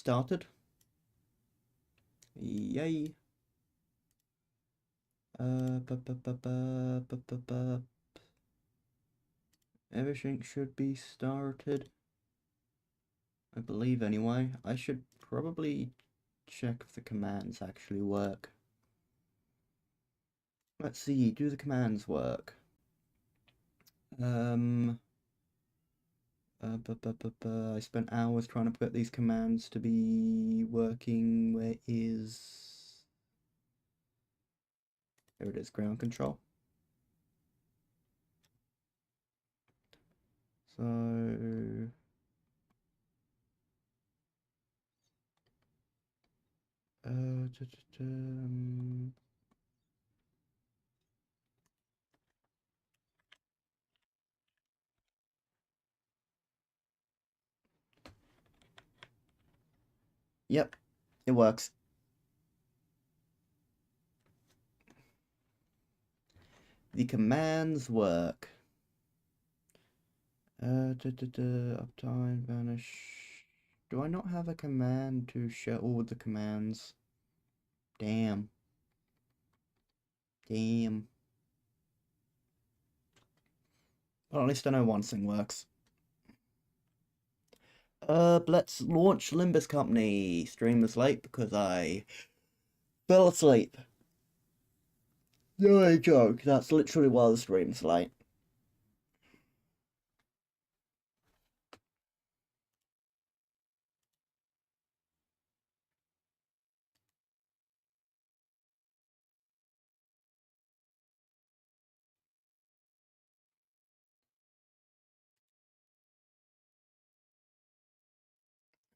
started. Yay. Everything should be started. I believe anyway. I should probably check if the commands actually work. Let's see, do the commands work? I spent hours trying to put these commands to be working. Where is... There it is, ground control. So... Yep, it works. The commands work. Uptime, vanish. Do I not have a command to show all the commands? Damn. Damn. Well, at least I know one thing works. Let's launch Limbuscompany. Stream was late because I fell asleep. No joke, that's literally why the stream's late.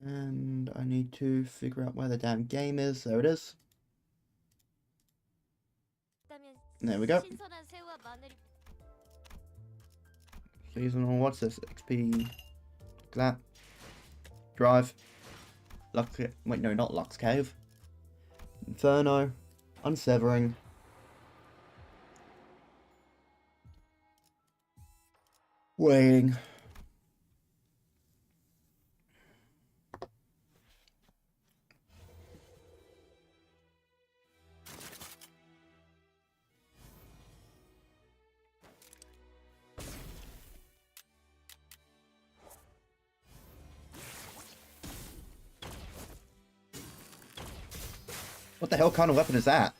And I need to figure out where the damn game is. There it is. There we go. Seasonal, what's this? XP, Glat, Drive, Lux, wait no, not Lux Cave, Inferno, Unsevering, Waiting. What the hell kind of weapon is that?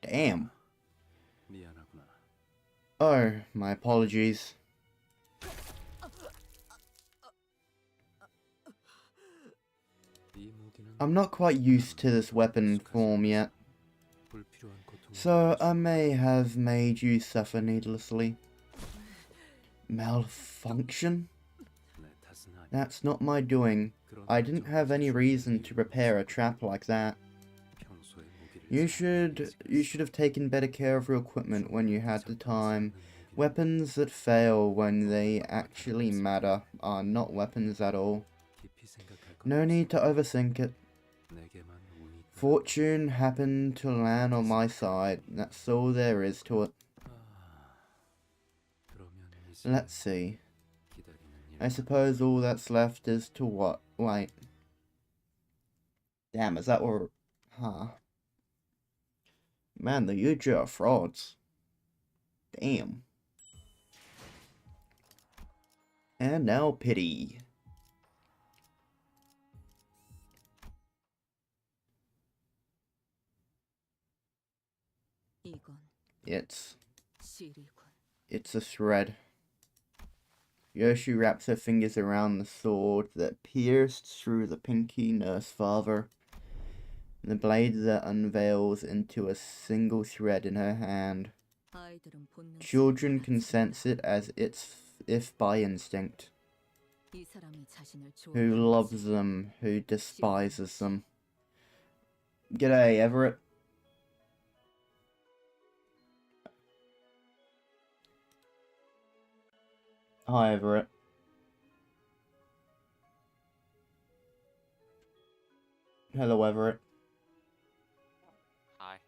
Damn. Oh, my apologies. I'm not quite used to this weapon form yet, so I may have made you suffer needlessly. Malfunction? That's not my doing. I didn't have any reason to prepare a trap like that. You should have taken better care of your equipment when you had the time. Weapons that fail when they actually matter are not weapons at all. No need to overthink it. Fortune happened to land on my side. That's all there is to it. Let's see. I suppose all that's left is to what? Wait. Damn, is that what... Huh. Man, the Yuja are frauds. Damn. And now pity. It's a thread. Yoshi wraps her fingers around the sword that pierced through the pinky nurse father. The blade that unveils into a single thread in her hand. Children can sense it as if by instinct. Who loves them, who despises them. G'day, Everett. Hi, Everett. Hello, Everett. Hi.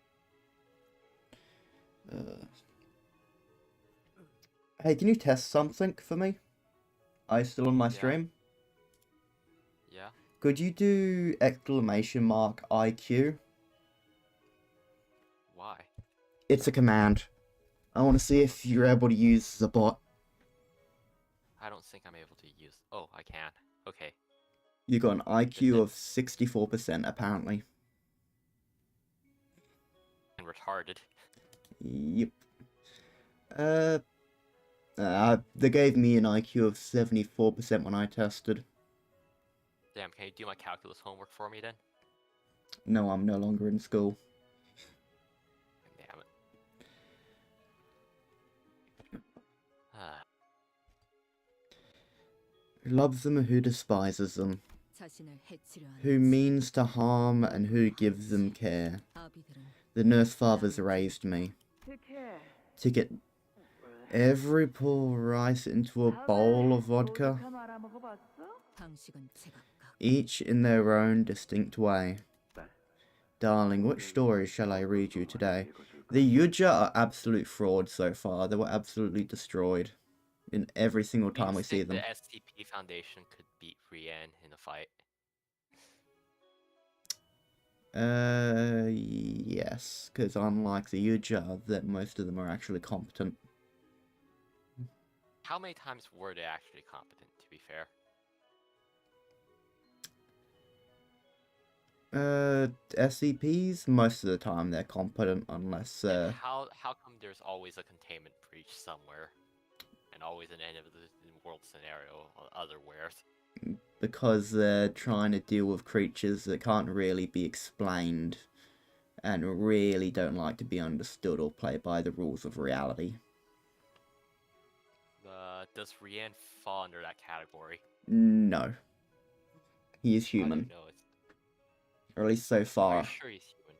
Hey, can you test something for me? Are you still on my stream? Yeah. Could you do exclamation mark IQ? Why? It's a command. I want to see if you're able to use the bot. I don't think I'm able to use... Oh, I can. Okay. You got an IQ of 64%, apparently. And retarded. Yep. They gave me an IQ of 74% when I tested. Damn, can you do my calculus homework for me then? No, I'm no longer in school. Damn it. Who loves them and who despises them? Who means to harm and who gives them care? The nurse fathers raised me. To get every pour rice into a bowl of vodka, each in their own distinct way. Darling, which story shall I read you today? The Yuja are absolute frauds so far. They were absolutely destroyed in every single time we see them. The SCP Foundation could beat Rian in a fight. Yes, because unlike the Yuja, that most of them are actually competent. How many times were they actually competent, to be fair? SCPs, most of the time they're competent unless, How come there's always a containment breach somewhere? And always an end of the world scenario or otherwhere? Because they're trying to deal with creatures that can't really be explained and really don't like to be understood or play by the rules of reality. Does Rian fall under that category? No. He is human. Or at least so far. I'm sure he's human.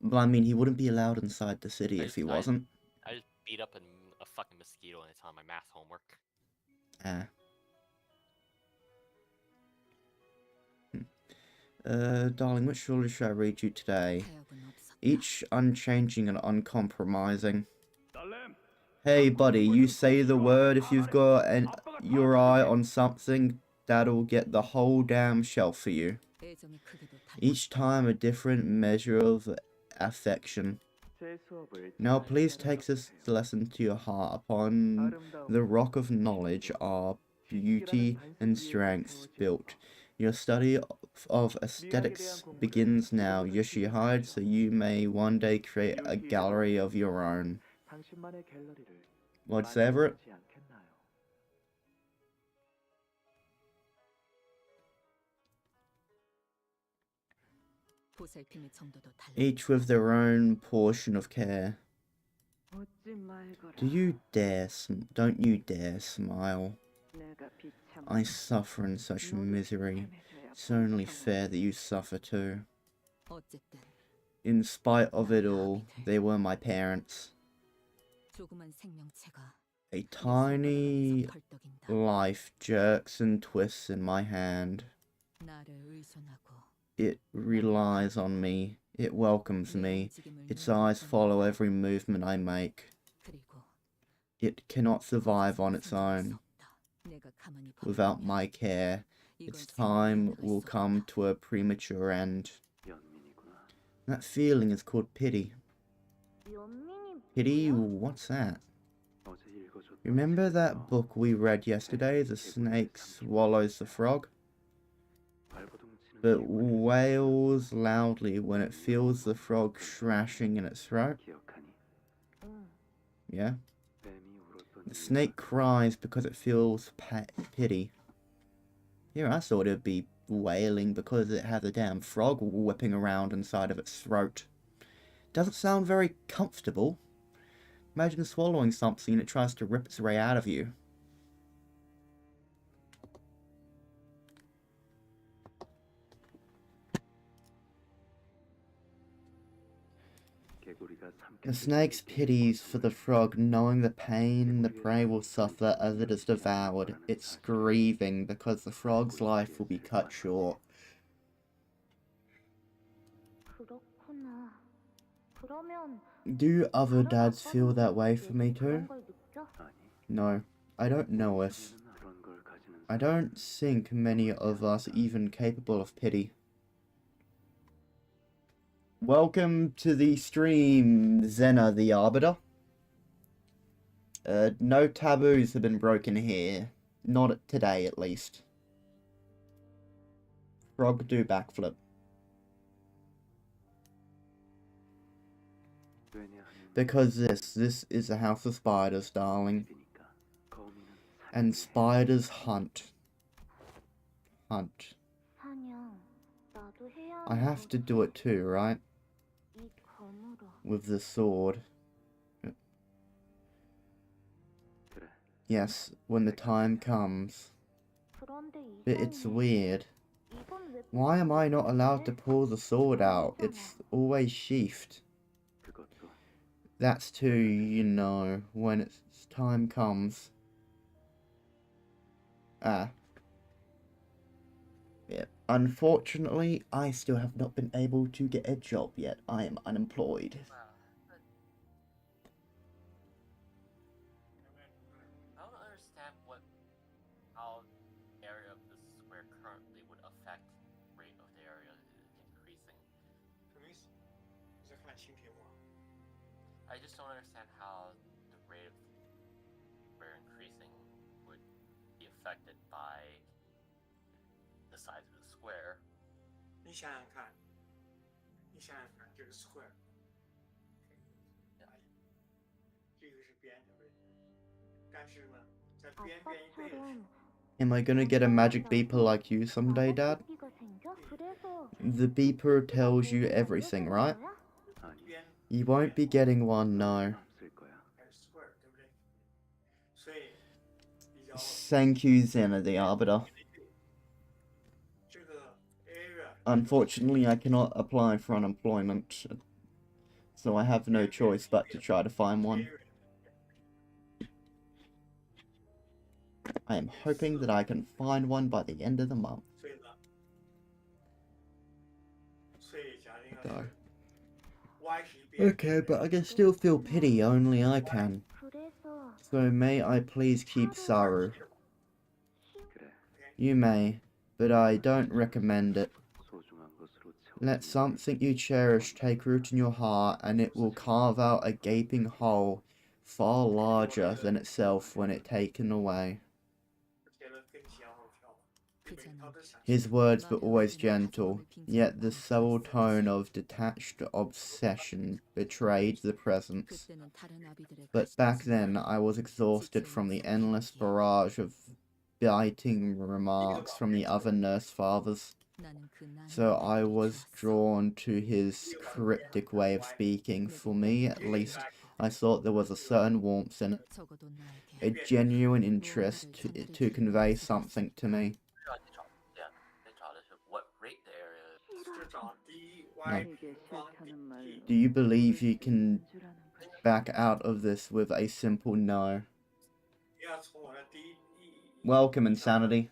Well, I mean, he wouldn't be allowed inside the city if he wasn't. I just beat up a fucking mosquito and it's on my math homework. Darling, which story should I read you today? Each unchanging and uncompromising. Hey, buddy, you say the word if you've got your eye on something, that'll get the whole damn shelf for you. Each time a different measure of affection. Now please take this lesson to your heart. Upon the rock of knowledge are beauty and strength built. Your study of aesthetics begins now. Yoshihide, so you may one day create a gallery of your own. What's Everett? Each with their own portion of care. Don't you dare smile. I suffer in such misery. It's only fair that you suffer too. In spite of it all, they were my parents. A tiny life jerks and twists in my hand. It relies on me. It welcomes me. Its eyes follow every movement I make. It cannot survive on its own. Without my care, its time will come to a premature end. That feeling is called pity. Pity? What's that? Remember that book we read yesterday, The Snake Swallows the Frog? But wails loudly when it feels the frog thrashing in its throat? Yeah? The snake cries because it feels pity. Here, I thought it'd be wailing because it had a damn frog whipping around inside of its throat. Doesn't sound very comfortable. Imagine swallowing something and it tries to rip its way out of you. The snake's pities for the frog, knowing the pain the prey will suffer as it is devoured. It's grieving because the frog's life will be cut short. Do other dads feel that way for me too? No, I don't know it. I don't think many of us are even capable of pity. Welcome to the stream, Zena the Arbiter. No taboos have been broken here. Not today, at least. Frog do backflip. Because this is a house of spiders, darling. And spiders hunt. Hunt. I have to do it too, right? With the sword. Yes, when the time comes. But it's weird. Why am I not allowed to pull the sword out? It's always sheathed. That's too, you know, when its time comes. Ah. Yeah. Unfortunately, I still have not been able to get a job yet. I am unemployed. I don't understand how the area of the square currently would affect the rate of the area increasing. I just don't understand how the rate of square increasing would be affected by the size of the square. 你想想看，这个 square， 这个是边的位置，但是呢，在边边一辈子。 Am I gonna get a magic beeper like you someday, Dad? The beeper tells you everything, right? You won't be getting one, no. Thank you, Zena the Arbiter. Unfortunately, I cannot apply for unemployment, so I have no choice but to try to find one. I am hoping that I can find one by the end of the month. Though. Okay, but I can still feel pity, only I can. So may I please keep Saru? You may, but I don't recommend it. Let something you cherish take root in your heart, and it will carve out a gaping hole far larger than itself when it's taken away. His words were always gentle, yet the subtle tone of detached obsession betrayed the presence. But back then, I was exhausted from the endless barrage of biting remarks from the other nurse fathers. So I was drawn to his cryptic way of speaking. For me, at least, I thought there was a certain warmth in it, a genuine interest to convey something to me. No. Do you believe you can back out of this with a simple no? Welcome, Insanity.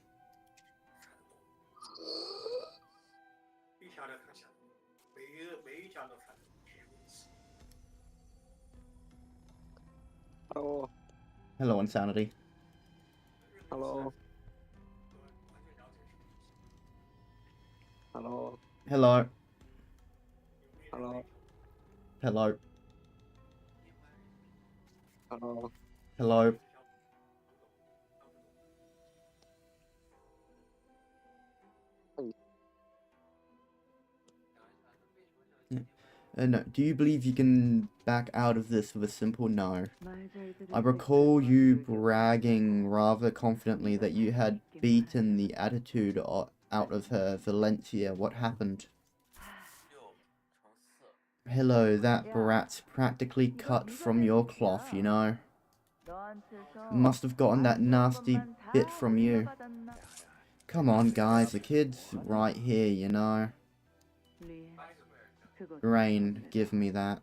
Hello. Hello, Insanity. Hello. Hello. Hello. Hello. Hello. Hello. Hello. No, do you believe you can back out of this with a simple no? I recall you bragging rather confidently that you had beaten the attitude out of her. Valencia, what happened? Hello, that brat's practically cut from your cloth, you know. Must have gotten that nasty bit from you. Come on, guys, the kid's right here, you know. Rain, give me that.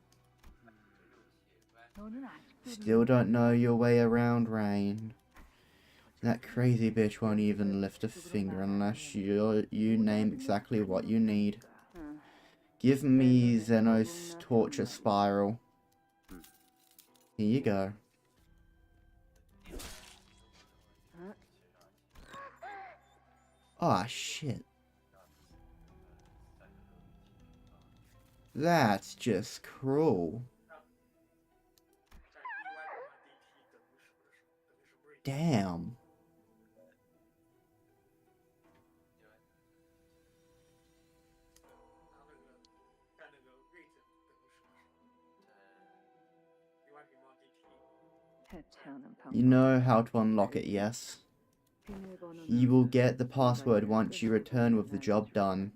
Still don't know your way around, Rain. That crazy bitch won't even lift a finger unless you name exactly what you need. Give me Zeno's torture spiral. Here you go. Ah, shit. That's just cruel. Damn. You know how to unlock it, yes? You will get the password once you return with the job done.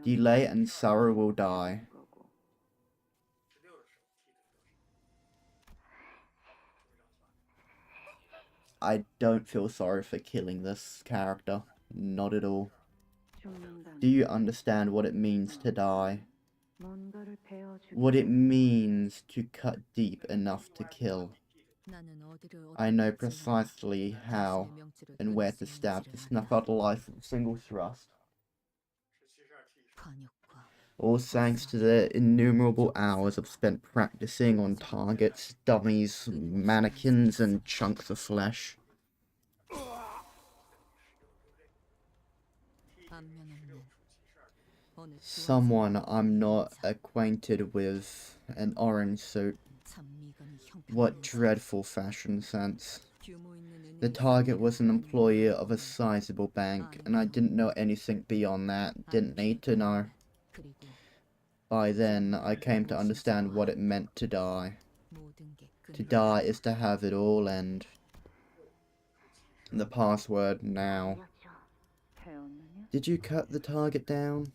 Delay and sorrow will die. I don't feel sorry for killing this character. Not at all. Do you understand what it means to die? What it means to cut deep enough to kill? I know precisely how and where to stab to snuff out a life with a single thrust. All thanks to the innumerable hours I've spent practicing on targets, dummies, mannequins, and chunks of flesh. Someone I'm not acquainted with, an orange suit. What dreadful fashion sense. The target was an employee of a sizable bank, and I didn't know anything beyond that, didn't need to know. By then, I came to understand what it meant to die. To die is to have it all end. The password now. Did you cut the target down?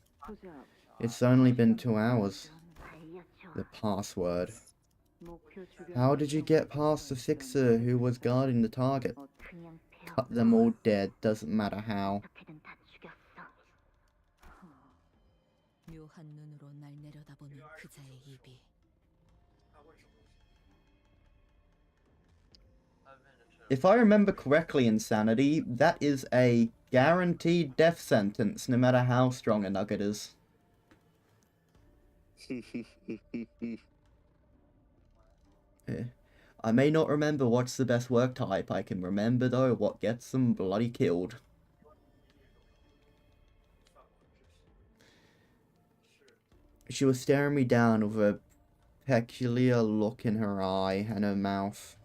It's only been 2 hours. The password. How did you get past the fixer who was guarding the target? Cut them all dead, doesn't matter how. If I remember correctly, Insanity, that is a guaranteed death sentence, no matter how strong a nugget is. I may not remember what's the best work type, I can remember though what gets them bloody killed. She was staring me down with a peculiar look in her eye and her mouth.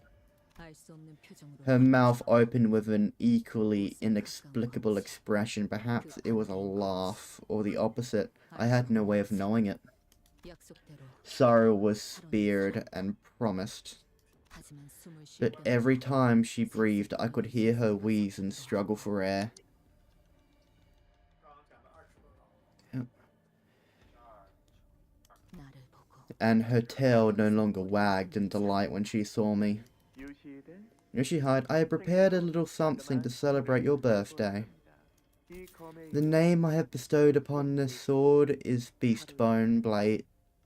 Her mouth opened with an equally inexplicable expression. Perhaps it was a laugh, or the opposite. I had no way of knowing it. Sorrow was speared and promised. But every time she breathed, I could hear her wheeze and struggle for air. And her tail no longer wagged in delight when she saw me. Yoshihide, I have prepared a little something to celebrate your birthday. The name I have bestowed upon this sword is Beastbone Blade.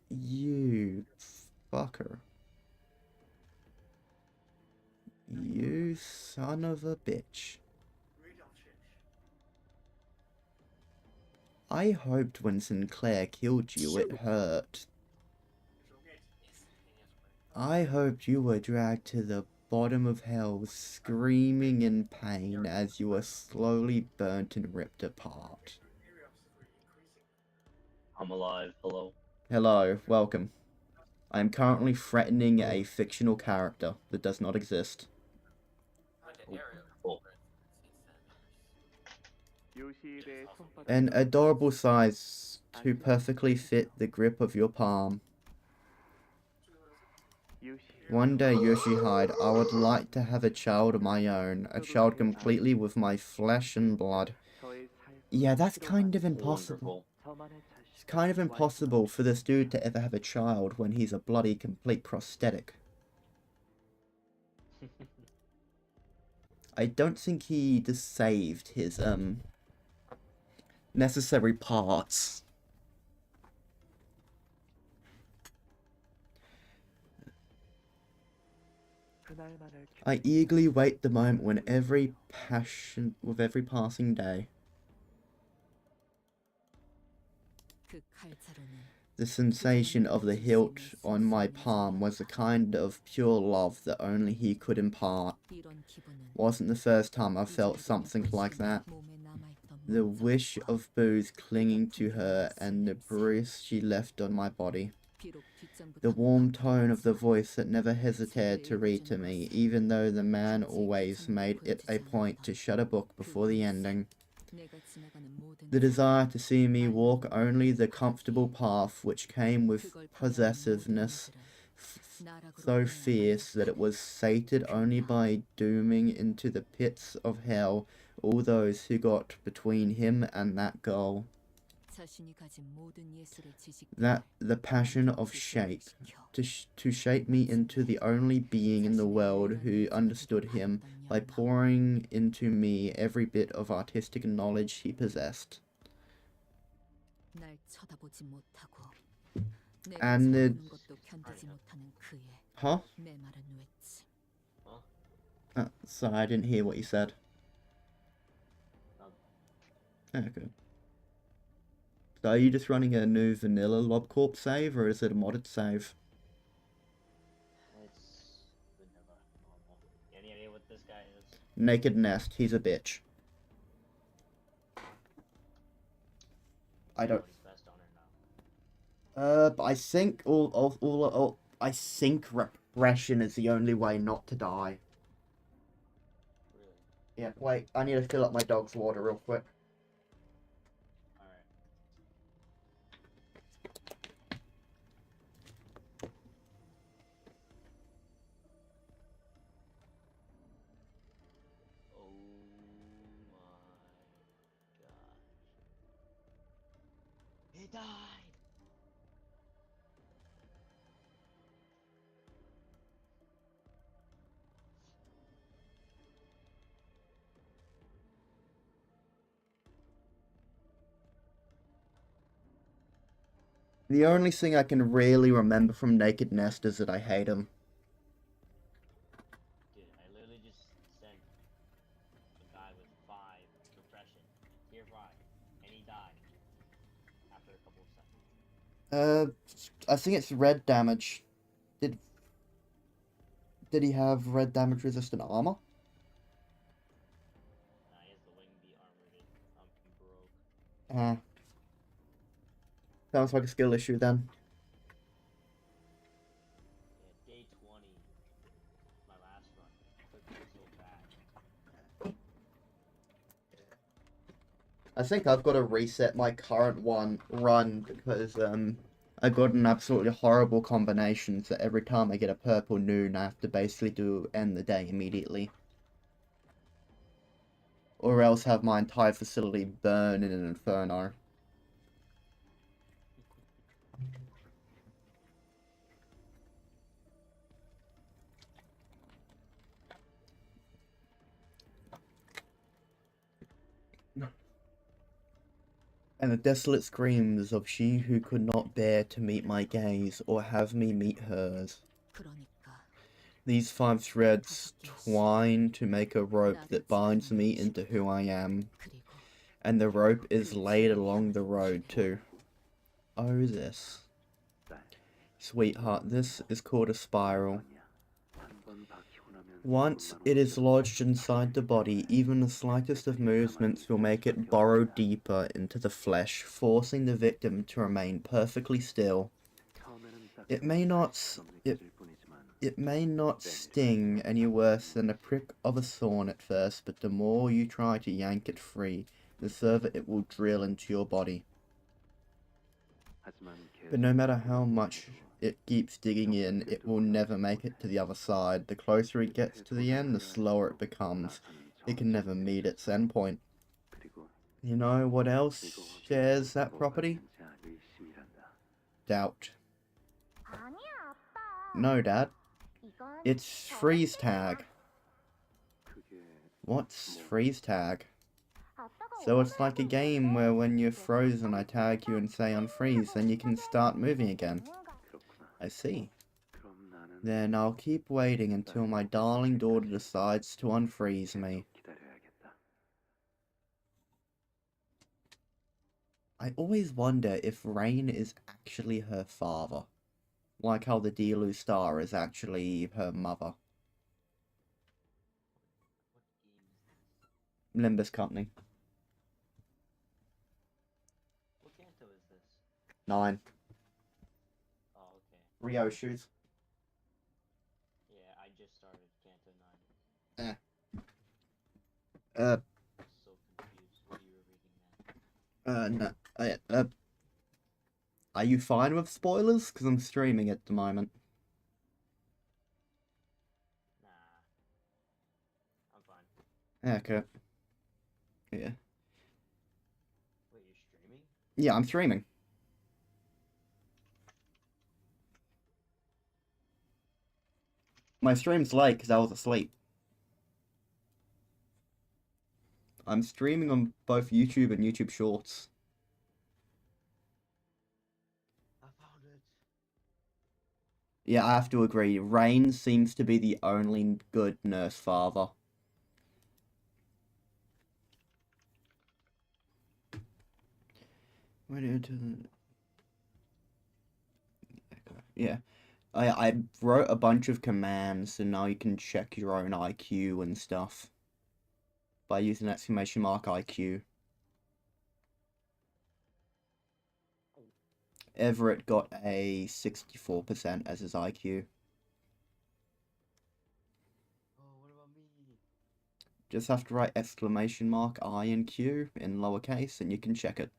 You fucker. You son of a bitch. I hoped when Sinclair killed you it hurt. I hoped you were dragged to the bottom of hell screaming in pain as you were slowly burnt and ripped apart. I'm alive, hello. Hello, welcome. I am currently threatening a fictional character that does not exist. Oh. An adorable size to perfectly fit the grip of your palm. One day, Yoshihide, I would like to have a child of my own, a child completely with my flesh and blood. Yeah, that's kind of impossible. It's kind of impossible for this dude to ever have a child when he's a bloody complete prosthetic. I don't think he just saved his, necessary parts. I eagerly wait the moment when with every passing day. The sensation of the hilt on my palm was a kind of pure love that only he could impart. Wasn't the first time I felt something like that. The wish of booze clinging to her and the bruise she left on my body. The warm tone of the voice that never hesitated to read to me, even though the man always made it a point to shut a book before the ending. The desire to see me walk only the comfortable path which came with possessiveness so fierce that it was sated only by dooming into the pits of hell all those who got between him and that goal. That the passion of shape, to shape me into the only being in the world who understood him by pouring into me every bit of artistic knowledge he possessed. And the... Huh? Sorry, I didn't hear what you said. Okay. So are you just running a new vanilla LobCorp save, or is it a modded save? It's vanilla, normal. Any idea what this guy is? Naked Nest, he's a bitch. I don't... Best on or no? But I think I think repression is the only way not to die. Really? Yeah, wait, I need to fill up my dog's water real quick. Alright. Oh my gosh. He died! The only thing I can really remember from Naked Nest is that I hate him. Dude, I literally just sent a guy with 5 depression, tier 5, and he died after a couple of seconds. I think it's red damage. Did he have red damage resistant armor? Nah, he has the wing be armored and he broke. Sounds like a skill issue then. Yeah, day 20, my last run, took me so bad. I think I've got to reset my current run because I got an absolutely horrible combination that every time I get a purple noon I have to basically end the day immediately. Or else have my entire facility burn in an inferno. And the desolate screams of she who could not bear to meet my gaze or have me meet hers. These 5 threads twine to make a rope that binds me into who I am. And the rope is laid along the road too. Oh, this. Sweetheart, this is called a spiral. Once it is lodged inside the body, even the slightest of movements will make it burrow deeper into the flesh, forcing the victim to remain perfectly still. It may not sting any worse than a prick of a thorn at first, but the more you try to yank it free, the further it will drill into your body. But no matter how much it keeps digging in, it will never make it to the other side. The closer it gets to the end, the slower it becomes. It can never meet its endpoint. You know what else shares that property? Doubt. No, Dad. It's freeze tag. What's freeze tag? So it's like a game where when you're frozen I tag you and say unfreeze, then you can start moving again. I see. Then I'll keep waiting until my darling daughter decides to unfreeze me. I always wonder if Rain is actually her father. Like how the Dealu star is actually her mother. What game is this? Limbus Company. What canto is this? 9. Oh, okay. Rio shoes. Yeah, I just started canto 9. Uh, I'm so confused what you were reading then. no. Are you fine with spoilers? Because I'm streaming at the moment. Nah. I'm fine. Okay. Yeah. Wait, you're streaming? Yeah, I'm streaming. My stream's late because I was asleep. I'm streaming on both YouTube and YouTube Shorts. I found it. Yeah, I have to agree. Rain seems to be the only good nurse father. Yeah. I wrote a bunch of commands, and now you can check your own IQ and stuff by using exclamation mark IQ. Everett got a 64% as his IQ. Oh, what about me? Just have to write exclamation mark I and Q in lowercase, and you can check it.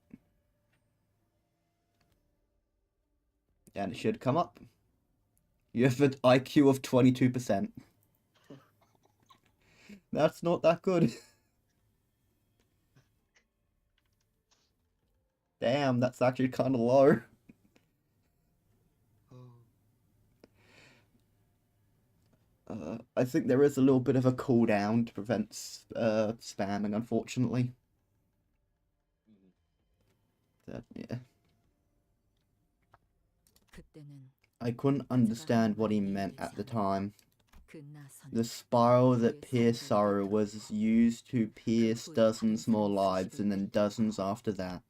And it should come up. You have an IQ of 22%. That's not that good. Damn, that's actually kind of low. I think there is a little bit of a cooldown to prevent spamming, unfortunately. Yeah. I couldn't understand what he meant at the time. The spiral that pierced sorrow was used to pierce dozens more lives and then dozens after that.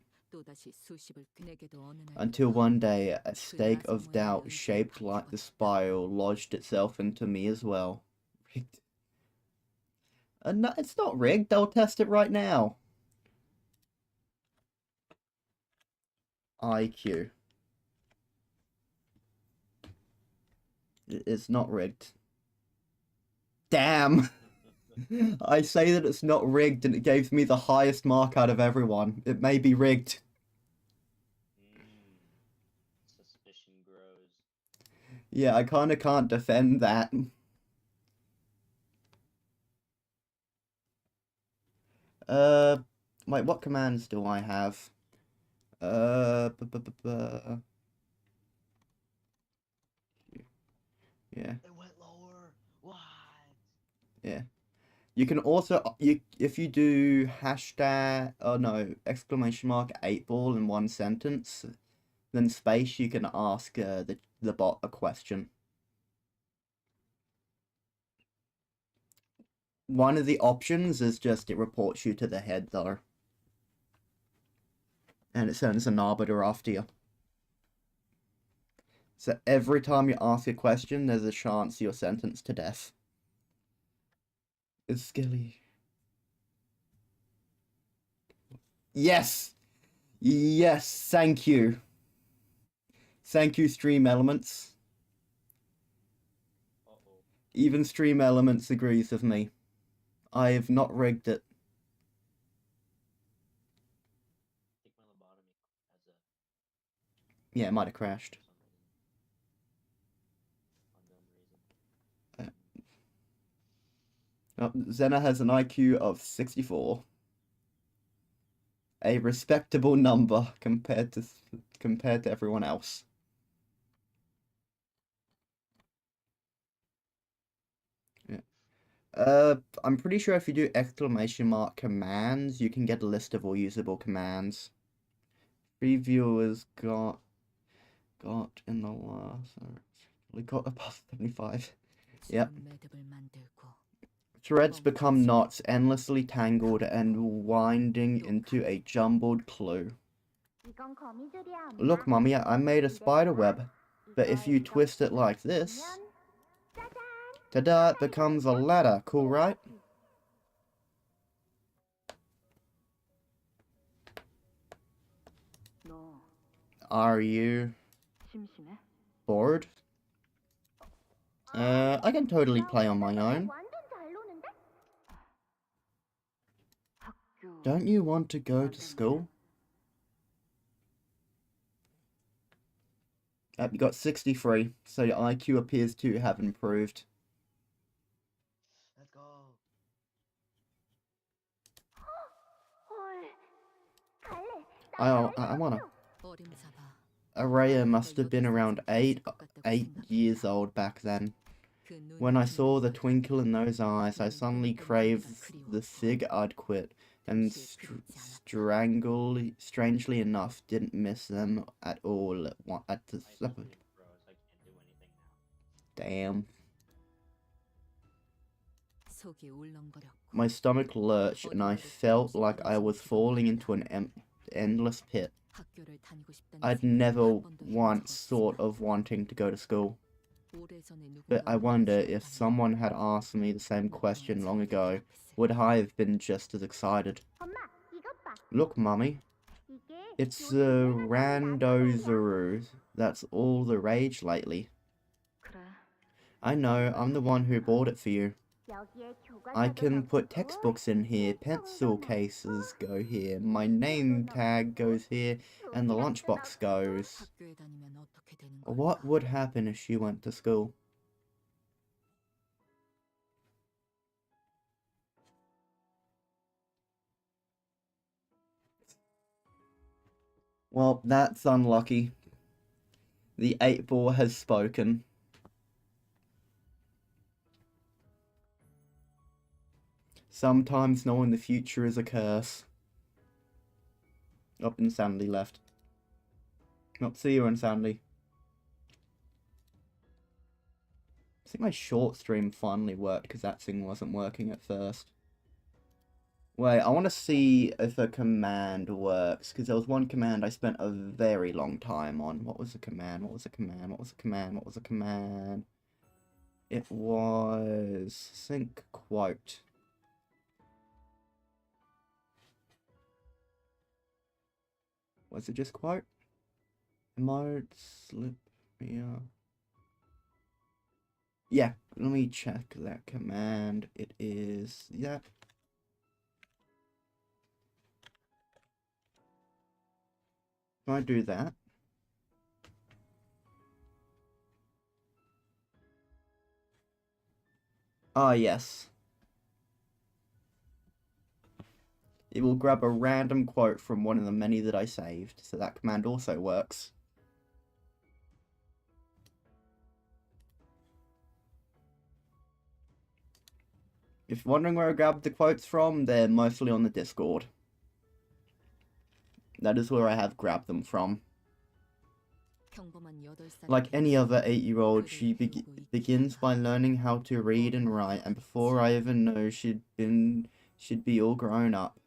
Until one day, a stake of doubt shaped like the spiral lodged itself into me as well. Rigged. No, it's not rigged. I'll test it right now. IQ. It's not rigged. Damn! I say that it's not rigged and it gives me the highest mark out of everyone. It may be rigged. Suspicion grows. Yeah, I kinda can't defend that. Wait, what commands do I have? Yeah. It went lower. What? Yeah. You can also, if you do hashtag, oh no, exclamation mark 8-ball in one sentence, then space, you can ask the bot a question. One of the options is just it reports you to the head though. And it sends an arbiter after you. So every time you ask a question, there's a chance you're sentenced to death. It's Skelly. Yes! Yes, thank you. Thank you, Stream Elements. Uh-oh. Even Stream Elements agrees with me. I have not rigged it. I think my lobotomy has a... Yeah, it might have crashed. Unknown reason. Oh, Zena has an IQ of 64. A respectable number compared to everyone else. Yeah. I'm pretty sure if you do exclamation mark commands, you can get a list of all usable commands. 3 viewers got in the last. We got above 75. Yep. Threads become knots endlessly tangled and winding into a jumbled clue. Look, Mummy, I made a spider web. But if you twist it like this, ta-da, it becomes a ladder. Cool, right? Are you bored? I can totally play on my own. Don't you want to go to school? You got 63, so your IQ appears to have improved. Let's go. I wanna. Araya must have been around 8 years old back then. When I saw the twinkle in those eyes, I suddenly craved the cig I'd quit, and strangely enough, didn't miss them at all at the supper. Damn. My stomach lurched, and I felt like I was falling into an endless pit. I'd never once thought of wanting to go to school. But I wonder if someone had asked me the same question long ago, would I have been just as excited? Look, Mummy. It's the Randozuru. That's all the rage lately. I know, I'm the one who bought it for you. I can put textbooks in here, pencil cases go here, my name tag goes here, and the lunchbox goes. What would happen if she went to school? Well, that's unlucky. The 8-ball has spoken. Sometimes knowing the future is a curse. Oh, Insanity left. Oh, see you, Insanity. I think my short stream finally worked because that thing wasn't working at first. Wait, I want to see if a command works, because there was one command I spent a very long time on. What was the command? What was the command? What was the command? What was the command? It was sync quote. Was it just quote? Emote, slip, yeah. Yeah, let me check that command. It is, yeah. Can I do that? Ah, yes. It will grab a random quote from one of the many that I saved, so that command also works. If you're wondering where I grabbed the quotes from, they're mostly on the Discord. That is where I have grabbed them from. Like any other 8-year-old, she begins by learning how to read and write, and before I even know she'd be all grown up.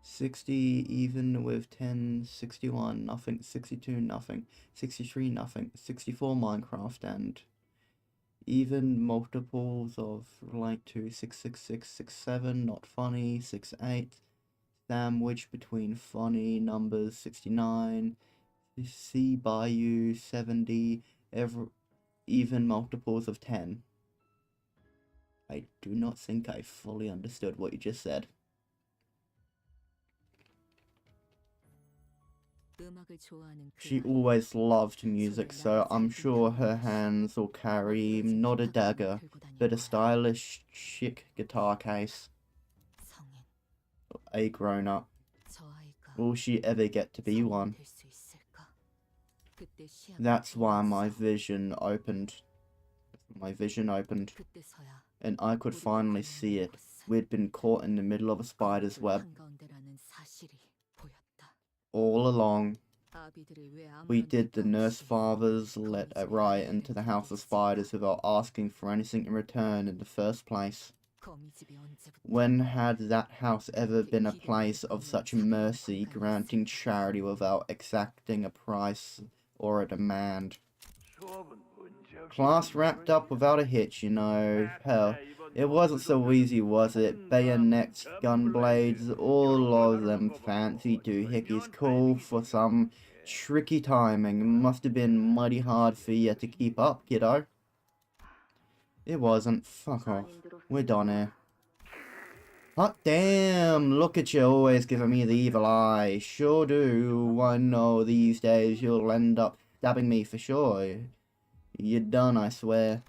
60 even with 10, 61 nothing, 62 nothing, 63 nothing, 64 Minecraft, and even multiples of like 2, 6, 6, 6, 6, 7, not funny, 6, 8, sandwich between funny numbers, 69, C Bayou, 70, even multiples of 10. I do not think I fully understood what you just said. She always loved music, so I'm sure her hands will carry not a dagger, but a stylish, chic guitar case. A grown-up. Will she ever get to be one? That's why my vision opened. And I could finally see it. We'd been caught in the middle of a spider's web. All along, we did the nurse fathers let a riot into the house of spiders without asking for anything in return in the first place. When had that house ever been a place of such mercy, granting charity without exacting a price or a demand? Class wrapped up without a hitch, you know. Hell, it wasn't so easy, was it? Bayonets, gunblades, all of them fancy doohickeys call for some tricky timing. Must have been mighty hard for you to keep up, kiddo. It wasn't. Fuck off. We're done here. Hot damn! Look at you, always giving me the evil eye. Sure do. I know these days you'll end up stabbing me for sure. You're done, I swear.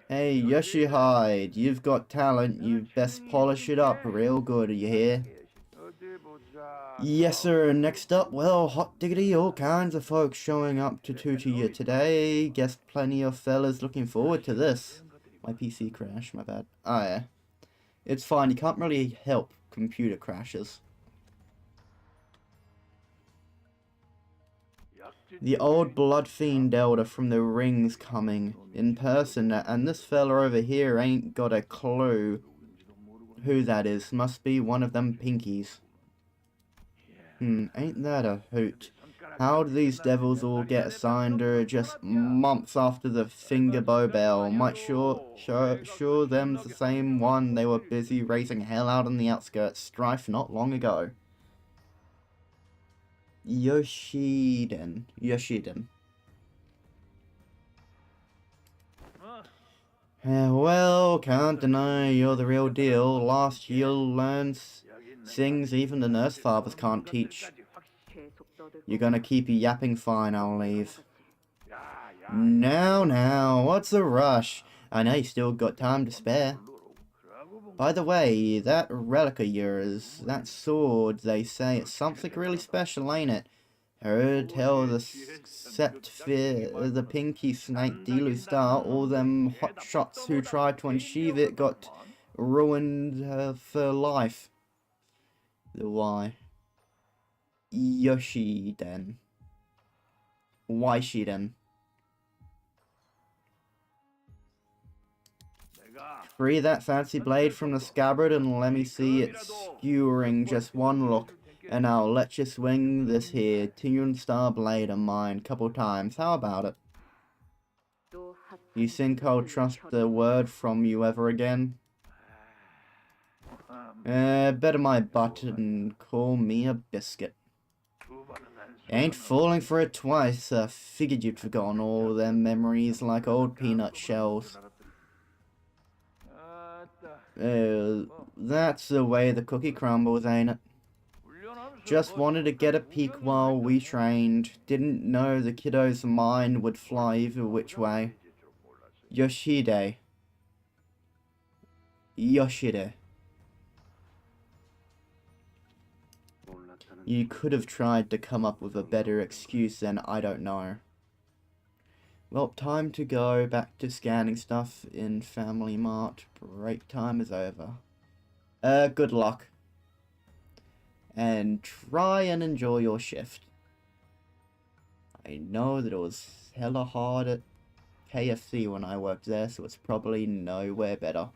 Hey, Yoshihide, you've got talent. You best polish it up real good, are you here? Yes, sir. Next up, well, hot diggity, all kinds of folks showing up to tutor you today. Guess plenty of fellas looking forward to this. My PC crashed, my bad. Oh, yeah. It's fine, you can't really help computer crashes. The old blood fiend elder from the ring's coming in person, and this fella over here ain't got a clue who that is. Must be one of them pinkies. Ain't that a hoot? How do these devils all get assigned her just months after the finger bow bell? Might sure them's the same one they were busy raising hell out on the outskirts strife not long ago. Yoshiden. Well, can't deny you're the real deal. Last you'll learn things even the nurse fathers can't teach. You're gonna keep yapping fine, I'll leave. Now, what's the rush? I know you still got time to spare. By the way, that relic of yours, that sword, they say it's something really special, ain't it? Heard tell the Septfir, the pinky snake Delu star, all them hot shots who tried to unsheath it got ruined for life. Why? Yoshiden. Why Shiden? Free that fancy blade from the scabbard and let me see it skewering just one look. And I'll let you swing this here Tune Star blade of mine couple times. How about it? You think I'll trust the word from you ever again? Better my butt and call me a biscuit. Ain't falling for it twice. Figured you'd forgotten all them memories like old peanut shells. That's the way the cookie crumbles, ain't it? Just wanted to get a peek while we trained. Didn't know the kiddo's mind would fly either which way. Yoshide. You could have tried to come up with a better excuse than I don't know. Well, time to go back to scanning stuff in Family Mart. Break time is over. Good luck. And try and enjoy your shift. I know that it was hella hard at KFC when I worked there, so it's probably nowhere better.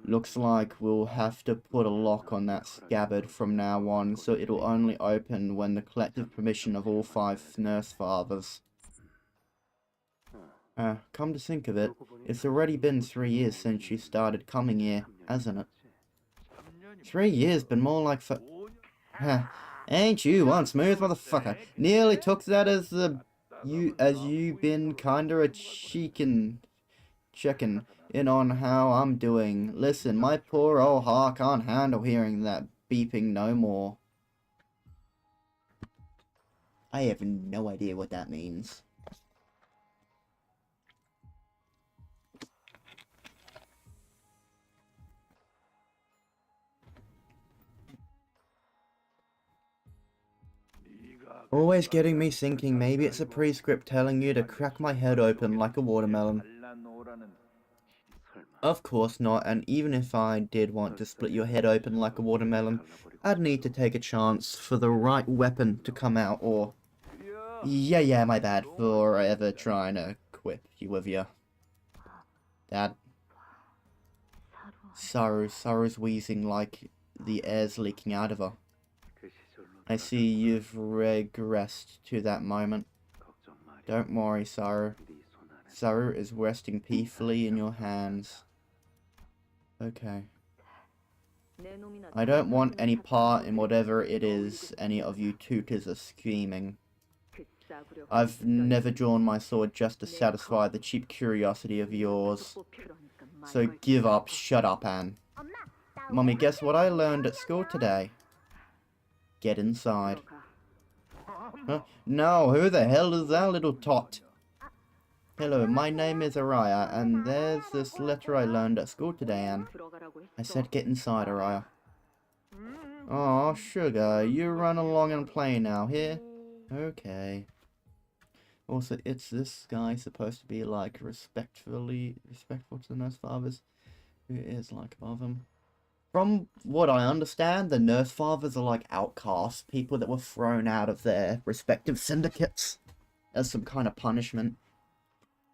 Looks like we'll have to put a lock on that scabbard from now on, so it'll only open when the collective permission of all 5 nurse fathers. Come to think of it, it's already been 3 years since you started coming here, hasn't it? 3 years been more like for... Ain't you one smooth motherfucker? Nearly took that as you been kinda a checking in on how I'm doing. Listen, my poor old heart can't handle hearing that beeping no more. I have no idea what that means. Always getting me thinking maybe it's a prescript telling you to crack my head open like a watermelon. Of course not, and even if I did want to split your head open like a watermelon, I'd need to take a chance for the right weapon to come out, or... Yeah, my bad for ever trying to quip you with you. Dad. Saru's wheezing like the air's leaking out of her. I see you've regressed to that moment. Don't worry, Saru. Saru is resting peacefully in your hands. Okay. I don't want any part in whatever it is any of you tutors are scheming. I've never drawn my sword just to satisfy the cheap curiosity of yours. So give up, shut up, Anne. Mummy, guess what I learned at school today? Get inside. Huh? No, who the hell is that little tot? Hello, my name is Araya, and there's this letter I learned at school today, Anne. I said get inside, Araya. Aw, sugar, you run along and play now, here? Okay. Also, it's this guy supposed to be, like, respectful to the nurse fathers? Who is, like, above him? From what I understand, the nurse fathers are, like, outcasts. People that were thrown out of their respective syndicates as some kind of punishment.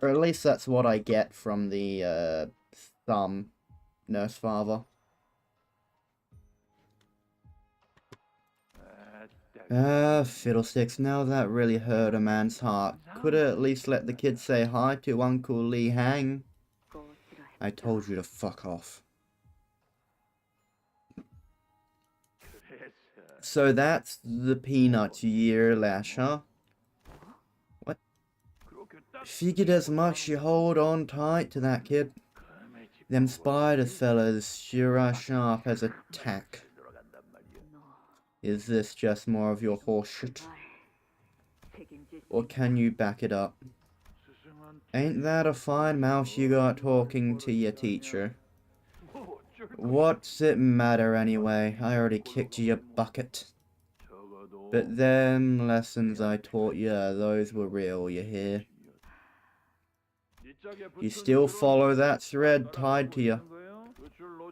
Or at least that's what I get from the, some nurse father. Fiddlesticks, now that really hurt a man's heart. Could have at least let the kid say hi to Uncle Lee Hang. I told you to fuck off. So that's the peanut year lash, huh? What? Figured as much, you hold on tight to that, kid. Them spider fellas sure are sharp as a tack. Is this just more of your horseshit? Or can you back it up? Ain't that a fine mouth you got talking to your teacher? What's it matter anyway? I already kicked you a bucket. But them lessons I taught you, those were real, you hear? You still follow that thread tied to you.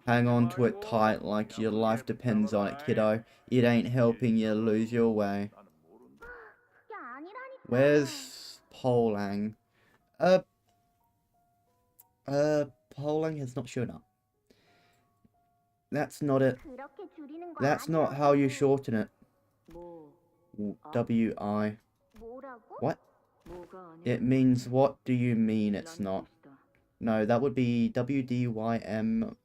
Hang on to it tight like your life depends on it, kiddo. It ain't helping you lose your way. Where's Polang? Polang has not shown up. That's not it. That's not how you shorten it. W-I. What? It means what do you mean it's not? No, that would be W-D-Y-M-I-N.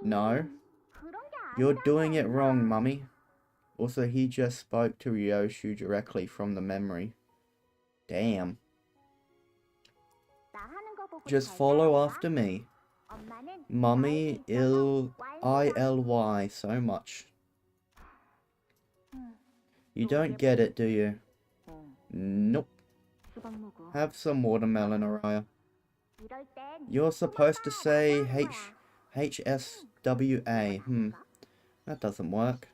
No. You're doing it wrong, Mummy. Also, he just spoke to Ryoshu directly from the memory. Damn. Just follow after me. Mummy, I-L-Y so much. You don't get it, do you? Nope. Have some watermelon, Araya. You're supposed to say H-S-W-A. That doesn't work.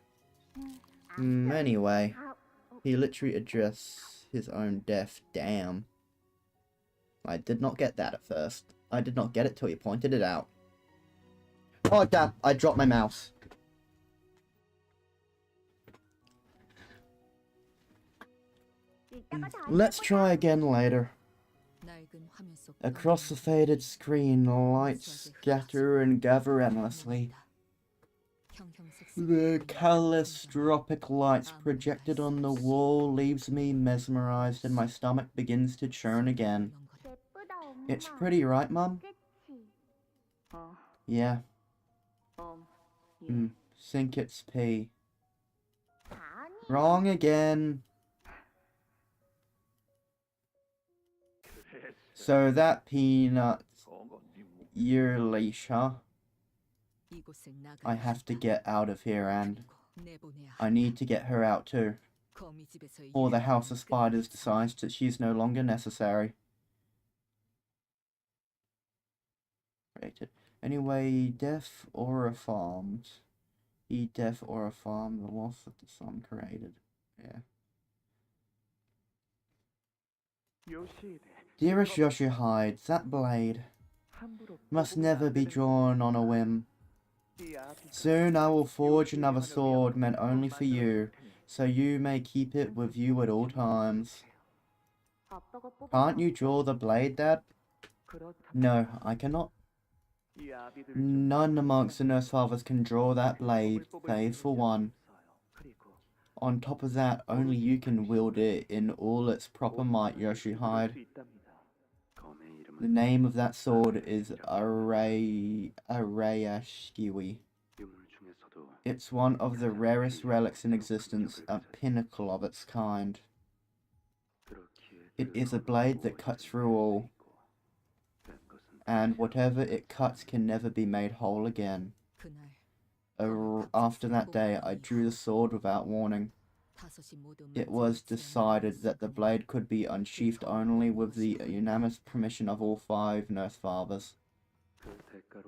Anyway. He literally addressed his own death. Damn. I did not get that at first. I did not get it till you pointed it out. Oh, damn. I dropped my mouse. Let's try again later. Across the faded screen, lights scatter and gather endlessly. The callistroscopic lights projected on the wall leaves me mesmerized and my stomach begins to churn again. It's pretty, right, Mum? Yeah. Think it's P. Wrong again. So that peanut year leash, huh? I have to get out of here, and I need to get her out too. Or the House of Spiders decides that she's no longer necessary. Rated. Anyway, death or a farmed. Death or a farm, the loss that the sun created. Yeah. Dearest Yoshihide, that blade must never be drawn on a whim. Soon I will forge another sword meant only for you, so you may keep it with you at all times. Can't you draw the blade, Dad? No, I cannot. None amongst the nurse fathers can draw that blade, save for one. On top of that, only you can wield it in all its proper might, Yoshihide. The name of that sword is Arayashiwi. It's one of the rarest relics in existence, a pinnacle of its kind. It is a blade that cuts through all, and whatever it cuts can never be made whole again. After that day, I drew the sword without warning. It was decided that the blade could be unsheathed only with the unanimous permission of all 5 nurse fathers.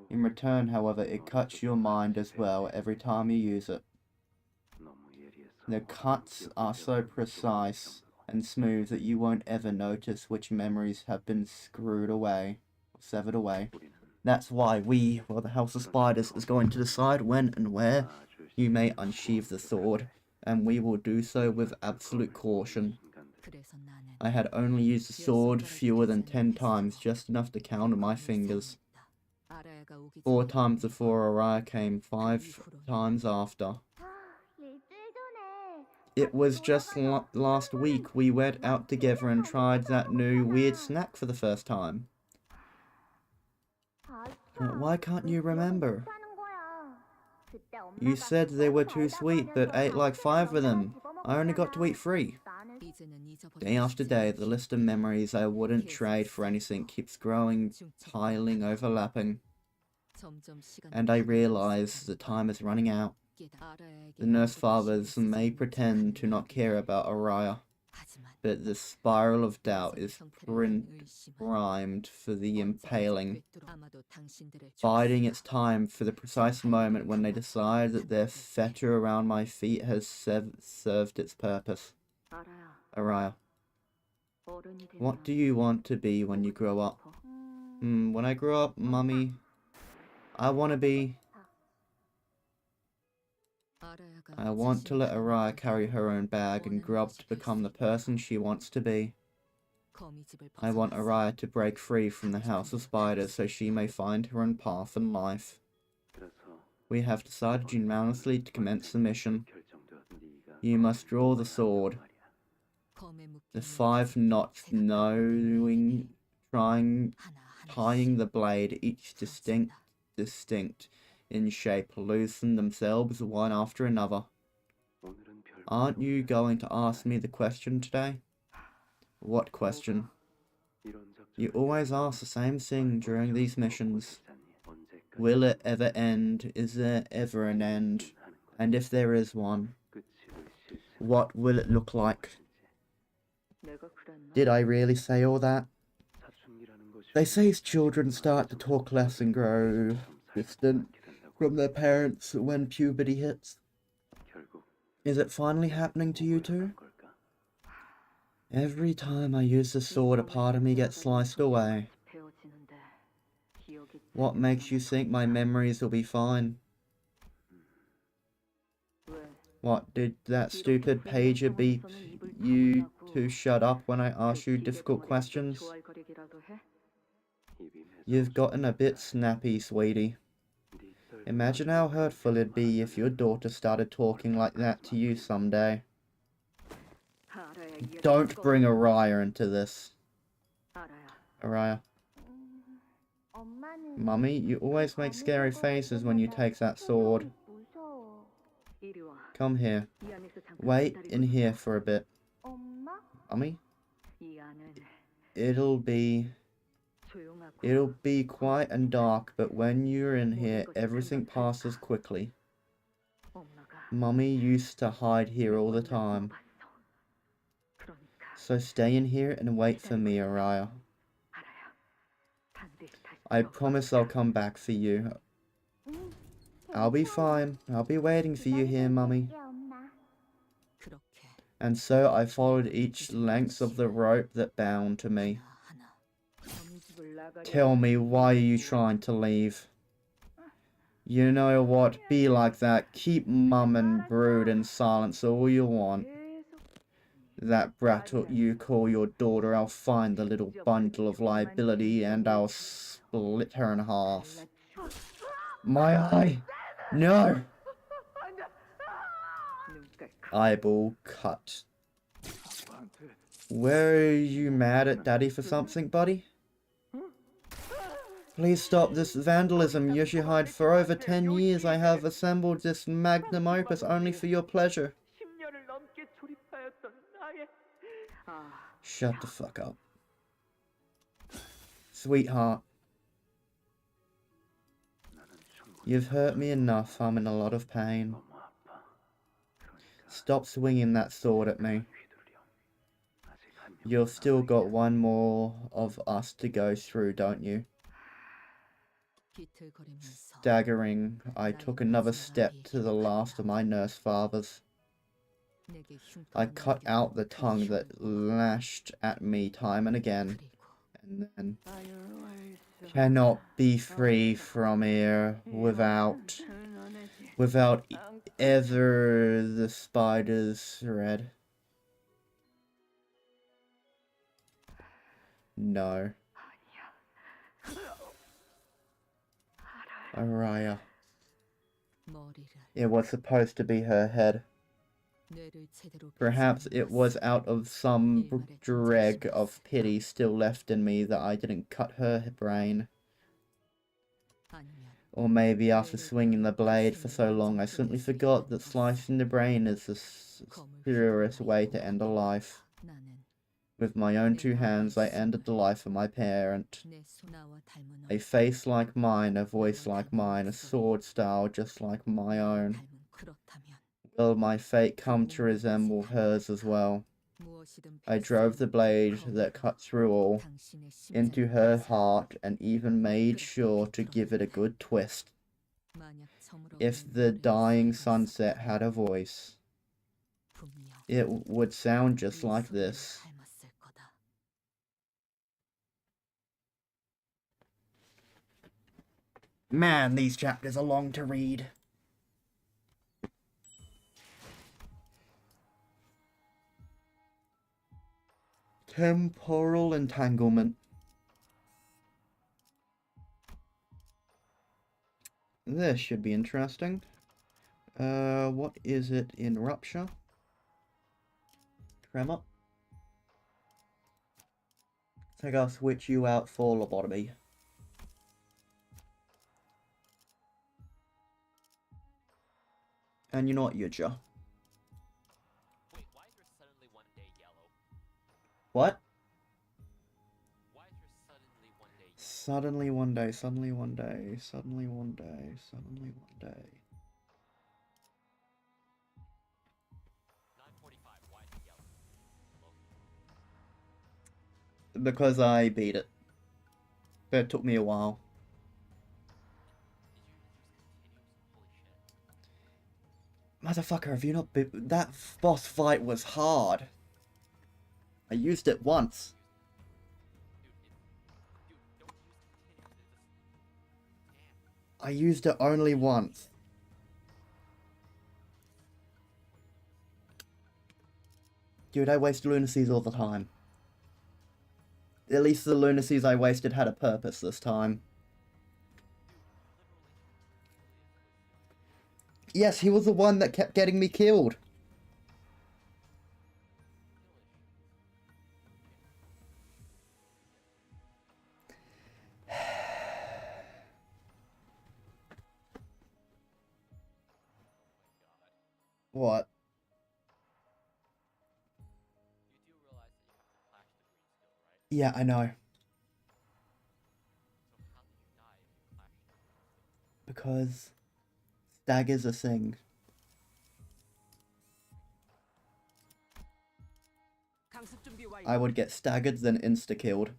In return, however, it cuts your mind as well every time you use it. The cuts are so precise and smooth that you won't ever notice which memories have been severed away. That's why we, well, the House of Spiders, is going to decide when and where you may unsheathe the sword, and we will do so with absolute caution. I had only used the sword fewer than 10 times, just enough to count on my fingers. 4 times before Araya came, 5 times after. It was just last week we went out together and tried that new weird snack for the first time. Why can't you remember? You said they were too sweet, but ate like 5 of them. I only got to eat 3. Day after day, the list of memories I wouldn't trade for anything keeps growing, piling, overlapping. And I realize the time is running out. The nurse fathers may pretend to not care about Araya, but the spiral of doubt is primed for the impaling, biding its time for the precise moment when they decide that their fetter around my feet has served its purpose. Araya, what do you want to be when you grow up? When I grow up, Mummy, I want to let Araya carry her own bag and grow up to become the person she wants to be. I want Araya to break free from the House of Spiders so she may find her own path in life. We have decided unanimously to commence the mission. You must draw the sword. The 5 knots tying the blade, each distinct in shape, loosen themselves one after another. Aren't you going to ask me the question today? What question? You always ask the same thing during these missions. Will it ever end? Is there ever an end? And if there is one, what will it look like? Did I really say all that? They say children start to talk less and grow distant from their parents when puberty hits. Is it finally happening to you too? Every time I use the sword, a part of me gets sliced away. What makes you think my memories will be fine? What, did that stupid pager beep you to shut up when I ask you difficult questions? You've gotten a bit snappy, sweetie. Imagine how hurtful it'd be if your daughter started talking like that to you someday. Don't bring Araya into this. Araya. Mummy, you always make scary faces when you take that sword. Come here. Wait in here for a bit. Mummy? It'll be quiet and dark, but when you're in here, everything passes quickly. Mummy used to hide here all the time. So stay in here and wait for me, Araya. I promise I'll come back for you. I'll be fine. I'll be waiting for you here, Mummy. And so I followed each length of the rope that bound to me. Tell me, why are you trying to leave? You know what? Be like that. Keep mum and brood in silence all you want. That brat you call your daughter, I'll find the little bundle of liability and I'll split her in half. My eye! No! Eyeball cut. Were you mad at Daddy for something, buddy? Please stop this vandalism, Yoshihide. For over 10 years I have assembled this magnum opus only for your pleasure. Shut the fuck up. Sweetheart. You've hurt me enough, I'm in a lot of pain. Stop swinging that sword at me. You've still got one more of us to go through, don't you? Staggering, I took another step to the last of my nurse fathers. I cut out the tongue that lashed at me time and again, and then cannot be free from here without ever the spider's thread. No. Araya. It was supposed to be her head. Perhaps it was out of some dreg of pity still left in me that I didn't cut her brain. Or maybe after swinging the blade for so long I simply forgot that slicing the brain is the purest way to end a life. With my own two hands I ended the life of my parent. A face like mine, a voice like mine, a sword style just like my own. Will my fate come to resemble hers as well? I drove the blade that cut through all into her heart and even made sure to give it a good twist. If the dying sunset had a voice, it would sound just like this. Man, these chapters are long to read. Temporal entanglement. This should be interesting. What is it in rupture? Tremor. I think I'll switch you out for lobotomy. And you know what, Yuja? Wait, why is there suddenly one day yellow? What? Why is there suddenly one day yellow? Suddenly one day, suddenly one day, suddenly one day, suddenly one day. 9:45, why is it yellow? Because I beat it. But it took me a while. Did you just continue? Holy shit. Motherfucker, have you not been... That boss fight was hard. I used it once. Dude, don't use continues. Damn. I used it only once. Dude, I waste lunacies all the time. At least the lunacies I wasted had a purpose this time. Yes, he was the one that kept getting me killed. What? You do realize that you have to clash the green skill, right? Yeah, I know. So how did you die if you clashed the green skill? Because stagger's a thing. I would get staggered, then insta-killed. How are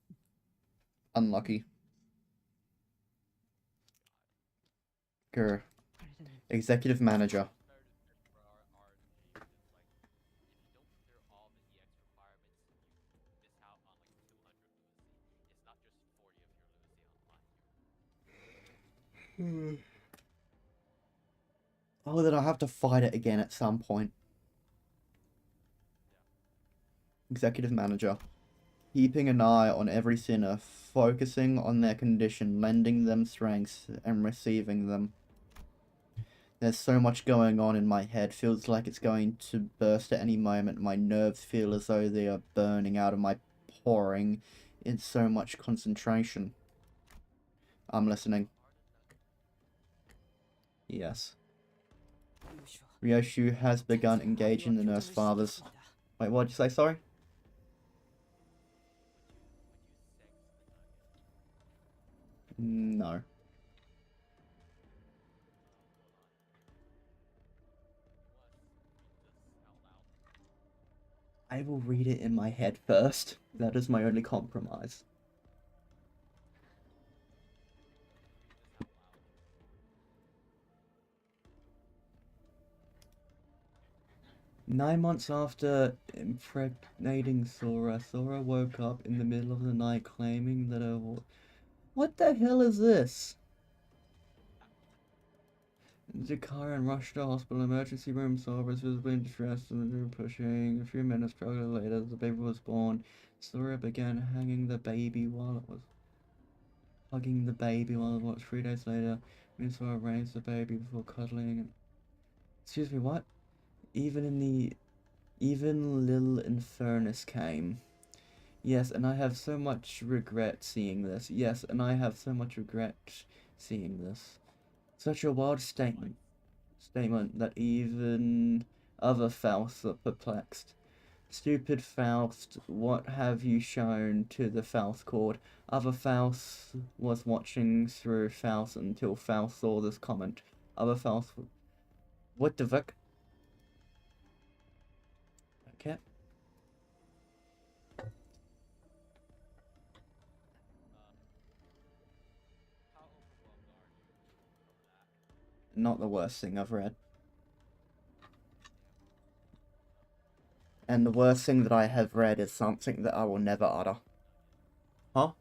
you getting staggered? Unlucky. Grr. Executive manager. Oh, then I'll have to fight it again at some point. Executive manager. Keeping an eye on every sinner, focusing on their condition, lending them strength, and receiving them. There's so much going on in my head, feels like it's going to burst at any moment. My nerves feel as though they are burning out of my pouring in so much concentration. I'm listening. Yes. Ryoshu has begun engaging the nurse fathers. Wait, what'd you say, sorry? No. I will read it in my head first. That is my only compromise. Nine months after impregnating Sora, Sora woke up in the middle of the night claiming that her... What the hell is this? Zakaran rushed to the hospital emergency room. Sora was visibly in distress and they were pushing. A few minutes later, the baby was born. Sora began hugging the baby while it was 3 days later. Sora raised the baby before cuddling. Excuse me, what? Even Lil Infernus came. Yes, and I have so much regret seeing this. Yes, and I have so much regret seeing this. Such a wild statement that even other Fausts are perplexed. Stupid Faust, what have you shown to the Faust court? Other Faust was watching through Faust until Faust saw this comment. Other Faust... What the fuck? Okay. Not the worst thing I've read. And the worst thing that I have read is something that I will never utter. Huh?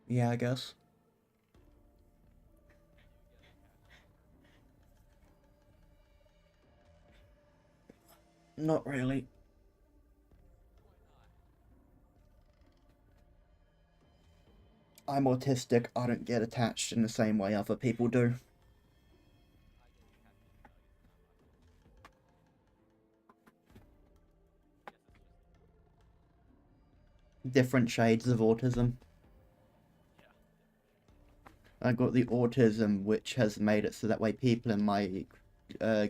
Yeah, I guess. Not really. I'm autistic, I don't get attached in the same way other people do. Different shades of autism. I got the autism which has made it so that way people in my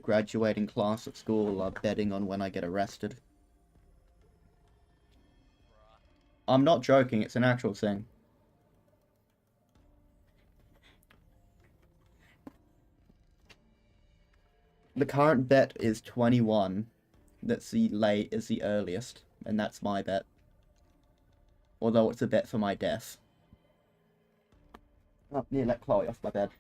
graduating class at school are betting on when I get arrested. I'm not joking, it's an actual thing. The current bet is 21. That's the earliest, and that's my bet. Although it's a bet for my death. Oh, nearly let Chloe off my bed.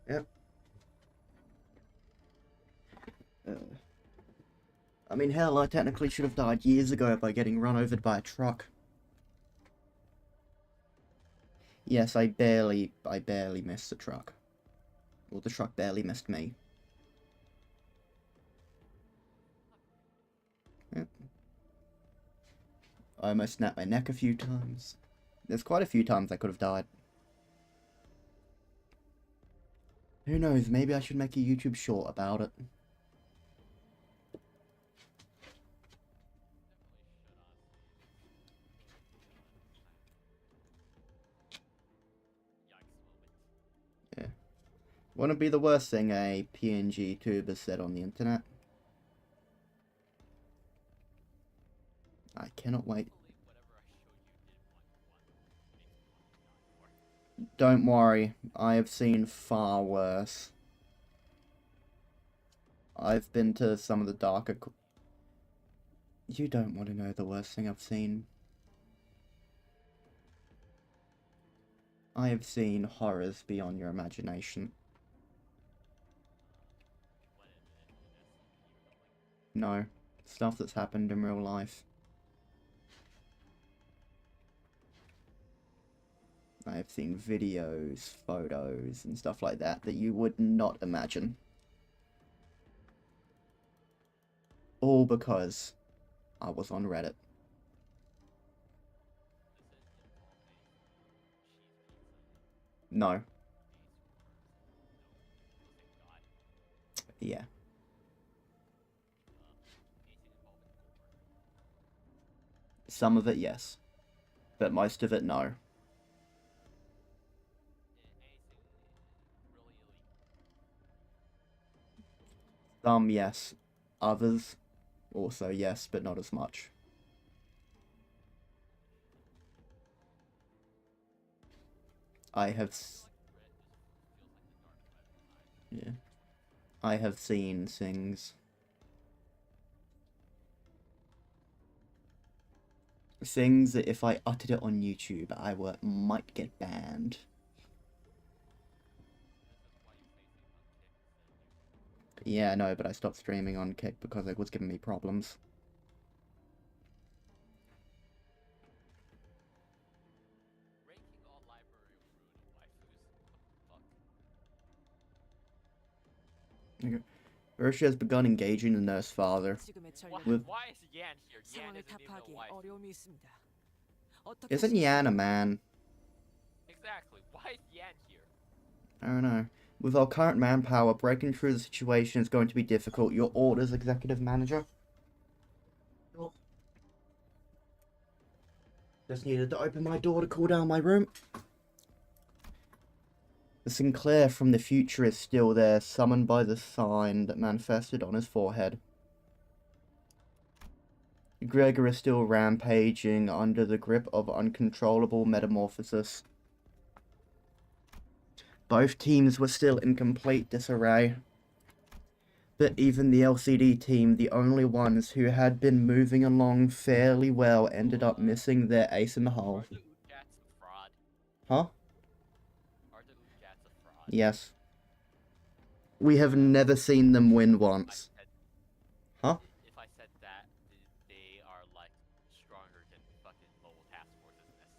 Yep. I mean, hell, I technically should have died years ago by getting run over by a truck. Yes, I barely missed the truck. Well, the truck barely missed me. Yep. I almost snapped my neck a few times. There's quite a few times I could have died. Who knows, maybe I should make a YouTube short about it. Yeah. Wouldn't be the worst thing a pngtuber said on the internet. I cannot wait. Don't worry, I have seen far worse. I've been to some of the darker... You don't want to know the worst thing I've seen. I have seen horrors beyond your imagination. No. Stuff that's happened in real life. I've seen videos, photos, and stuff like that that you would not imagine. All because I was on Reddit. No. Yeah. Some of it, yes. But most of it, no. Some, yes. Others, also yes, but not as much. I have... Yeah. I have seen things... Things that if I uttered it on YouTube, I might get banned. Yeah, no, but I stopped streaming on Kick because it was giving me problems. Okay. Ursha has begun engaging the nurse father. Why is Yan here? Yan isn't even a wife. Isn't Yan a man? Exactly. Why is Yan here? I don't know. With our current manpower, breaking through the situation is going to be difficult. Your orders, executive manager? Just needed to open my door to cool down my room. The Sinclair from the future is still there, summoned by the sign that manifested on his forehead. Gregor is still rampaging under the grip of uncontrollable metamorphosis. Both teams were still in complete disarray. But even the LCD team, the only ones who had been moving along fairly well, ended up missing their ace in the hole. Are the Ujats a fraud? Huh? Are the Ujats a fraud? Yes. We have never seen them win once. Huh? If I said that, they are like stronger than fucking mobile task forces and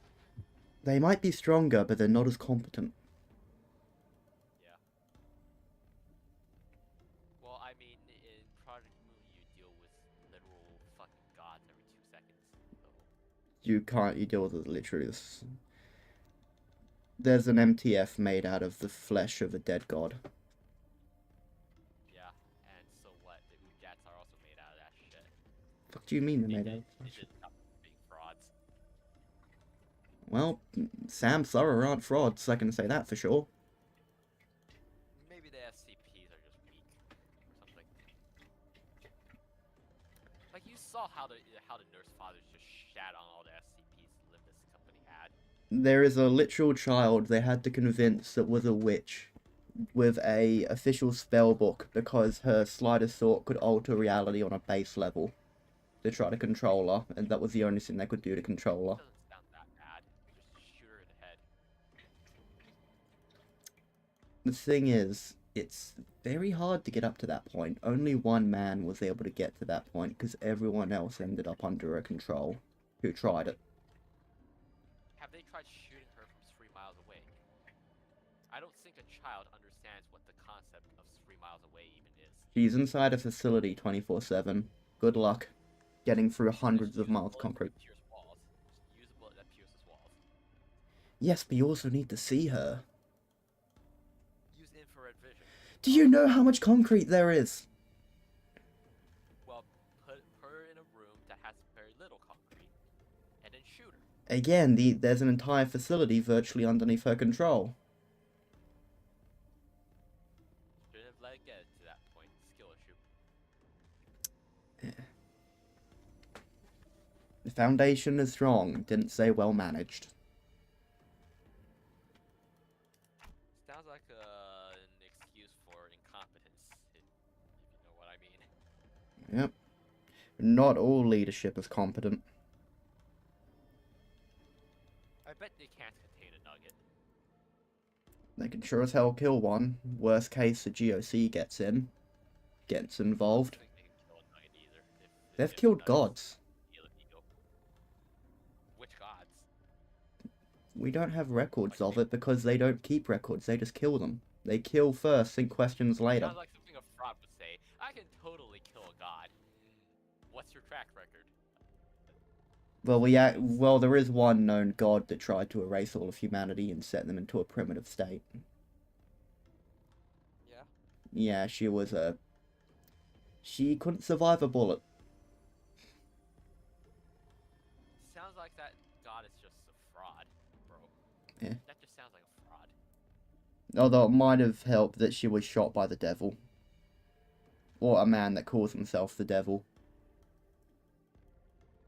SCP. They might be stronger, but they're not as competent. Yeah. Well, I mean, in Project Moon, you deal with literal fucking gods every 2 seconds. So. You deal with it literally. There's an MTF made out of the flesh of a dead god. Yeah, and so what? The Ujats are also made out of that shit. What do you mean they're made out of They flesh? just stop being frauds. Well, Sam Thurr aren't frauds, I can say that for sure. Maybe the SCPs are just weak or something. Like you saw how the nurse fathers just shat on all the SCPs Limbus company had. There is a literal child they had to convince that was a witch with a official spell book because her slightest thought could alter reality on a base level to try to control her, and that was the only thing they could do to control her. Doesn't sound that bad. Just shoot her in the head. The thing is, it's very hard to get up to that point. Only one man was able to get to that point because everyone else ended up under her control who tried it. Have they tried shooting her from 3 miles away? I don't think a child understands what the concept of 3 miles away even is. She's inside a facility 24/7. Good luck getting through hundreds of miles of concrete. Pierce walls. Just use a bullet that pierces walls. Yes, but you also need to see her. Use infrared vision. Do you know how much concrete there is? Well, put her in a room that has very little concrete, and then shoot her. Again, there's an entire facility virtually underneath her control. Shouldn't have let it get to that point. Skill issue. The foundation is strong, didn't say well managed. Sounds like an excuse for incompetence, if you know what I mean. Yep. Not all leadership is competent. I bet they can't contain a nugget. They can sure as hell kill one. Worst case, the GOC gets in. gets involved. I don't think they can kill a knight either. They've if killed knights gods. heal an ego. Which gods? We don't have records of it because they don't keep records. They just kill them. They kill first, think questions later. Sounds like something a fraud would say. I can totally kill a god. What's your track record? Well, there is one known god that tried to erase all of humanity and set them into a primitive state. Yeah. Yeah, she couldn't survive a bullet. Sounds like that god is just a fraud, bro. Yeah. That just sounds like a fraud. Although it might have helped that she was shot by the devil. Or a man that calls himself the devil.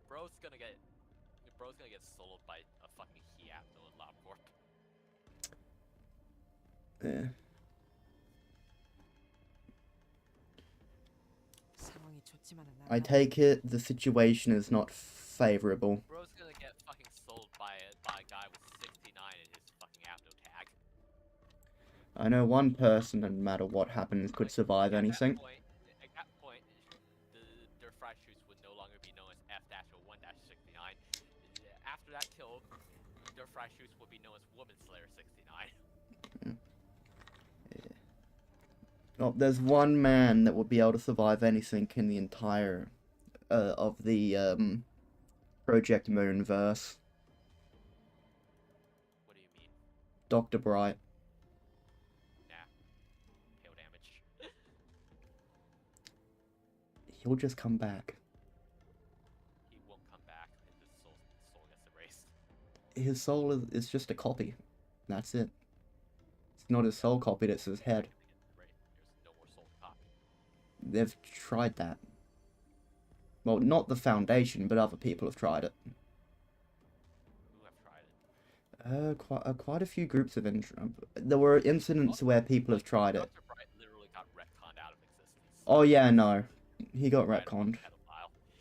Bro's gonna get soloed by a fucking Hiapno in LobCorp. Yeah. I take it the situation is not favorable. Bro's gonna get fucking sold by a guy with 69 in his fucking Apno tag. I know one person, no matter what happens, could survive anything. At that point, their fry shoots would no longer be known as F-01-69. After that kill, their fry shoots would be known as Woman Slayer 69. Oh, there's one man that would be able to survive anything in the entire of the Project Moon verse. What do you mean? Dr. Bright. Nah. KO damage. He'll just come back. He won't come back, and his soul gets erased. His soul is just a copy. That's it. It's not his soul copied, it's his head. There's no more soul copy. They've tried that. Well, not the Foundation, but other people have tried it. Who have tried it? Quite a few groups of there were incidents where people have tried it. Dr. Bright literally got retconned out of existence. Oh yeah, no. He got retconned.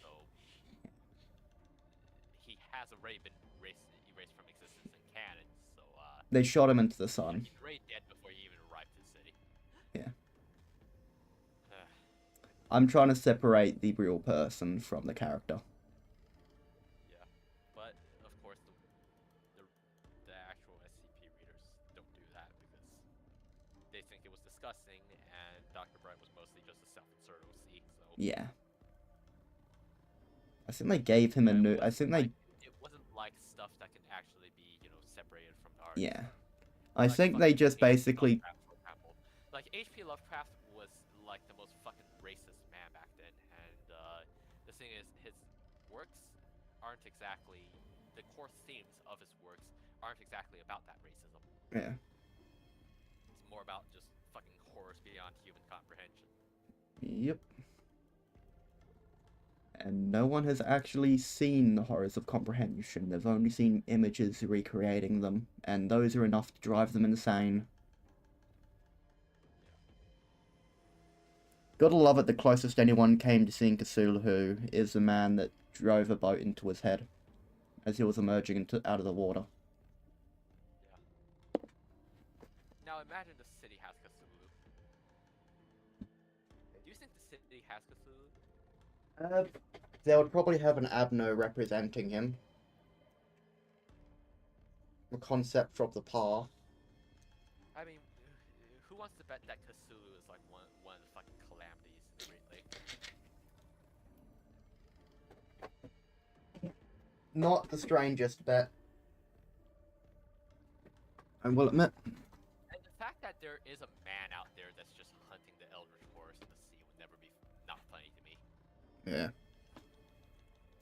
So he has already been erased from existence in canon, so They shot him into the sun. he's already dead before he even arrived to the city. Yeah. I'm trying to separate the real person from the character. Yeah, but of course the actual SCP readers don't do that because they think it was disgusting, and Dr. Bright was mostly just a self-insert OC. So Yeah. I think they gave him a new. I think they. It wasn't like stuff that can actually be, separated from the art. Yeah. I Like think they fucking just H.P. basically. Lovecraft, for example. Like H.P. Lovecraft was like the most fucking racist man back then, and the thing is, his works aren't exactly the core themes of his works aren't exactly about that racism. Yeah. It's more about just fucking horrors beyond human comprehension. Yep. And no one has actually seen the horrors of comprehension. They've only seen images recreating them, and those are enough to drive them insane. Gotta love it, the closest anyone came to seeing Cthulhu is the man that drove a boat into his head as he was emerging out of the water. Yeah. Now imagine the city has Cthulhu. Do you think the city has Cthulhu? They would probably have an Abno representing him. A concept from the past. I mean, who wants to bet that Cthulhu is like one of the fucking calamities in the Great Lake? Not the strangest bet. I will admit. And the fact that there is a man out there that's just hunting the eldritch horrors in the sea would never be not funny to me. Yeah.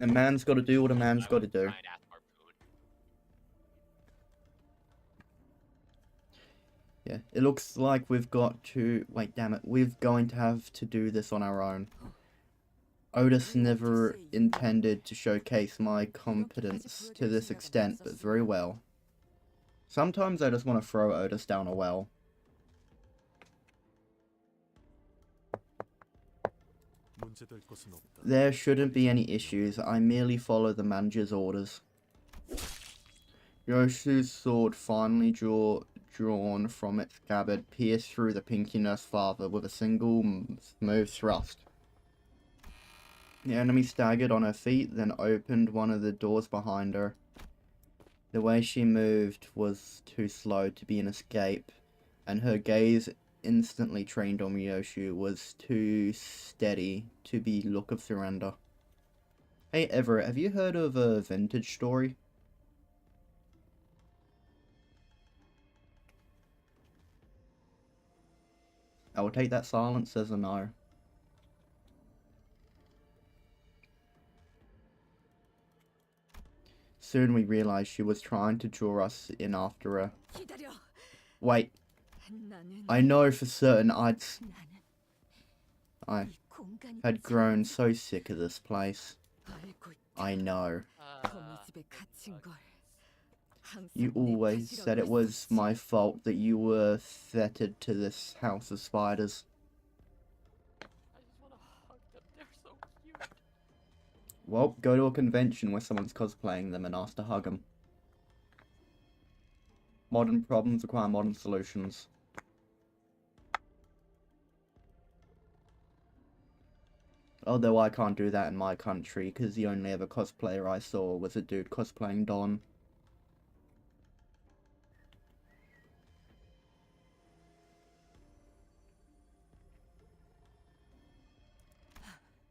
A man's got to do what a man's got to do. Try and ask our food. Yeah, it looks like we've got to... Wait, damn it. We're going to have to do this on our own. Otis never intended to showcase my competence to this extent, but very well. Sometimes I just want to throw Otis down a well. There shouldn't be any issues. I merely follow the manager's orders. Yoshu's sword finally drew drawn from its scabbard pierced through the pinky nurse father with a single smooth thrust. The enemy staggered on her feet, then opened one of the doors behind her. The way she moved was too slow to be an escape, and her gaze, instantly trained on Miyoshi, was too steady to be look of surrender. Hey Everett, have you heard of a vintage story? I will take that silence as a no. Soon we realized she was trying to draw us in after her. Wait, I know for certain I had grown so sick of this place. I know. You always said it was my fault that you were fettered to this house of spiders. I just want to hug them. They're so cute. Well, go to a convention where someone's cosplaying them and ask to hug them. Modern problems require modern solutions. Although I can't do that in my country, because the only other cosplayer I saw was a dude cosplaying Don.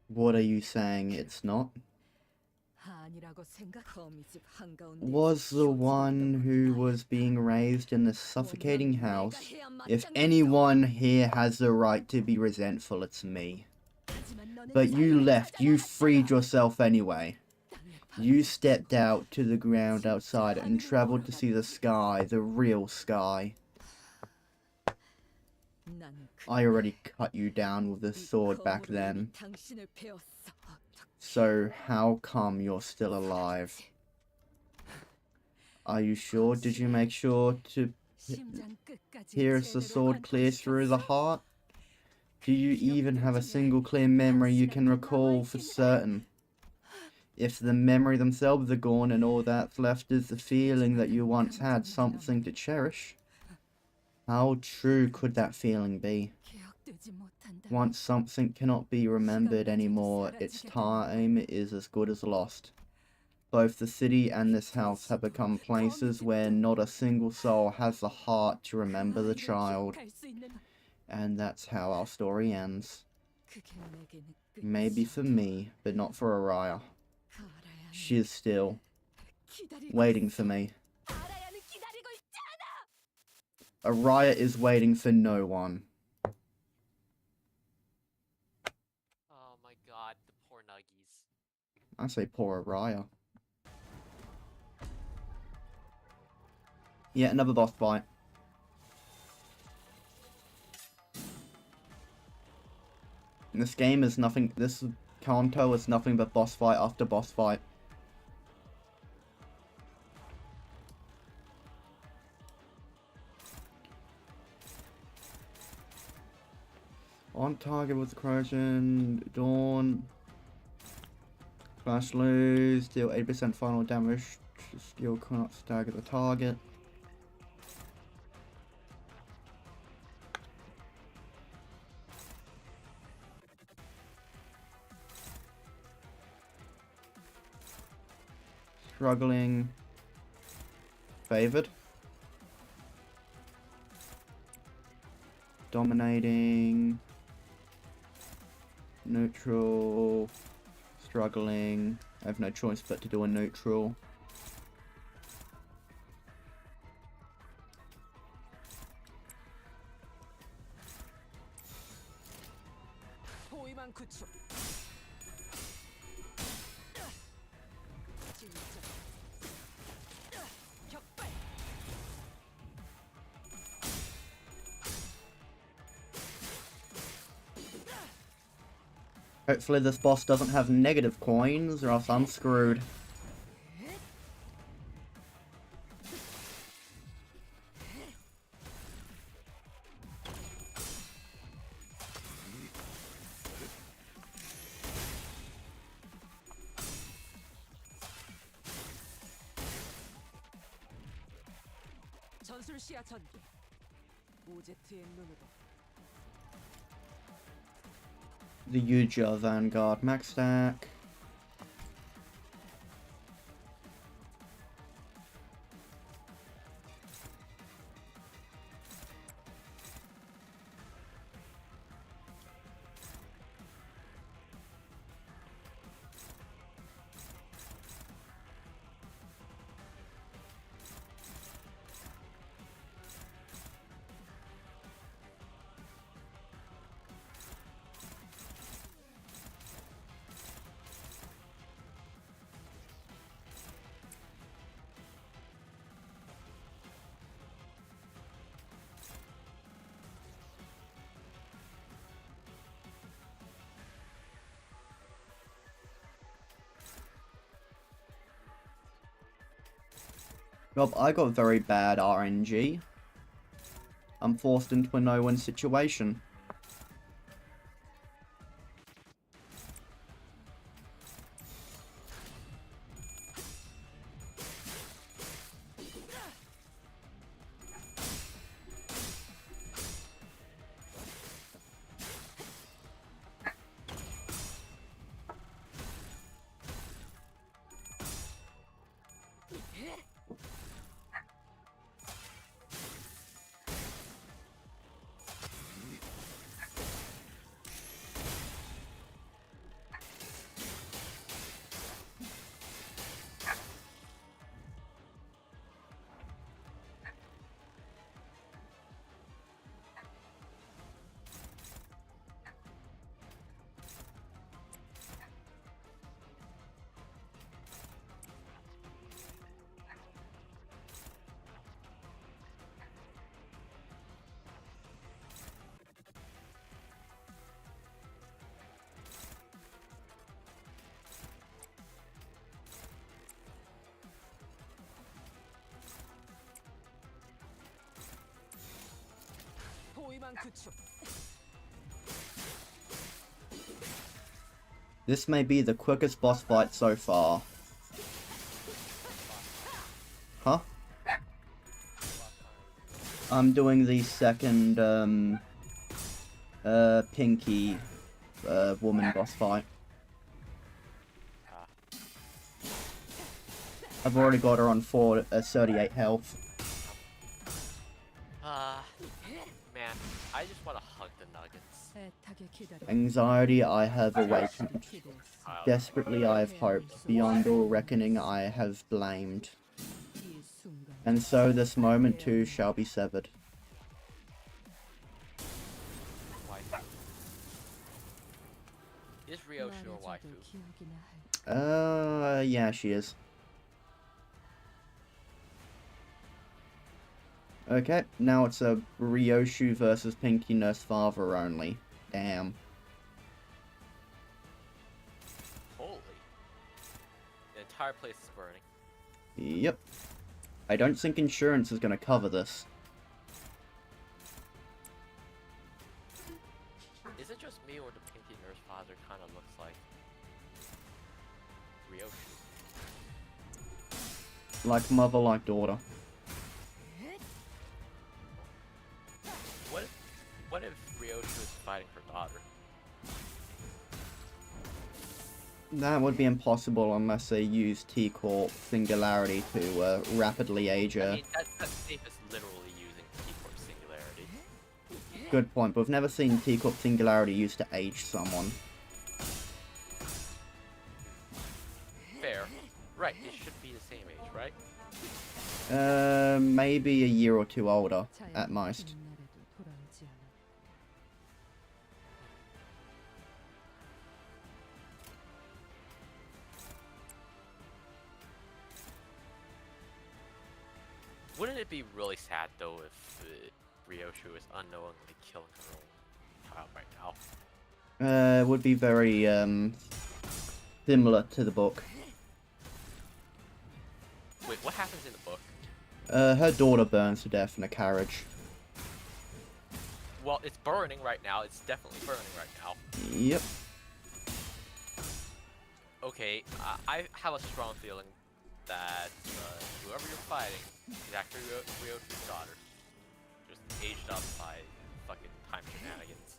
What are you saying it's not? Was the one who was being raised in this suffocating house. If anyone here has the right to be resentful, it's me. But you left, you freed yourself anyway. You stepped out to the ground outside and traveled to see the sky, the real sky. I already cut you down with a sword back then. So how come you're still alive? Are you sure? Did you make sure to pierce the sword clear through the heart? Do you even have a single clear memory you can recall for certain? If the memory themselves are gone and all that's left is the feeling that you once had, something to cherish, how true could that feeling be? Once something cannot be remembered anymore, its time is as good as lost. Both the city and this house have become places where not a single soul has the heart to remember the child. And that's how our story ends. Maybe for me, but not for Araya. She is still waiting for me. Araya is waiting for no one. Oh my god, the poor nuggies. I say poor Araya. Yeah, another boss fight. This game is nothing, this Kanto is nothing but boss fight after boss fight. On target with corrosion, Dawn. Flash lose, deal 80% final damage. Skill cannot stagger the target. Struggling. Favored. Dominating. Neutral. Struggling. I have no choice but to do a neutral. Hopefully this boss doesn't have negative coins, or else I'm screwed. The Yuja Vanguard max stack. Rob, I got very bad RNG. I'm forced into a no-win situation. This may be the quickest boss fight so far. Huh? I'm doing the second, Pinky, woman boss fight. I've already got her on 38 health. Man, I just want to hug the nuggets. Anxiety I have awakened. Desperately I have hoped. Beyond all reckoning I have blamed. And so this moment too shall be severed. Is Ryoshu a waifu? Yeah, she is. Okay, now it's a Ryoshu versus Pinky Nurse Father only. Damn. Holy. The entire place is burning. Yep. I don't think insurance is gonna cover this. Is it just me or the Pinky Nurse Father kind of looks like Ryoshu? Like mother, like daughter. What if Ryoshu is fighting her daughter? That would be impossible unless they use T-Corp Singularity to rapidly age her. I mean, that safe is literally using T-Corp Singularity. Good point, but we've never seen T-Corp Singularity used to age someone. Fair. Right, it should be the same age, right? Maybe a year or two older, at most. Wouldn't it be really sad, though, if Ryoshu is unknowingly killing her own child right now? It would be very, similar to the book. Wait, what happens in the book? Her daughter burns to death in a carriage. Well, it's burning right now. It's definitely burning right now. Yep. Okay, I have a strong feeling that whoever you're fighting is actually Ryoshu's daughter. Just aged up by fucking time shenanigans.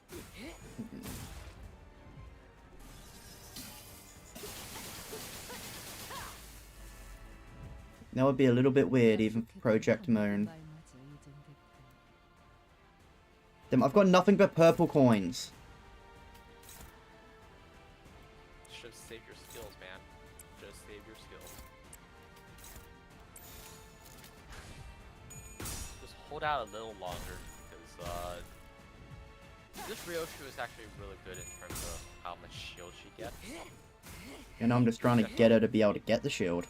That would be a little bit weird, even for Project Moon. Damn, I've got nothing but purple coins. Should save your skills, man. Just save your skills. Just hold out a little longer, because this Ryoshu is actually really good in terms of how much shield she gets. And I'm just trying to get her to be able to get the shield.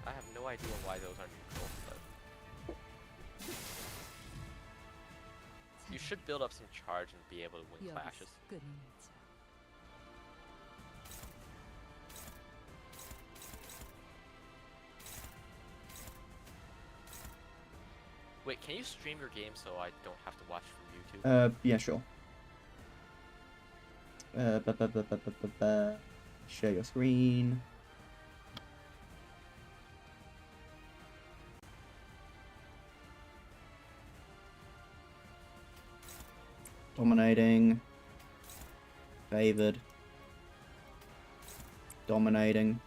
I have no idea why those are neutral, but you should build up some charge and be able to win clashes. Wait, can you stream your game so I don't have to watch from YouTube? Yeah, sure. Share your screen. Dominating. Favored. Dominating.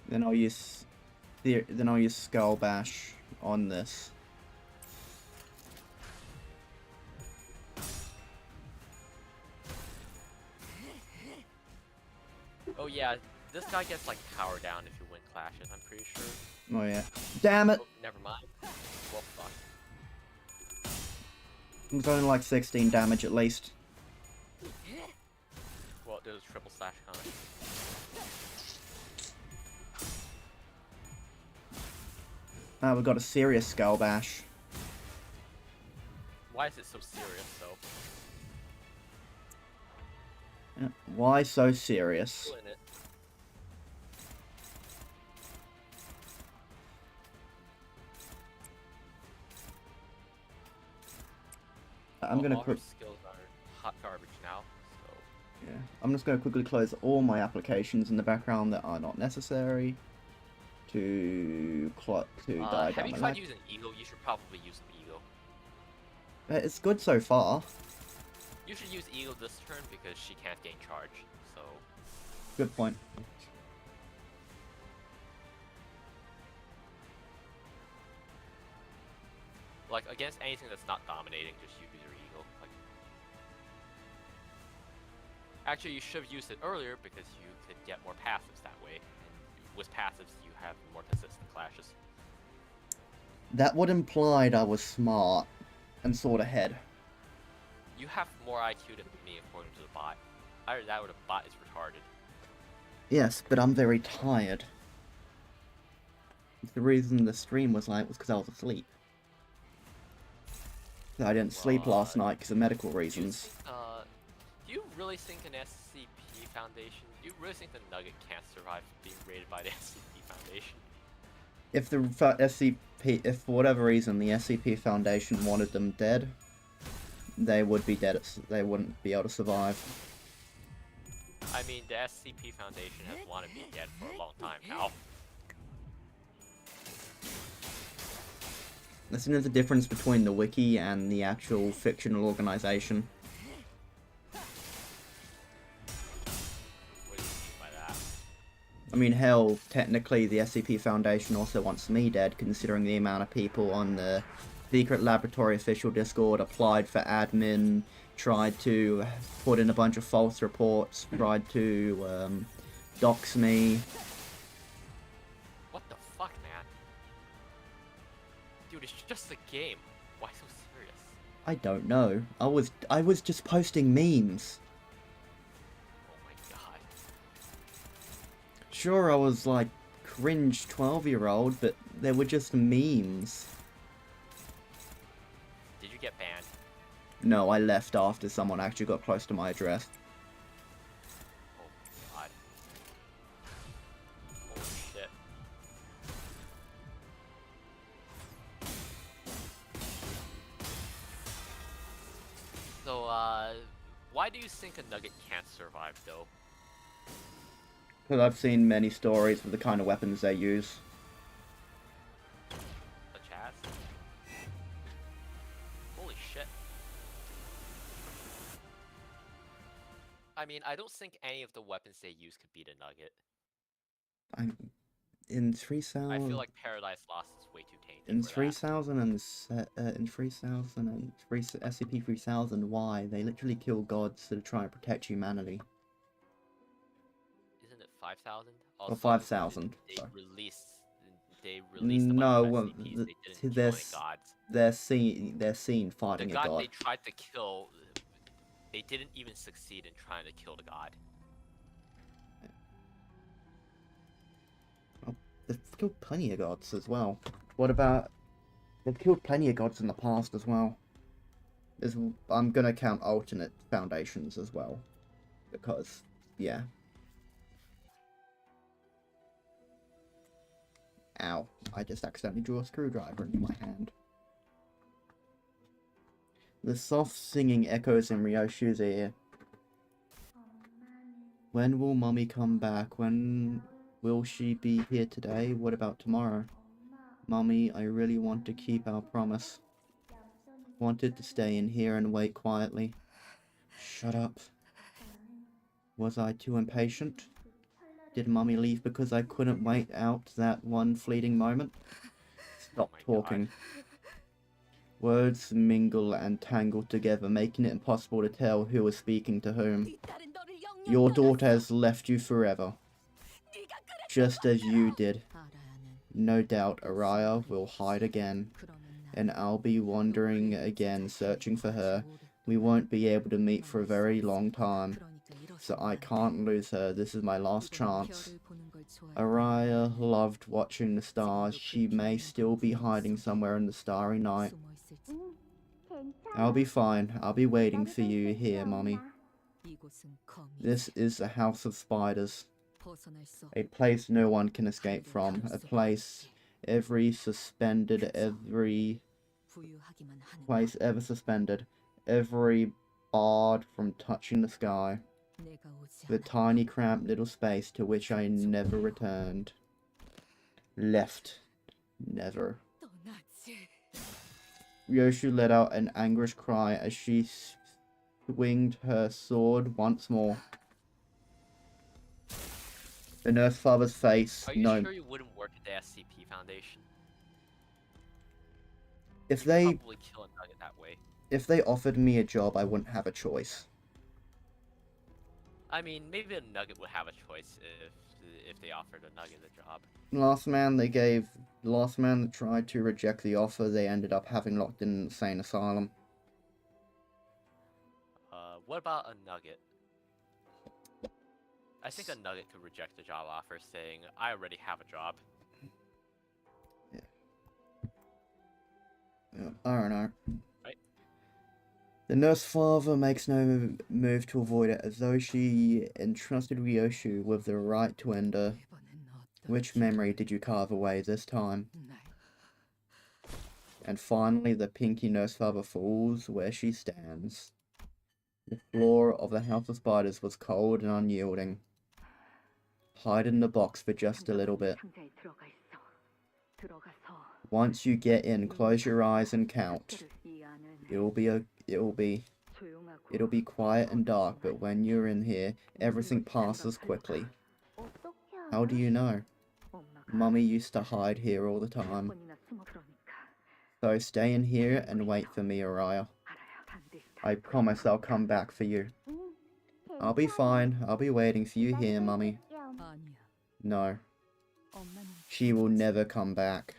Then I'll use Skull Bash on this. Oh yeah, this guy gets like power down if you win clashes, I'm pretty sure. Oh yeah. Damn it! Oh, never mind. Well, fuck. It's only like 16 damage at least. Well, there's a triple slash coming. We've got a serious Skull Bash. Why is it so serious, though? Yeah, why so serious? Feeling it. I'm gonna all her skills are hot garbage now, so... Yeah, I'm just gonna quickly close all my applications in the background that are not necessary to die have down you my tried leg. using Eagle? You should probably use an Eagle. It's good so far. You should use Eagle this turn because she can't gain charge, so... Good point. Like, against anything that's not dominating, just use your Eagle. Like... Actually, you should have used it earlier because you could get more passives that way. And with passives, you have more consistent clashes. That would imply I was smart and sort ahead. You have more IQ than me according to the bot. Either that or the bot is retarded. Yes, but I'm very tired. The reason the stream was late was because I was asleep. I didn't sleep last night because of medical reasons. Do you really think an SCP Foundation... Do you really think the Nugget can't survive being raided by the SCP Foundation? If the if for whatever reason the SCP Foundation wanted them dead, they would be dead. They wouldn't be able to survive. I mean, the SCP Foundation has wanted me dead for a long time now. Listen to the difference between the wiki and the actual fictional organization. What do you mean by that? I mean, hell, technically the SCP Foundation also wants me dead, considering the amount of people on the Secret Laboratory official Discord applied for admin, tried to put in a bunch of false reports, tried to dox me. What the fuck, man? Dude, it's just a game. Why so serious? I don't know. I was just posting memes. Oh my god. Sure, I was like cringe 12-year-old, but they were just memes. Did you get banned? No, I left after someone actually got close to my address. Oh my god. Holy shit. So, why do you think a nugget can't survive, though? Because I've seen many stories with the kind of weapons they use. Such as? Holy shit. I mean, I don't think any of the weapons they use could beat a nugget. In 3000. I feel like Paradise Lost is way too tainted In for 3000 and in 3000 and SCP-3000Y, they literally kill gods to try and protect humanity. Isn't it 5,000? Or 5,000. They released a No, bunch of SCPs. They didn't kill any gods. They're seen fighting The a god god. they tried to kill, they didn't even succeed in trying to kill the god. They've killed plenty of gods as well. What about... They've killed plenty of gods in the past as well. I'm gonna count alternate foundations as well. Because, yeah. Ow. I just accidentally drew a screwdriver into my hand. The soft singing echoes in Ryoshu's ear. When will Mommy come back? When will she be here today? What about tomorrow? Mommy, I really want to keep our promise. Wanted to stay in here and wait quietly. Shut up. Was I too impatient? Did Mommy leave because I couldn't wait out that one fleeting moment? Stop talking. Words mingle and tangle together, making it impossible to tell who is speaking to whom. Your daughter has left you forever. Just as you did. No doubt Araya will hide again, and I'll be wandering again searching for her. We won't be able to meet for a very long time, so I can't lose her. This is my last chance. Araya loved watching the stars. She may still be hiding somewhere in the starry night. I'll be fine. I'll be waiting for you here, Mommy. This is the House of Spiders. A place no one can escape from. A place every suspended, every place ever suspended. Every barred from touching the sky. The tiny cramped little space to which I never returned. Left. Never. Ryoshu let out an anguished cry as she swinged her sword once more. The nurse father's face. Are you No. sure you wouldn't work at the SCP Foundation? If they Probably kill a nugget that way. If they offered me a job, I wouldn't have a choice. I mean, maybe a nugget would have a choice if they offered a nugget a job. Last man that tried to reject the offer, they ended up having locked in an insane asylum. What about a nugget? I think a nugget could reject a job offer saying, I already have a job. Yeah, I don't know. Right? The nurse father makes no move to avoid it, as though she entrusted Ryoshu with the right to end her. Which memory did you carve away this time? And finally, the pinky nurse father falls where she stands. The floor of the House of Spiders was cold and unyielding. Hide in the box for just a little bit. Once you get in, close your eyes and count. It'll be quiet and dark, but when you're in here, everything passes quickly. How do you know? Mummy used to hide here all the time. So stay in here and wait for me, Araya. I promise I'll come back for you. I'll be fine. I'll be waiting for you here, Mummy. No. She will never come back.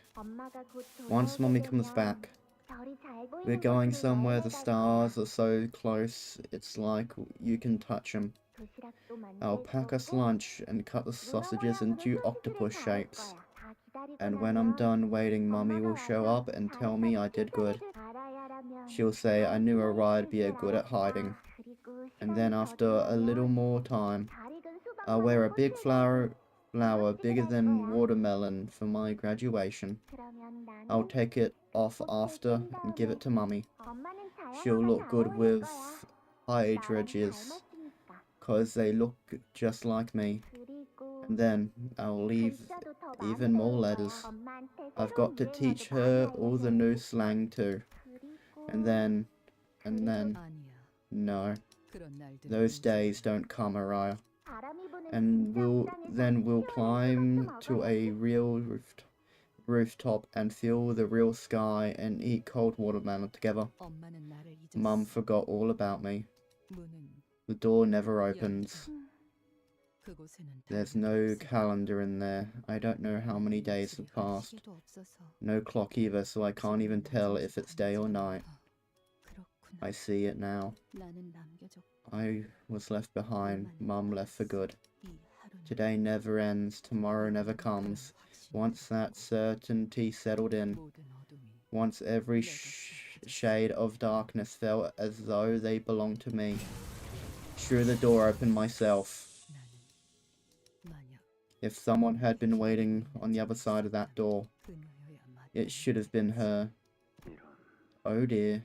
Once Mummy comes back, we're going somewhere the stars are so close, it's like you can touch them. I'll pack us lunch and cut the sausages into octopus shapes. And when I'm done waiting, Mummy will show up and tell me I did good. She'll say I knew Araya'd be good at hiding. And then after a little more time, I'll wear a big flower bigger than watermelon for my graduation. I'll take it off after and give it to Mummy. She'll look good with hydridges, cause they look just like me. And then I'll leave even more letters. I've got to teach her all the new slang too. And then, no, those days don't come, Araya. And we'll climb to a real rooftop and feel the real sky and eat cold watermelon together. Mum forgot all about me. The door never opens. There's no calendar in there. I don't know how many days have passed. No clock either, so I can't even tell if it's day or night. I see it now. I was left behind. Mum left for good. Today never ends. Tomorrow never comes. Once that certainty settled in. Once every shade of darkness felt as though they belonged to me. Threw the door open myself. If someone had been waiting on the other side of that door, it should have been her. Oh dear.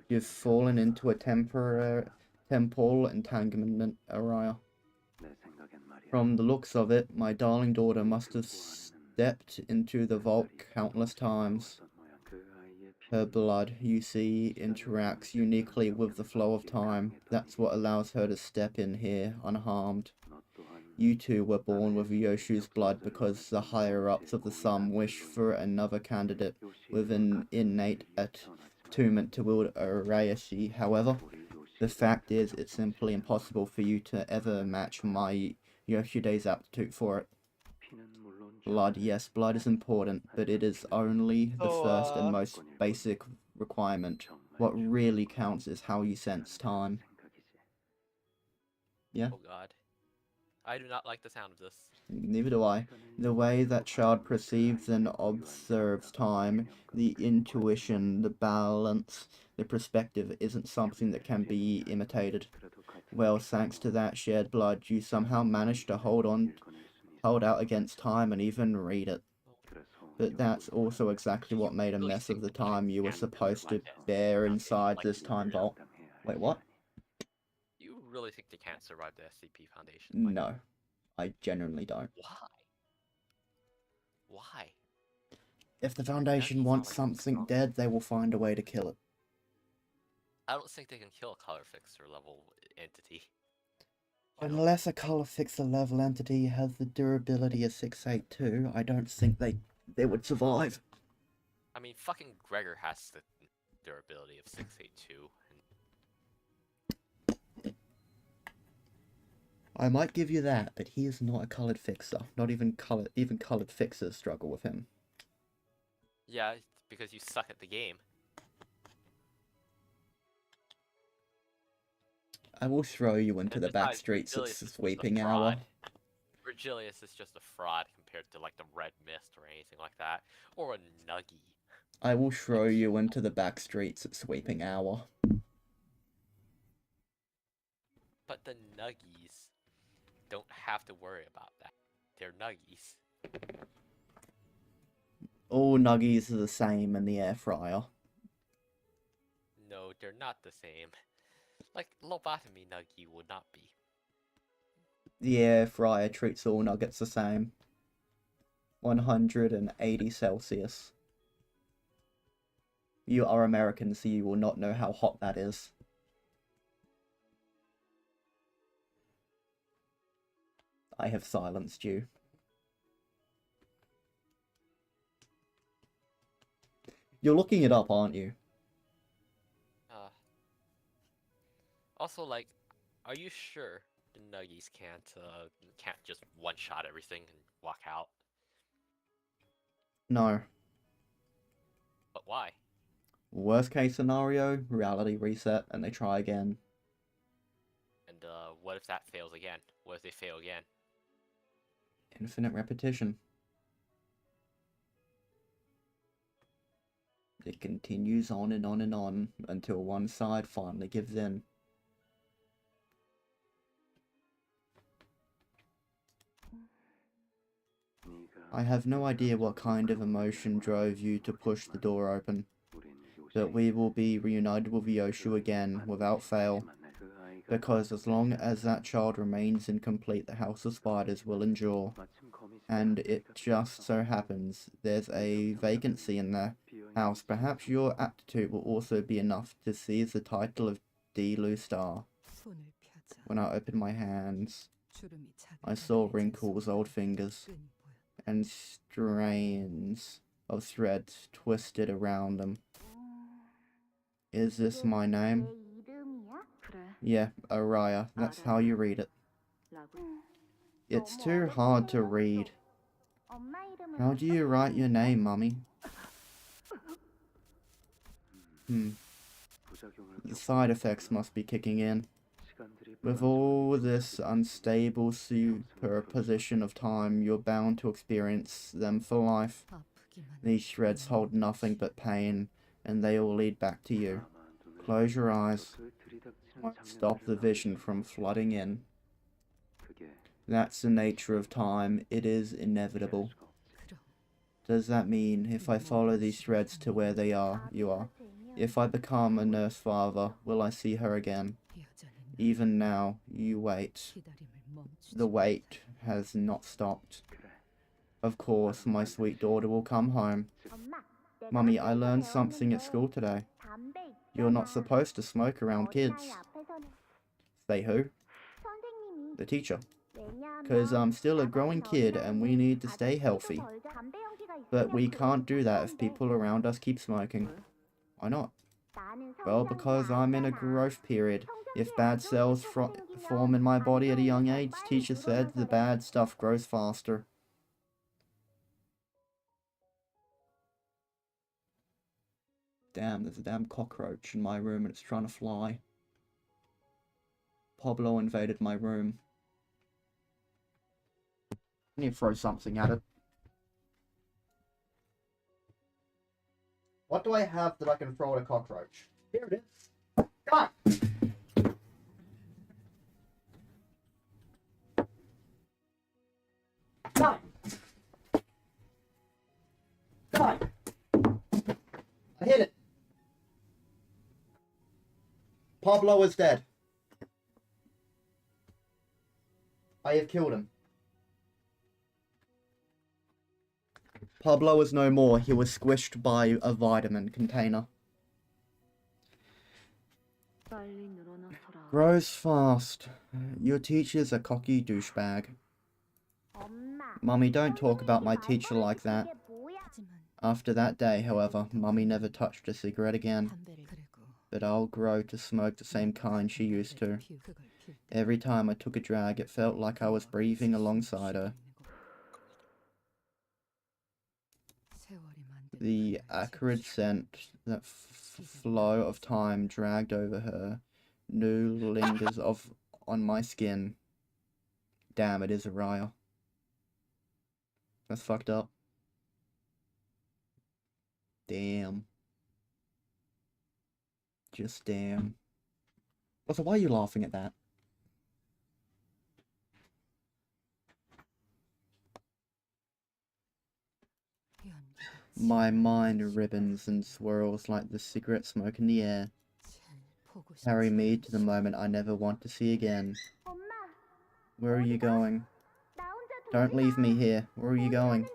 You've fallen into a temporal entanglement, Araya. From the looks of it, my darling daughter must have stepped into the vault countless times. Her blood, you see, interacts uniquely with the flow of time. That's what allows her to step in here unharmed. You two were born with Yoshu's blood because the higher-ups of the Sum wish for another candidate with an innate attunement to wield Arayashi. However, the fact is, it's simply impossible for you to ever match my Yoshide's aptitude for it. Blood, yes, blood is important, but it is only the first and most basic requirement. What really counts is how you sense time. Yeah? Oh god. I do not like the sound of this. Neither do I. The way that child perceives and observes time, the intuition, the balance, the perspective isn't something that can be imitated. Well, thanks to that shared blood, you somehow managed to hold out against time and even read it. But that's also exactly what made a mess of the time you were supposed to bear inside this time vault. Wait, what? You really think they can't survive the SCP Foundation? No, I genuinely don't. Why? Why? If the Foundation wants something dead, they will find a way to kill it. I don't think they can kill a color fixer level entity. Unless a color fixer level entity has the durability of 682, I don't think they would survive. I mean, fucking Gregor has the durability of 682. I might give you that, but he is not a colored fixer. Not even colored fixers struggle with him. Yeah, because you suck at the game. I will throw you into the back besides, streets at Virgilius is sweeping just a hour. fraud. Virgilius is just a fraud compared to like the Red Mist or anything like that, or a Nuggy. I will throw you into the back streets at sweeping hour. But the Nuggies don't have to worry about that. They're Nuggies. All nuggies are the same in the air fryer. No, they're not the same. Like, lobotomy Nuggy would not be. The air fryer treats all nuggets the same. 180 Celsius. You are American, so you will not know how hot that is. I have silenced you. You're looking it up, aren't you? Also, like, are you sure the Nuggies can't just one-shot everything and walk out? No. But why? Worst case scenario, reality reset, and they try again. And what if that fails again? What if they fail again? Infinite repetition. It continues on and on and on until one side finally gives in. I have no idea what kind of emotion drove you to push the door open. that we will be reunited with Yoshu again without fail. Because as long as that child remains incomplete, the House of Spiders will endure. And it just so happens there's a vacancy in the house. Perhaps your aptitude will also be enough to seize the title of D-Lu Star. When I opened my hands, I saw Wrinkle's old fingers and strands of threads twisted around them. Is this my name? Yeah, Araya. That's how you read it. It's too hard to read. How do you write your name, Mummy? The side effects must be kicking in. With all this unstable superposition of time, you're bound to experience them for life. These shreds hold nothing but pain, and they all lead back to you. Close your eyes. Stop the vision from flooding in. That's the nature of time. It is inevitable. Does that mean if I follow these threads to where they are, you are? If I become a nurse father, will I see her again? Even now, you wait. The wait has not stopped. Of course, my sweet daughter will come home. Mummy, I learned something at school today. You're not supposed to smoke around kids. Say who? The teacher. Because I'm still a growing kid and we need to stay healthy. But we can't do that if people around us keep smoking. Why not? Well, because I'm in a growth period. If bad cells form in my body at a young age, teacher said the bad stuff grows faster. Damn, there's a damn cockroach in my room and it's trying to fly. Pablo invaded my room. I need to throw something at it. What do I have that I can throw at a cockroach? Here it is. Come on! Come on! Come on! I hit it! Pablo is dead. I have killed him. Pablo is no more. He was squished by a vitamin container. Grows fast. Your teacher's a cocky douchebag. Mummy, don't talk about my teacher like that. After that day, however, Mummy never touched a cigarette again. But I'll grow to smoke the same kind she used to. Every time I took a drag, it felt like I was breathing alongside her. The acrid scent that flow of time dragged over her new lingers on my skin. Damn, it is Araya. That's fucked up. Damn. Just damn. Also, why are you laughing at that? My mind ribbons and swirls like the cigarette smoke in the air. Carry me to the moment I never want to see again. Where are you going? Don't leave me here. Where are you going?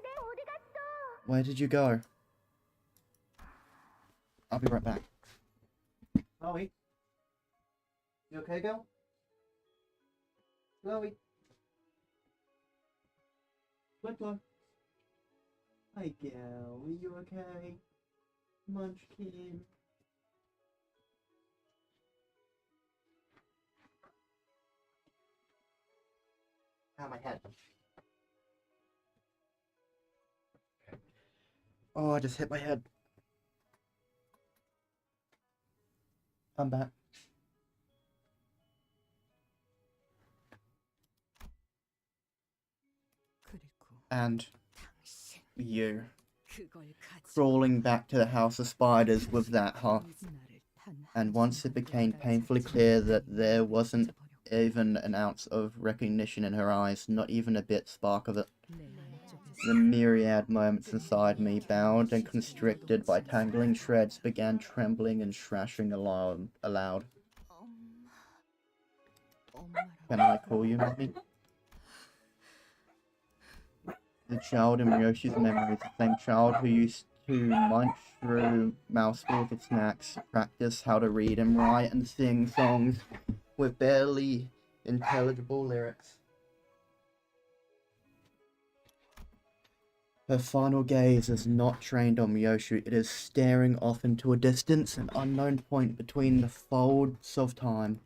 Where did you go? I'll be right back. Chloe? You okay, girl? Chloe? Chloe? Hi, girl. Are you okay? Munchkin? Ow, my head. Oh, I just hit my head. I'm back. And you crawling back to the House of Spiders with that, huh? And once it became painfully clear that there wasn't even an ounce of recognition in her eyes, not even a bit spark of it, The myriad moments inside me, bound and constricted by tangling shreds, began trembling and thrashing aloud. Can I call you, mommy? The child in Ryoshi's memory is the same child who used to munch through mouthfuls of snacks, practice how to read and write and sing songs with barely intelligible lyrics. Her final gaze is not trained on Miyoshi, it is staring off into a distance, an unknown point between the folds of time.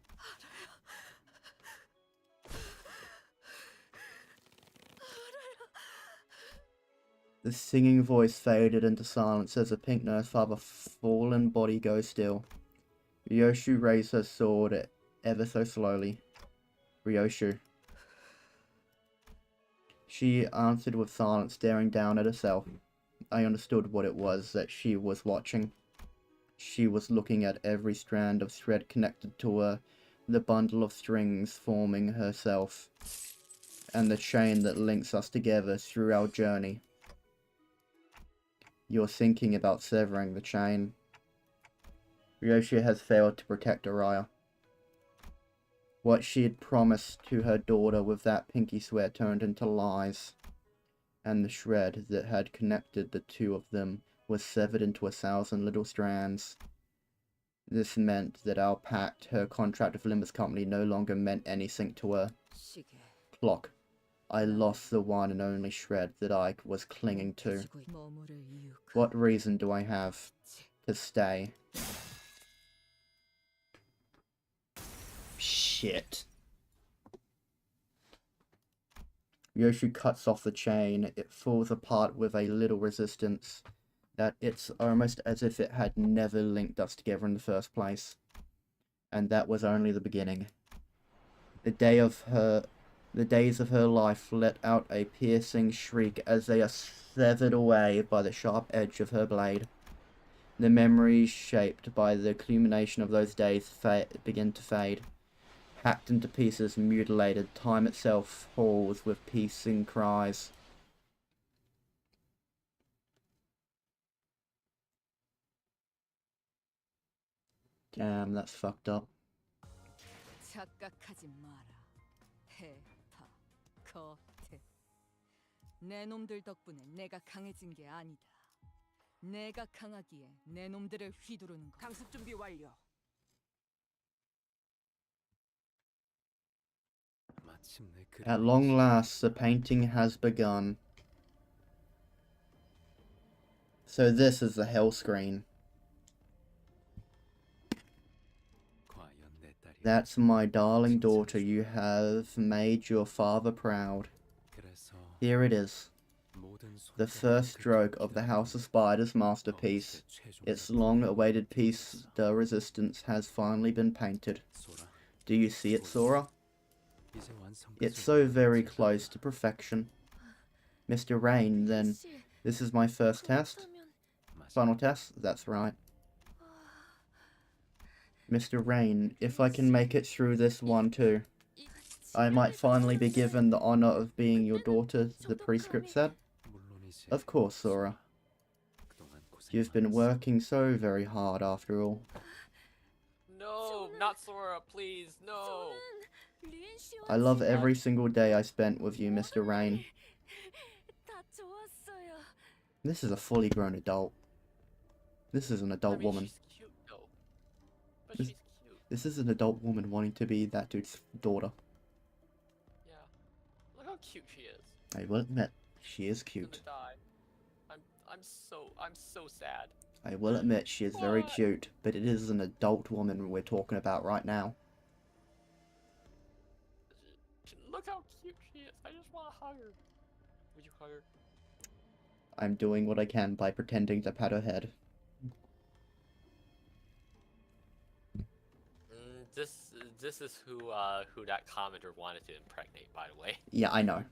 The singing voice faded into silence as the pink nurse father's fallen body goes still. Ryoshu raised her sword ever so slowly. Ryoshu. She answered with silence, staring down at herself. I understood what it was that she was watching. She was looking at every strand of thread connected to her, the bundle of strings forming herself, and the chain that links us together through our journey. You're thinking about severing the chain. Ryoshi has failed to protect Araya. What she had promised to her daughter with that pinky swear turned into lies, and the shred that had connected the two of them was severed into 1,000 little strands. This meant that our pact, her contract with limbuscompany, no longer meant anything to her. Clock. I lost the one and only shred that I was clinging to. What reason do I have to stay? Shit. Ryoshu cuts off the chain. It falls apart with a little resistance. That it's almost as if it had never linked us together in the first place. And that was only the beginning. The days of her life let out a piercing shriek as they are severed away by the sharp edge of her blade. The memories shaped by the accumulation of those days begin to fade. Hacked into pieces, mutilated, time itself falls with piercing cries. Damn, that's fucked up. 내 놈들 덕분에 내가 강해진 게 아니다. 내가 강하기에 내 놈들을 휘두르는 거. 강습 준비 완료. At long last, the painting has begun. So this is the hell screen. That's my darling daughter. You have made your father proud. Here it is. The first stroke of the House of Spiders masterpiece. Its long-awaited piece de resistance has finally been painted. Do you see it, Sora? It's so very close to perfection. Mr. Rain, then, this is my first test? Final test? That's right. Mr. Rain, if I can make it through this one too, I might finally be given the honor of being your daughter, the prescript said. Of course, Sora. You've been working so very hard after all. No, not Sora, please, no. I love every single day I spent with you, Mr. Rain. This is a fully grown adult. This is an adult woman. She's cute, though. But she's cute. This is an adult woman wanting to be that dude's daughter. Yeah. Look how cute she is. I will admit, she is She's cute. gonna die. I'm so sad. I will admit she is very What? cute, but it is an adult woman we're talking about right now. Look how cute she is. I just want to hug her. Would you hug her? I'm doing what I can by pretending to pat her head. This is who that commenter wanted to impregnate, by the way. Yeah, I know.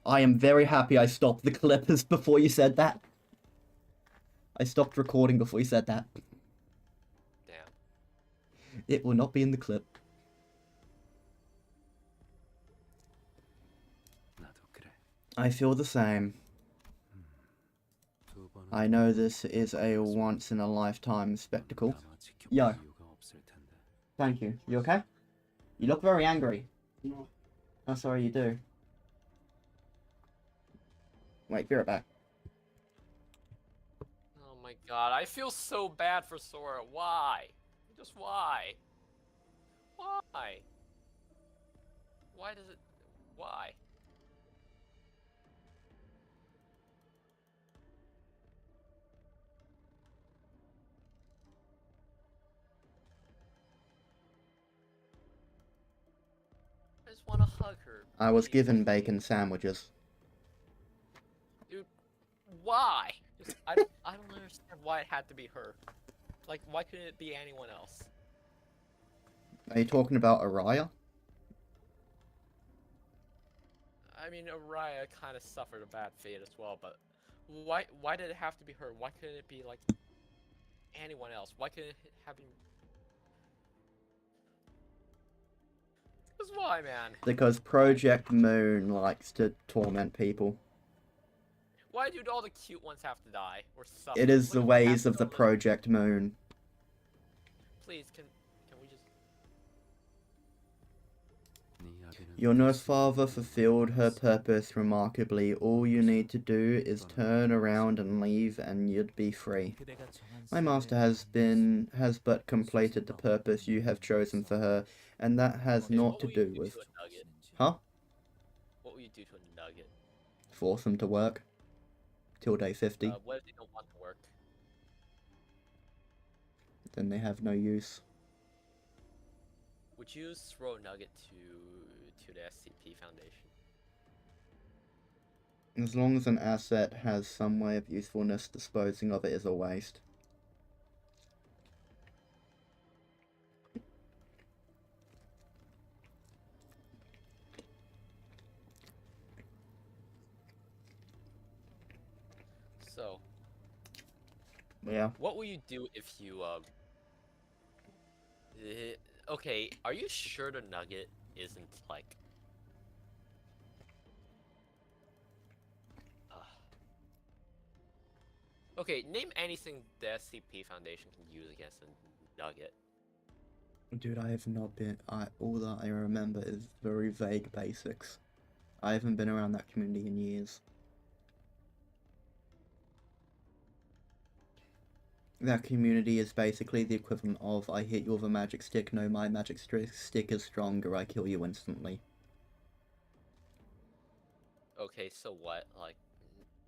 I am very happy I stopped the clippers before you said that. I stopped recording before you said that. Damn. It will not be in the clip. I feel the same. I know this is a once-in-a-lifetime spectacle. Yo. Thank you. You okay? You look very angry. No. Oh, sorry, you do. Wait, be right back. Oh my god, I feel so bad for Sora. Why? Just why? Why? Why does it... Why? I just want to hug her. I was please. given bacon sandwiches. Dude, why? Just, I don't understand why it had to be her. Like, why couldn't it be anyone else? Are you talking about Araya? I mean, Araya kind of suffered a bad fate as well, but why did it have to be her? Why couldn't it be, like, anyone else? Why couldn't it have been... Because why, man? Because Project Moon likes to torment people. Why do all the cute ones have to die or suffer? It is What the if ways half of the them- Project Moon. Please, can we just... Your nurse father fulfilled her purpose remarkably. All you need to do is turn around and leave and you'd be free. My master has but completed the purpose you have chosen for her, and that has Okay, naught what to will you do with... to a nugget? Huh? What will you do to a nugget? Force them to work. Till day 50. What if they don't want to work? Then they have no use. Would you throw a nugget to the SCP Foundation? As long as an asset has some way of usefulness, disposing of it is a waste. So, Yeah. what will you do if you okay, are you sure the nugget isn't like okay, name anything the SCP Foundation can use against a nugget. Dude, I have not been... all that I remember is very vague basics. I haven't been around that community in years. That community is basically the equivalent of, I hit you with a magic stick, no, my magic stick is stronger, I kill you instantly. Okay, so what? Like,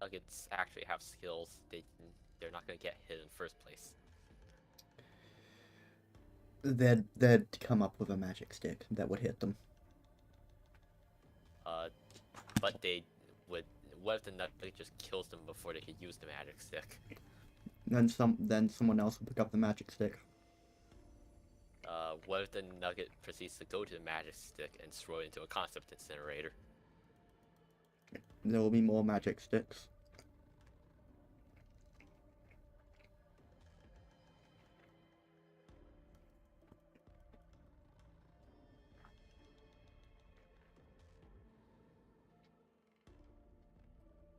nuggets actually have skills. They're not gonna get hit in the first place. They'd come up with a magic stick that would hit them. But they would. What if the nugget just kills them before they could use the magic stick? Then someone else will pick up the magic stick. What if the nugget proceeds to go to the magic stick and throw it into a concept incinerator? There will be more magic sticks.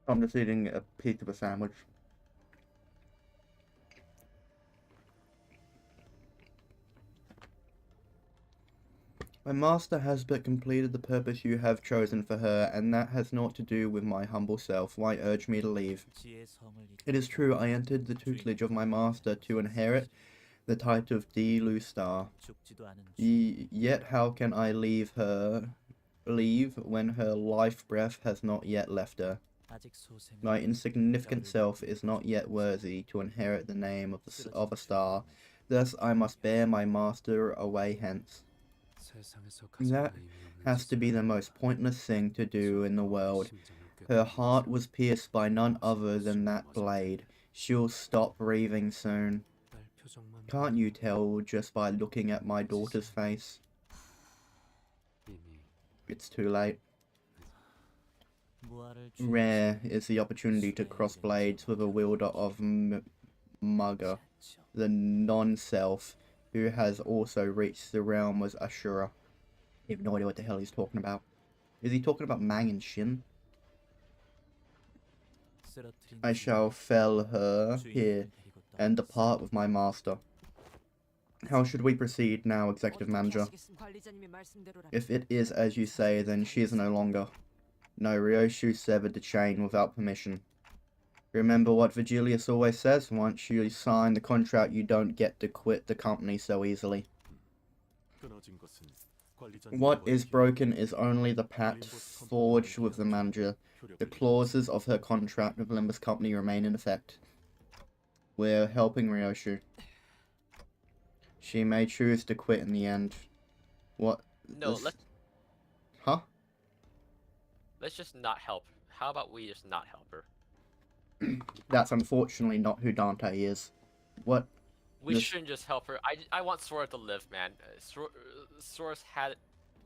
I'm just eating a piece of a sandwich. My master has but completed the purpose you have chosen for her, and that has naught to do with my humble self. Why urge me to leave? It is true, I entered the tutelage of my master to inherit the title of Star. Yet how can I leave when her life breath has not yet left her? My insignificant self is not yet worthy to inherit the name of a star. Thus I must bear my master away hence. That has to be the most pointless thing to do in the world. Her heart was pierced by none other than that blade. She'll stop breathing soon. Can't you tell just by looking at my daughter's face? It's too late. Rare is the opportunity to cross blades with a wielder of Mugger, the non-self, who has also reached the realm as Ashura. I have no idea what the hell he's talking about. Is he talking about Mang and Shin? I shall fell her here and depart with my master. How should we proceed now, Executive Manager? If it is as you say, then she is no longer. No, Ryoshu severed the chain without permission. Remember what Vigilius always says, once you sign the contract you don't get to quit the company so easily. What is broken is only the pact forged with the manager. The clauses of her contract with Limbus Company remain in effect. We're helping Ryoshu. She may choose to quit in the end. What? No, let's Huh? just not help. How about we just not help her? That's unfortunately not who Dante is. What? We shouldn't just help her. I want Sora to live, man. Sora's had it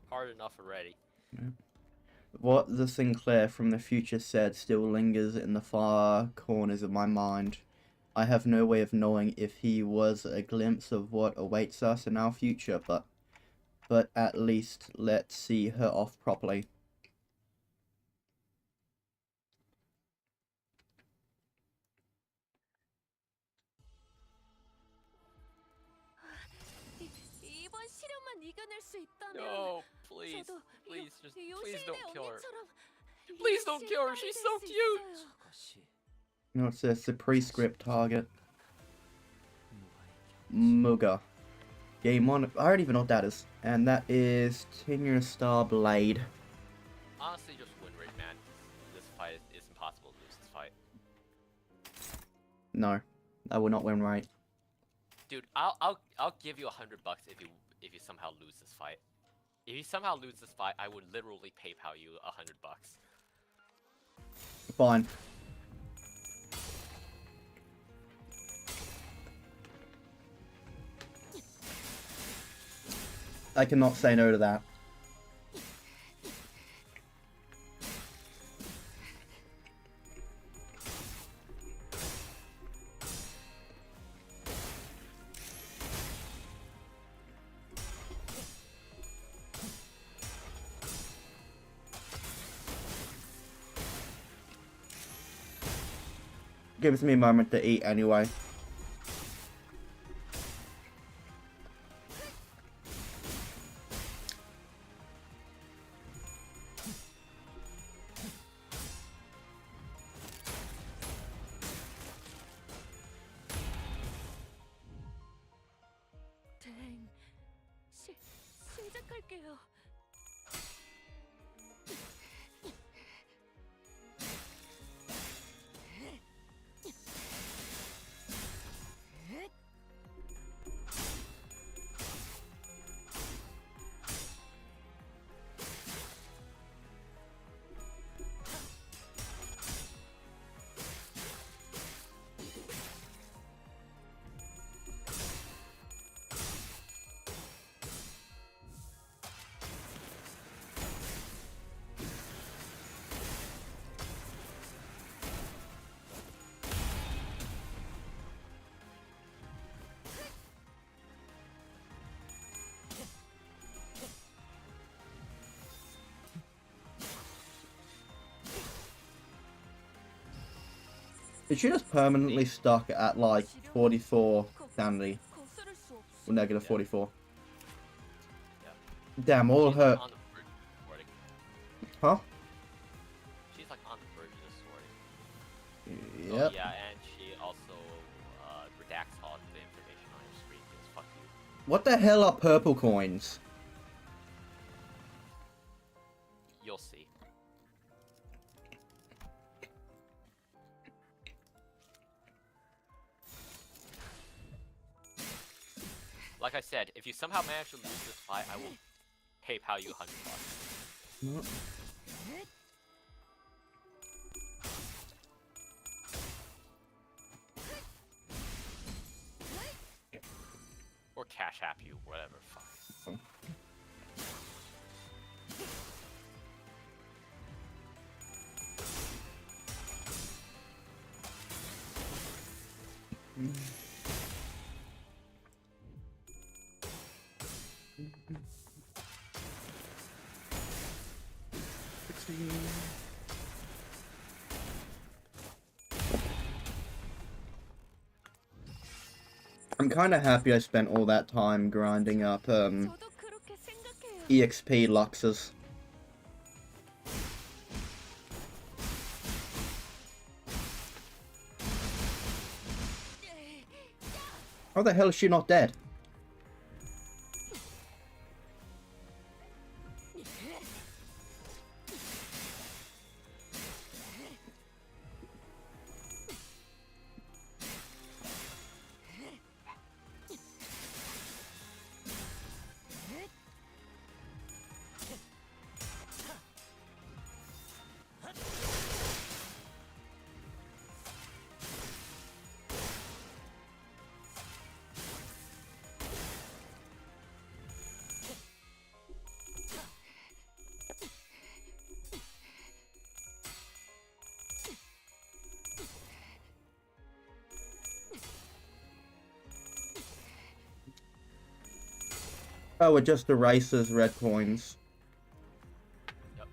hard enough already. What the Sinclair from the future said still lingers in the far corners of my mind. I have no way of knowing if he was a glimpse of what awaits us in our future, but at least let's see her off properly. No, please, please don't kill her. Please don't kill her. She's so cute. No, it's a pre-script target. Muga. Game 1. I don't even know what that is. And that is Tenure Star Blade. Honestly, just win rate, man. This fight is impossible to lose this fight. No, I will not win right. Dude, I'll give you $100 if you somehow lose this fight. If you somehow lose this fight, I would literally PayPal you $100. Fine. I cannot say no to that. Gives me a moment to eat anyway. 시작할게요. Is she just permanently stuck at like 44 sanity? Or negative 44? Yeah. Damn, all She's her... like on the verge of sorting. Huh? She's like on the verge of sorting. Yep. Oh, yeah, and she also redacts all the information on your screen because fuck you. What the hell are purple coins? You'll see. Like I said, if you somehow manage to lose this fight, I will PayPal you $100. No. Or Cash App you, whatever. Fuck. I'm kind of happy I spent all that time grinding up EXP Luxes. How the hell is she not dead? Oh, it just erases red coins. Yep.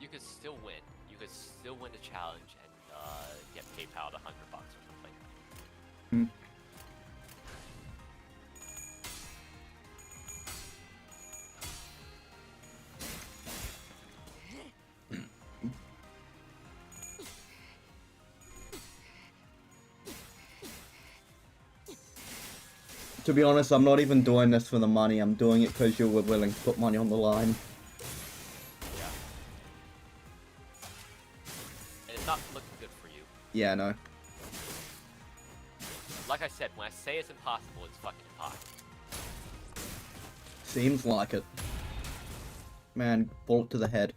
You could still win. You could still win the challenge and get PayPal $100 or something. Hmm. To be honest, I'm not even doing this for the money. I'm doing it because you were willing to put money on the line. Yeah. And it's not looking good for you. Yeah, no. Like I said, when I say it's impossible, it's fucking impossible. Seems like it. Man, bullet to the head.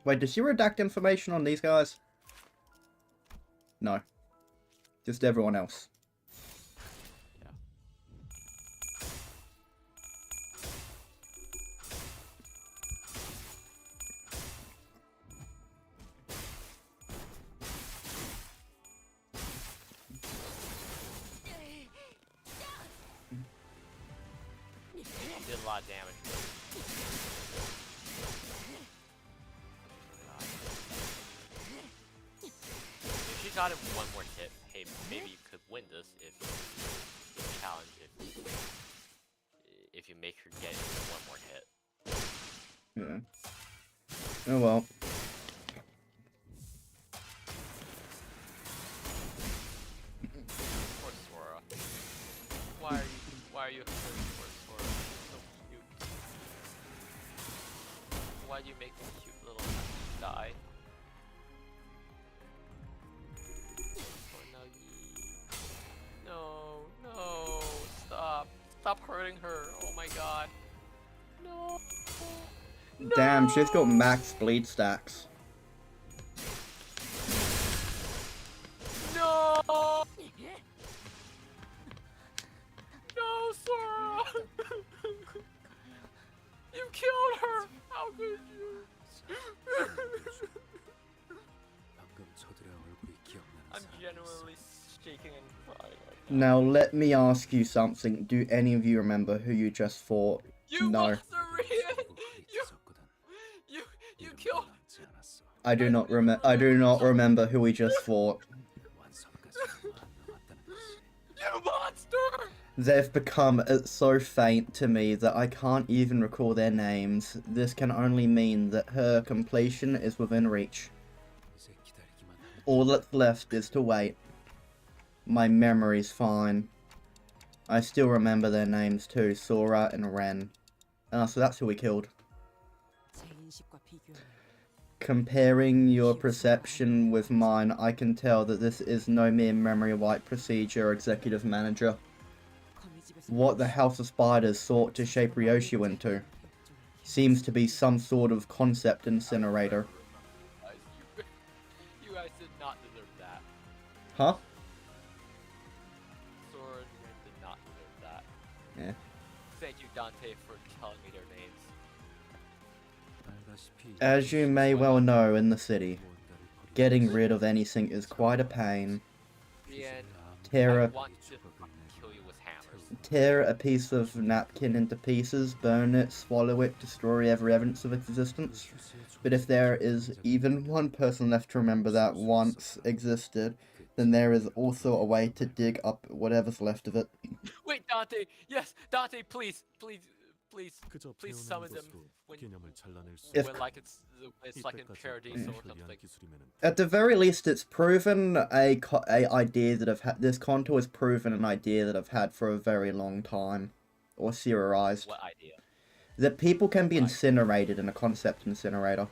Wait, did she redact information on these guys? No. Just everyone else. Yeah. Did a lot of damage. If she got him one more hit, hey, maybe you could win this if the challenge if you make her get one more hit. Yeah. Oh well. Poor Sora. Why are you hurting poor Sora? So cute. Why'd you make this cute little die? No, no, stop. Stop hurting her. Oh my god. No. Damn, she's got max bleed stacks. No! No, Sora! You killed her! How could you? I'm genuinely shaking and crying right now. Now let me ask you something. Do any of you remember who you just fought? You No. Monstarian! You killed. I do not remember who we just fought. You monster! They've become so faint to me that I can't even recall their names. This can only mean that her completion is within reach. All that's left is to wait. My memory's fine. I still remember their names too, Sora and Ren. So that's who we killed. Comparing your perception with mine, I can tell that this is no mere memory wipe procedure, Executive Manager. What the House of Spiders sought to shape Ryoshi into seems to be some sort of concept incinerator. You guys did not deserve that. Huh? Sora and Ren did not deserve that. Yeah. Thank you, Dante, for telling me their names. As you may well know, in the city, getting rid of anything is quite a pain. Brian, Tear I a, want to kill you with hammers. tear a piece of napkin into pieces, burn it, swallow it, destroy every evidence of its existence. But if there is even one person left to remember that once existed, then there is also a way to dig up whatever's left of it. Wait, Dante! Yes, Dante, please summon them when like it's like in Paradiso or something. At the very least, it's proven a idea that this contour has proven an idea that I've had for a very long time, or theorized. What idea? That people can be incinerated in a concept incinerator.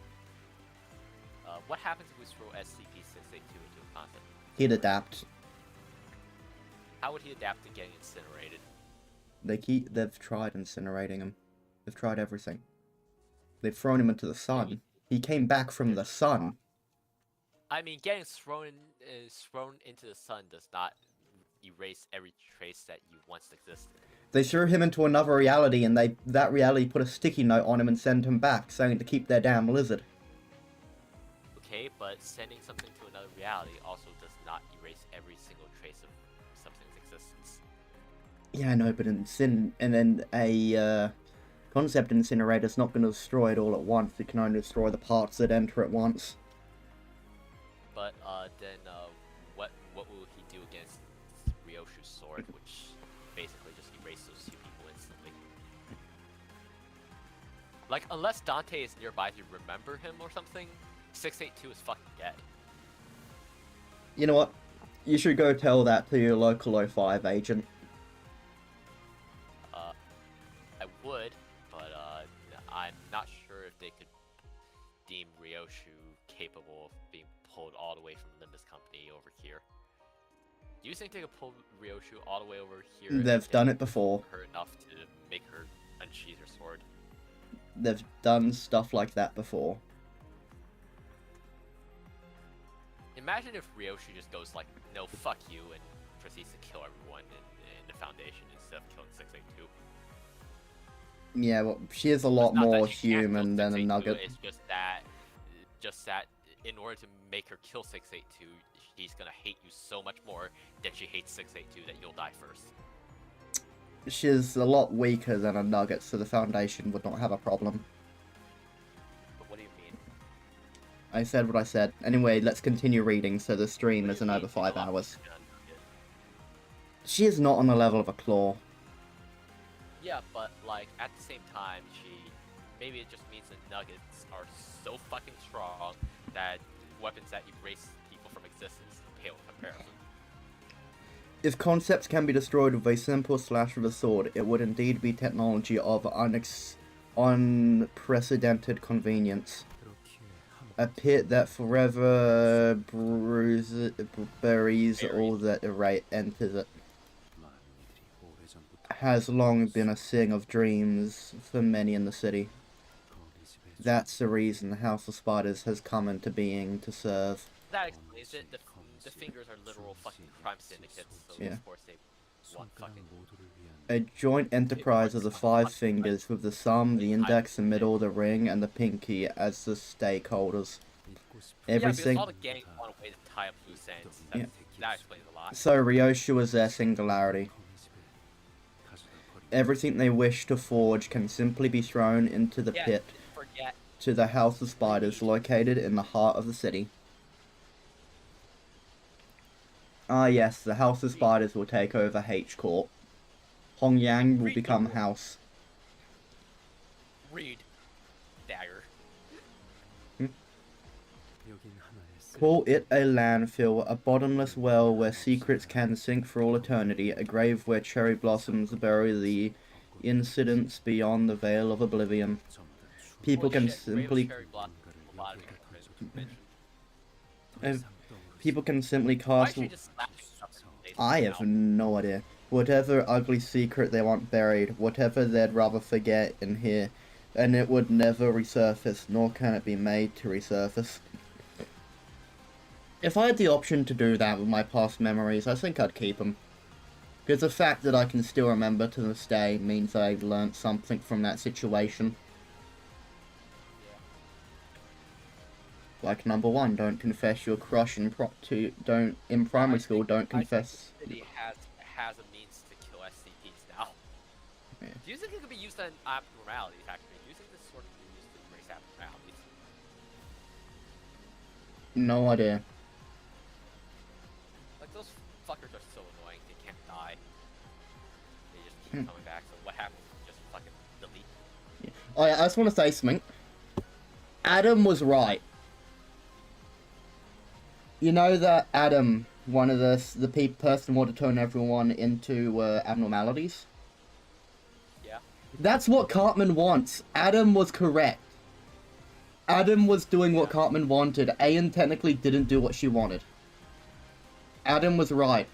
What happens if we throw SCP-682 into a concept? He'd adapt. How would he adapt to getting incinerated? They've tried incinerating him. They've tried everything. They've thrown him into the sun. He came back from the sun. I mean, getting thrown into the sun does not erase every trace that you once existed. They threw him into another reality, and that reality put a sticky note on him and sent him back, saying to keep their damn lizard. Okay, but sending something to another reality also does not erase every single trace of something's existence. Yeah, I know, but a concept incinerator's not going to destroy it all at once. It can only destroy the parts that enter at once. But then what will he do against Ryoshu's sword, which basically just erased those two people instantly? Like, unless Dante is nearby to remember him or something, 682 is fucking dead. You know what? You should go tell that to your local 05 agent. I would, but I'm not sure if they could deem Ryoshu capable of being pulled all the way from Limbus Company over here. Do you think they could pull Ryoshu all the way over here? They've done it before. Her enough to make her unsheath her sword. They've done stuff like that before. Imagine if Ryoshu just goes like, no, fuck you, and proceeds to kill everyone in the Foundation instead of killing 682. Yeah, well, she is a lot more human than a 682, nugget. It's just that in order to make her kill 682, she's gonna hate you so much more that she hates 682 that you'll die first. She's a lot weaker than a nugget, so the Foundation would not have a problem. But what do you mean? I said what I said. Anyway, let's continue reading so the stream isn't over 5 hours. She is not on the level of a claw. Yeah, but like at the same time, maybe it just means that nuggets are so fucking strong that weapons that erase people from existence pale in comparison. If concepts can be destroyed with a simple slash of a sword, it would indeed be technology of unprecedented convenience. A pit that forever buries all that enters it. Has long been a thing of dreams for many in the city. That's the reason the House of Spiders has come into being to serve. That explains it. The fingers are literal fucking crime syndicates, so Yeah. of course they want fucking... A joint enterprise of the 5 fingers with the thumb, the index, the middle, the ring, and the pinky as the stakeholders. Everything. Yeah, because all the gangs want a way to tie up loose ends. That explains a lot. So Ryoshu was their singularity. Everything they wish to forge can simply be thrown into the pit to the House of Spiders located in the heart of the city. Ah yes, the House of Spiders will take over H Court. Hongyang will become House. Read. Dagger. Call it a landfill, a bottomless well where secrets can sink for all eternity, a grave where cherry blossoms bury the incidents beyond the veil of oblivion. People can simply... People can simply cast... I have no idea. Whatever ugly secret they want buried, whatever they'd rather forget in here, and it would never resurface, nor can it be made to resurface. If I had the option to do that with my past memories, I think I'd keep them. Because the fact that I can still remember to this day means I've learnt something from that situation. Like number one, don't confess your crush in primary school. Don't confess. I think the city has a means to kill SCPs now. Yeah. Do you think it could be used on abnormalities? Actually, do you think this sort of be used to erase abnormalities? No idea. Like those fuckers are so annoying. They can't die. They just keep coming back. So what happens? Just fucking delete. Yeah. Oh yeah, I just want to say something. Adam was right. You know that Adam, one of the person wanted to turn everyone into abnormalities? Yeah. That's what Cartman wants. Adam was correct. Adam was doing what Cartman wanted. Ayan technically didn't do what she wanted. Adam was right.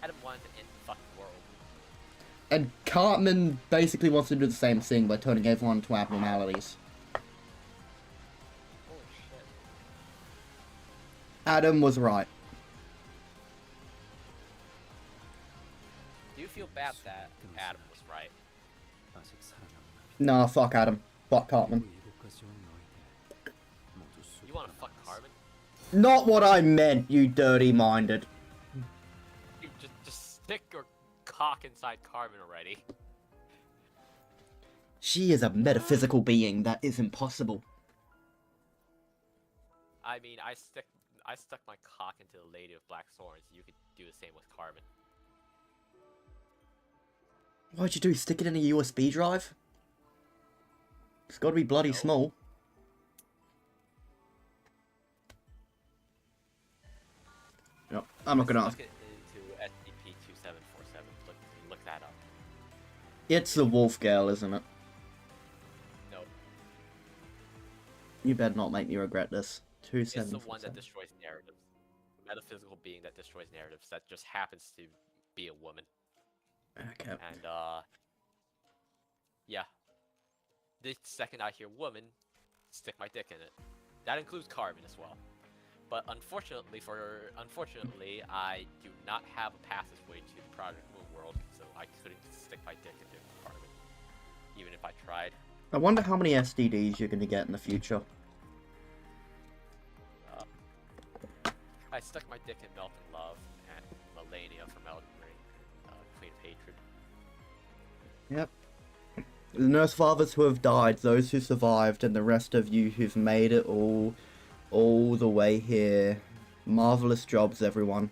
Adam wanted to end the fucking world. And Cartman basically wants to do the same thing by turning everyone into abnormalities. Holy shit. Adam was right. Do you feel bad that Adam was right? Nah, fuck Adam. Fuck Cartman. You want to fuck Carmen? Not what I meant, you dirty-minded. You just stick your cock inside Carmen already. She is a metaphysical being. That is impossible. I mean, I stuck my cock into the Lady of Black Swords. You could do the same with Carmen. What'd you do? Stick it in a USB drive? It's gotta be bloody small. Yep, I'm not gonna ask. Stuck it into SCP-2747. Look that up. It's the wolf girl, isn't it? No, You better not make me regret this. it's the one that destroys narratives. The metaphysical being that destroys narratives that just happens to be a woman. Okay. And, yeah. The second I hear woman, stick my dick in it. That includes Carmen as well. But unfortunately, I do not have a passageway to the Project Moon world, so I couldn't stick my dick into Carmen, even if I tried. I wonder how many STDs you're gonna get in the future. I stuck my dick in Melton Love and Melania from Elden Ring, Queen of Hatred. Yep. The nurse fathers who have died, those who survived, and the rest of you who've made it all the way here. Marvelous jobs, everyone.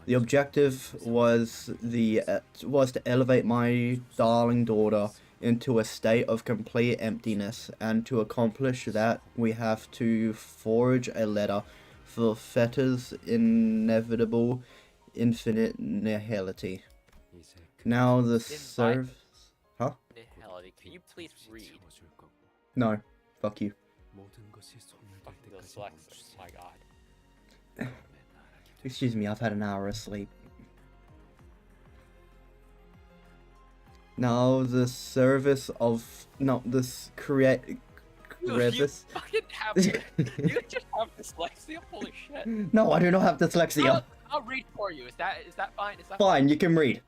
The objective was to elevate my darling daughter into a state of complete emptiness, and to accomplish that, we have to forge a letter for Fetter's inevitable infinite nihility. Now the serve. Huh? Nihility. Can you please read? No. Fuck you. Fucking dyslexic. My god. Excuse me, I've had an hour of sleep. Now the service of this create. You fucking have. You just have dyslexia. Holy shit. No, I do not have dyslexia. I'll read for you. Is that fine? Is that Fine, you can read.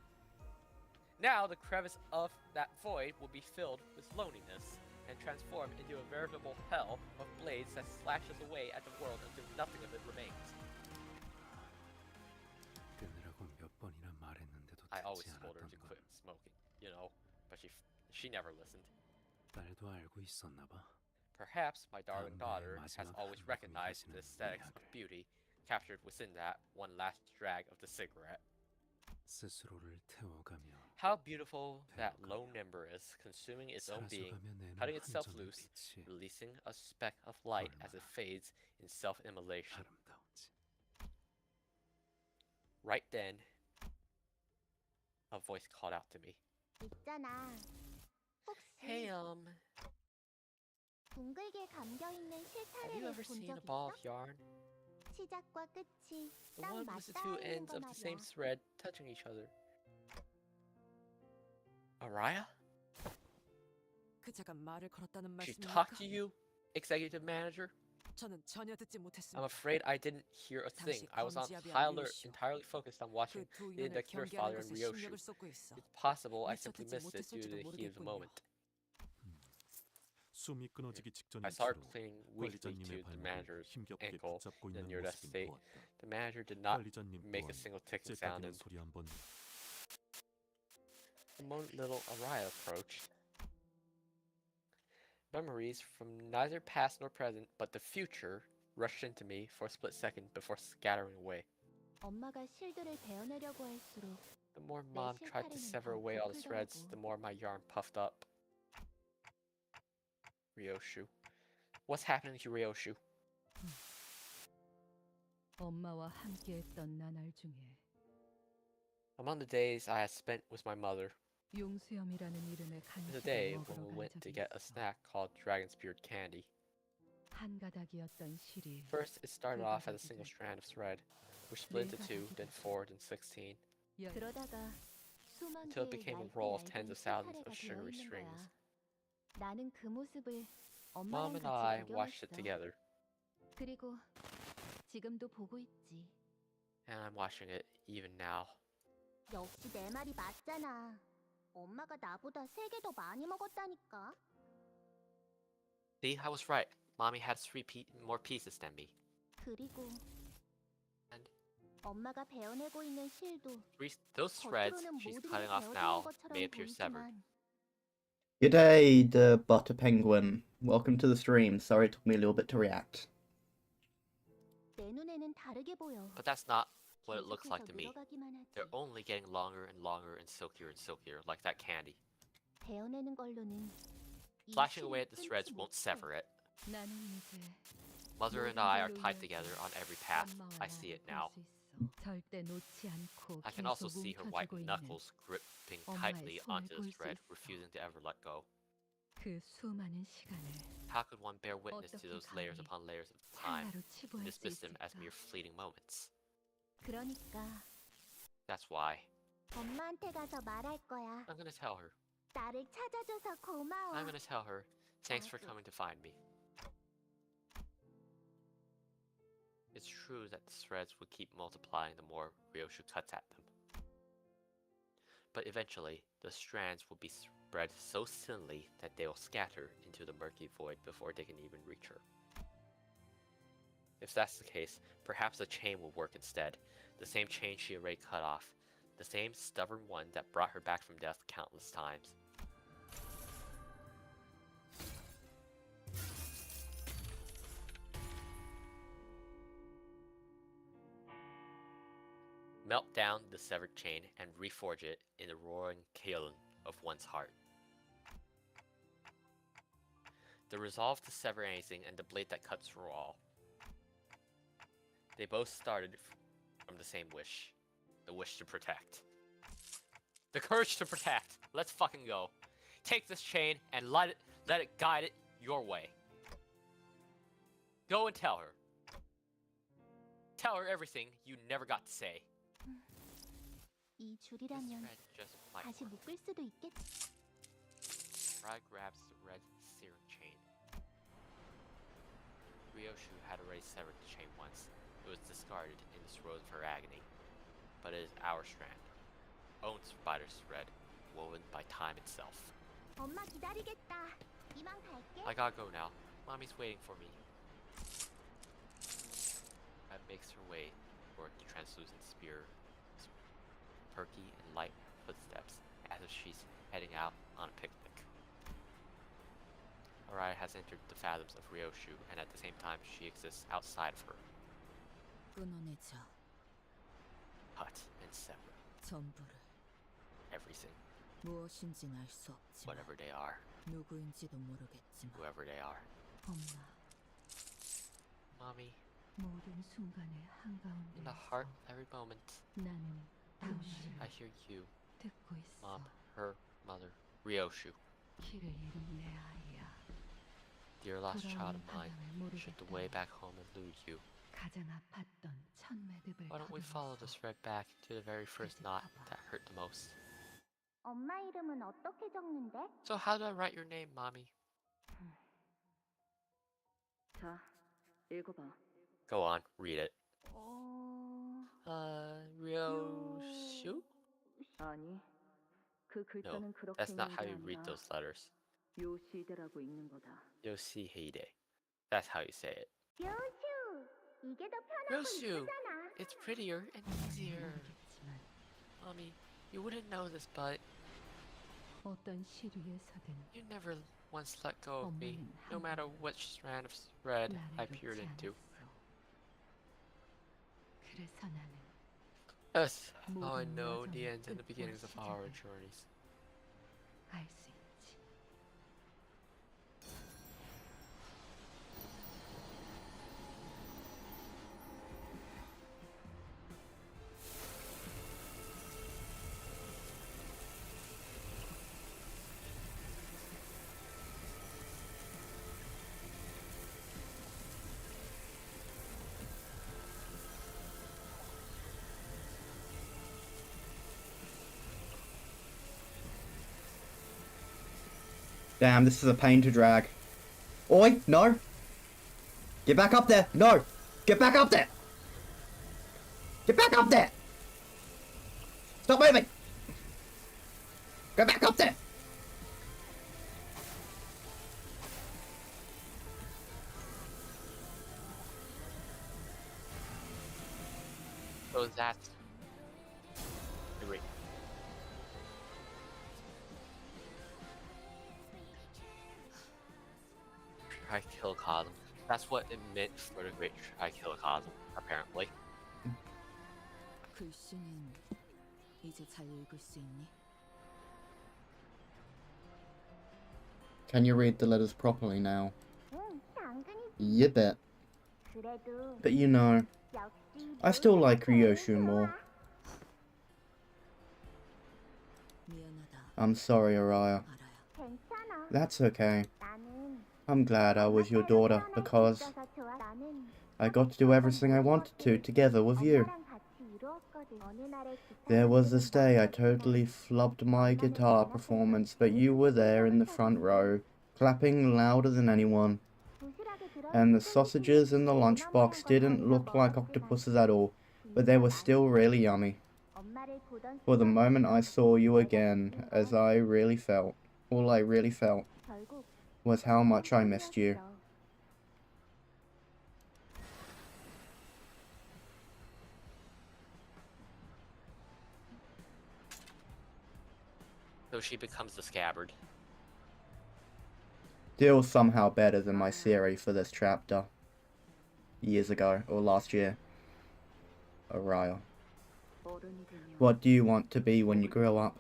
Now the crevice of that void will be filled with loneliness and transformed into a veritable hell of blades that slashes away at the world until nothing of it remains. I always told her to quit smoking, you know, but she never listened. Perhaps my darling daughter has always recognized the aesthetics of beauty captured within that one last drag of the cigarette. How beautiful that lone ember is, consuming its own being, cutting itself loose, releasing a speck of light as it fades in self-immolation. Right then, a voice called out to me. 있잖아. Hey, 혹시 둥글게 감겨 있는 have you 실타래를 ever 본 seen 적 a ball 있어? of yarn? 시작과 끝이 The 딱 one with the 맞닿아 two 있는 ends 거 of the 말이야. same thread touching each other. Araya? 그자가 말을 걸었다는 She 말씀입니까? talked to you, executive manager? 저는 전혀 듣지 I'm 못했습니다. afraid I didn't hear a thing. I was on high alert, entirely focused on watching 그두 the 연을 index nurse 경계하는 father and 것에 Ryoshu. 심력을 쏟고 있어. It's possible I 미처 simply 듣지 missed it due to the heat of the 못했을지도 moment. 숨이 끊어지기 I started 직전일수록 pleading weakly 관리자님의 to the 발목을 manager's 힘겹게 ankle 붙잡고 in 있는 near death 모습을 state. 보았다. The manager did not 관리자님 make a 또한 single ticking sound, 째까기는 and 소리 한 번. the little Araya approached. Memories from neither past nor present, but the future, rushed into me for a split second before scattering away. 엄마가 실드를 베어내려고 할수록 The more Mom tried to sever away all the threads, the more my yarn puffed up. Ryoshu. What's happening to Ryoshu? 엄마와 함께했던 나날 중에 Among the days I had spent with my mother, 용수염이라는 이름의 was a 간식을 day when 먹으러 we 간 went to 적이 get a 있어. snack called Dragon Speared Candy. 한 가닥이었던 실이 First, it started off as a single strand of thread, which split into 2, then 4, then 16, 그러다가 수만 until it 개의 became a 얇고 roll of 얇은 tens of thousands 실타래가 of 되어 sugary 있는 strings. 거야. 나는 그 모습을 Mom 엄마랑 and 같이 I watched it 구경했어. together, 그리고 지금도 보고 있지. and I'm watching it even now. 역시 내 말이 맞잖아. 엄마가 나보다 3개 더 많이 먹었다니까. See, I was right. Mommy had 3 more pieces than me. 그리고 And 엄마가 베어내고 있는 실도 those threads 겉으로는 she's 모든 게 cutting off 베어지는 now 것처럼 may appear severed. 보이지만 G'day, the butter penguin. Welcome to the stream. Sorry it took me a little bit to react. 내 눈에는 다르게 보여. But that's not what it looks 계속해서 like to me. 늘어가기만 하지. They're only getting longer and longer and silkier, like that candy. 베어내는 걸로는 이 Slashing away 실을 at the threads 끊지 won't 못해. sever it. 나는 이제 Mother and I are tied together on every path. I see it now. 절대 놓지 않고 I can also 계속 see her white 움켜쥐고 있는 knuckles gripping tightly 손을 onto the 볼 수 thread, 있어. refusing to ever let go. 그 수많은 시간을 How could one bear witness to 어떻게 those layers 감히 upon layers of time 찰나로 and 치부할 수 dismiss them as 있을까? mere fleeting moments? 그러니까 That's why. 엄마한테 가서 말할 거야. I'm gonna tell her. 나를 찾아줘서 고마워. I'm gonna tell her. Thanks for coming to find me. It's true that the threads would keep multiplying the more Ryoshu cuts at them. But eventually, the strands will be spread so thinly that they will scatter into the murky void before they can even reach her. If that's the case, perhaps a chain will work instead. The same chain she already cut off. The same stubborn one that brought her back from death countless times. Melt down the severed chain and reforge it in the roaring kiln of one's heart. The resolve to sever anything and the blade that cuts through all. They both started from the same wish. The wish to protect. The courage to protect. Let's fucking go. Take this chain and let it guide it your way. Go and tell her. Tell her everything you never got to say. 이 This 줄이라면 thread just might 다시 work. 묶을 수도 있겠지. Fry grabs the red searing chain. Ryoshu had already severed the chain once. It was discarded in the throes of her agony. But it is our strand. Own spider's thread, woven by time itself. 엄마 기다리겠다. 이만 갈게. I gotta go now. Mommy's waiting for me. That makes her way toward the translucent spear. Perky and light footsteps, as if she's heading out on a picnic. Araya has entered the fathoms of Ryoshu, and at the same time she exists outside of her. 끊어내자. Cut and sever. 전부를. Everything. 무엇인지는 알 수 없지만 Whatever they are. 누구인지도 모르겠지만 Whoever they are. 엄마 Mommy, 모든 순간의 한가운데 in the heart of every moment, 나는 당신을 I hear you, 듣고 있어. Mom, her, mother, Ryoshu. 길을 잃은 내 아이야. Dear lost child of mine, 모르겠다. should the way back home elude you, 가장 아팠던 첫 매듭을 why don't we follow this thread back to the very first knot that hurt the most? 엄마 이름은 어떻게 적는데? So how do I write your name, Mommy? 자, 읽어봐. Go on, read it. 어... Ryoshu? 아니, 그 글자는 그렇게 That's not 있는 how 게 you read 아니라 those letters. 요시대라고 읽는 거다. Yoshihide. That's how you say it. 요슈. 이게 더 편하고 Yoshu. 이쁘잖아. It's prettier and easier. 모르겠지만 Mommy, you wouldn't know this, but 어떤 시류에서든 you never once let go of me, 엄마는 no matter which strand of thread I 나를 peered 놓지 into. 않았어. 그래서 나는 That's how I 모든 know 여정의 the ends and the 끝과 beginnings of our 시작을 journeys. 알 수 있지. Damn, this is a pain to drag. Oi, no! Get back up there! No! Get back up there! Get back up there! Stop moving! Go back up there! So that's... Wait. Trichilocosm. That's what it meant for the Great Trichilocosm, apparently. 글씨는 이제 잘 읽을 수 있니? Can you read the letters properly now? 응, 당근이지. You bet. 그래도 But you know, 역시 I still like 제일 Ryoshu 좋아. more. 미안하다. I'm sorry, Araya. 알아요. 괜찮아. That's okay. 나는 I'm glad I was your daughter because 있어서 좋아. 나는 I got to do everything I wanted to together with you. 엄마랑 같이 이루었거든. 어느 날의 There was this day I 기타를 totally flubbed my guitar performance, but you were there in the front row, clapping louder than anyone. 부실하게 들어있는 And the sausages in the lunchbox didn't look like octopuses at all, but they were still really yummy. 엄마를 보던 For the 순간 moment I saw you again, as I really felt, all I really felt 결국 was how much I missed you. So she becomes the scabbard. Still somehow better than my theory for this chapter. Years ago, or last year. Araya. 어른이 되면 What do you want to be when you grow up?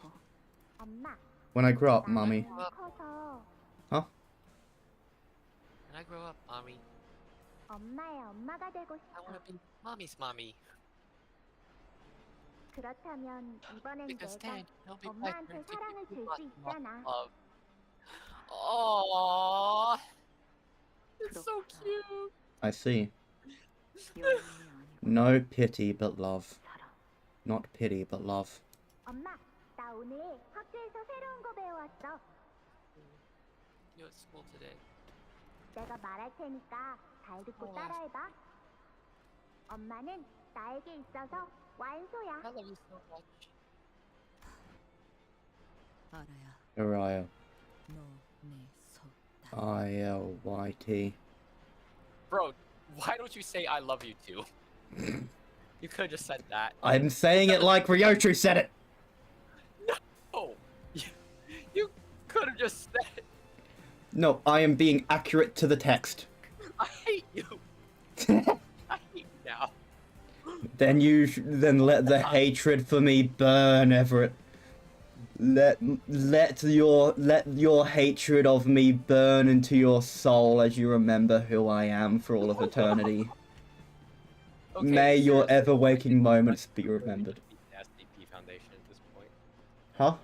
엄마, When I grow up, Mummy. 나는 커서 Huh? When I grow up, Mommy, 엄마의 엄마가 되고 I 싶어. want to be Mommy's mommy. 그렇다면 이번엔 Because 내가 then you'll be my 엄마한테 turn to 사랑을 give 줄 you 수 lots 있잖아. of love. Aww. It's so cute. I see. 연인이 아니고 No pity but love. 사랑. Not pity but love. 엄마, 나 오늘 학교에서 새로운 거 배워왔어. You at school today. 내가 말할 테니까 잘 듣고 우와. 따라해봐. 엄마는 나에게 있어서 완소야. I love you so much. 알아야. Araya. 너내 속. ILYT. Bro, why don't you say I love you too? You could have just said that. I'm saying it like Ryoshu said it! Oh, you could have just said it. No, I am being accurate to the text. I hate you. I hate you now. Then let the hatred for me burn, Everett. Let your hatred of me burn into your soul as you remember who I am for all of eternity. Okay, May your seriously, ever waking I think moments be the Nuggets remembered. beat the SDP Foundation at this point. Huh?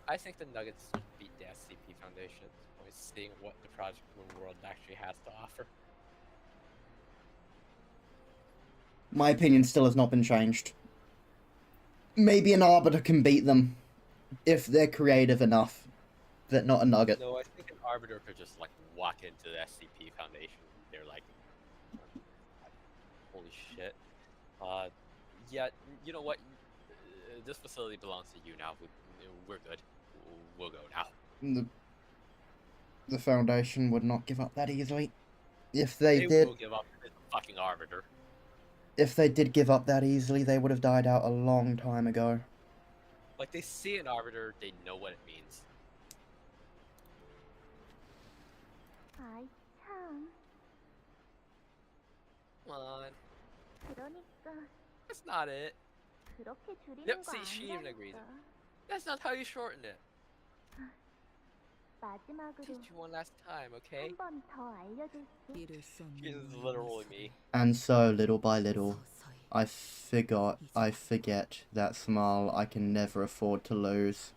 I think the Nuggets beat the SCP Foundation, seeing what the Project Moon world actually has to offer. My opinion still has not been changed. Maybe an Arbiter can beat them, if they're creative enough, but not a Nugget. No, I think an Arbiter could just like walk into the SCP Foundation. They're like, holy shit. Yeah, you know what? This facility belongs to you now. We're good. We'll go now. The Foundation would not give up that easily. If they did, will give up to the fucking Arbiter. if they did give up that easily, they would have died out a long time ago. Like, they see an Arbiter, they know what it means. 아이 참. Come on. 그러니까 That's not it. 그렇게 줄이는 Yep, 거 see, she even agrees. 아니라니까. That's not how you shorten it. 마지막으로 Teach you one last time, okay? 한 번 더 알려줄게. 이룰 수 없는 This is 너의 literally me. And so, little by little, 서서히 I forget that smile I can never afford to lose.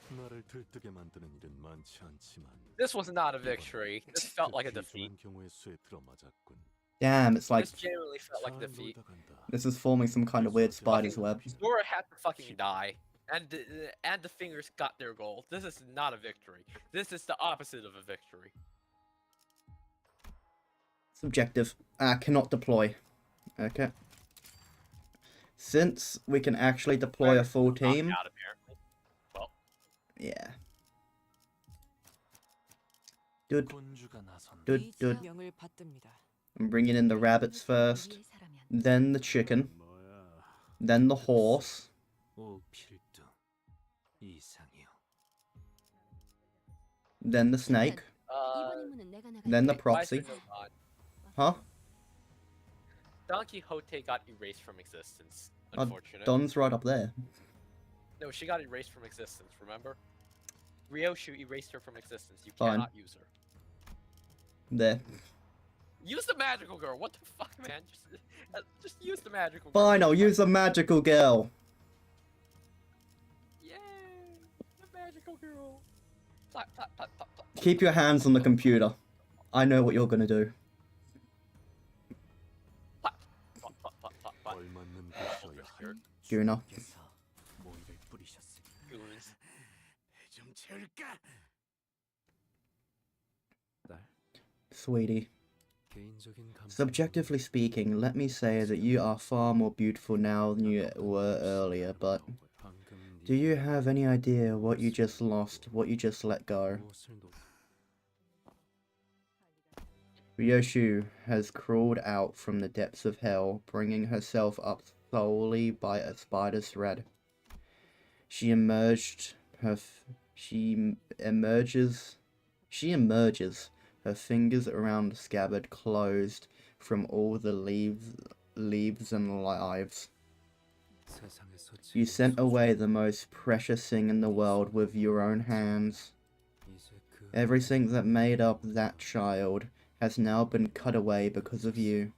나를 들뜨게 만드는 일은 많지 않지만 This was not a victory. This felt like a defeat. 귀중한 경우의 수에 들어맞았군. Damn, it's like This genuinely felt like a 잘 defeat. 놀다 간다. this is forming some kind of weird spider's web. Zora had to fucking die. And the fingers got their goal. This is not a victory. This is the opposite of a victory. Subjective. Cannot deploy. Okay. Since we can actually deploy a full team. Knocked out, apparently. Well, Yeah. Dude, 군주가 나선 dude, dude. 명을 받듭니다. I'm bringing in the rabbits first, then the chicken, 뭐야? then the horse, 오필도 이상이요. then the snake, then the why is proxy. there no God? Huh? Don Quixote got erased from existence. Oh, Unfortunate. Don's right up there. No, she got erased from existence, remember? Ryoshu erased her from existence. You Fine. cannot use her. There. Use the magical girl. What the fuck, man? Just use the magical girl. Fine, I'll use a magical girl. Yay! The magical girl. Clap, clap, clap, clap, clap. Keep your hands on the computer. I know what you're gonna do. Clap, clap, clap, clap, clap, clap. 걸맞는 곳이어야 할. Guna. 모이를 뿌리셨으니 Goons. 좀 채울까? 딸, Sweetie. 개인적인 감상. Subjectively speaking, let me say that you are far more beautiful now than you were earlier, but do you have any idea what you just lost, what you just let go? Ryoshu has crawled out from the depths of hell, bringing herself up solely by a spider's thread. She emerges, her fingers around the scabbard closed from all the leaves and lives. You sent away the most precious thing in the world with your own hands. Everything that made up that child has now been cut away because of you.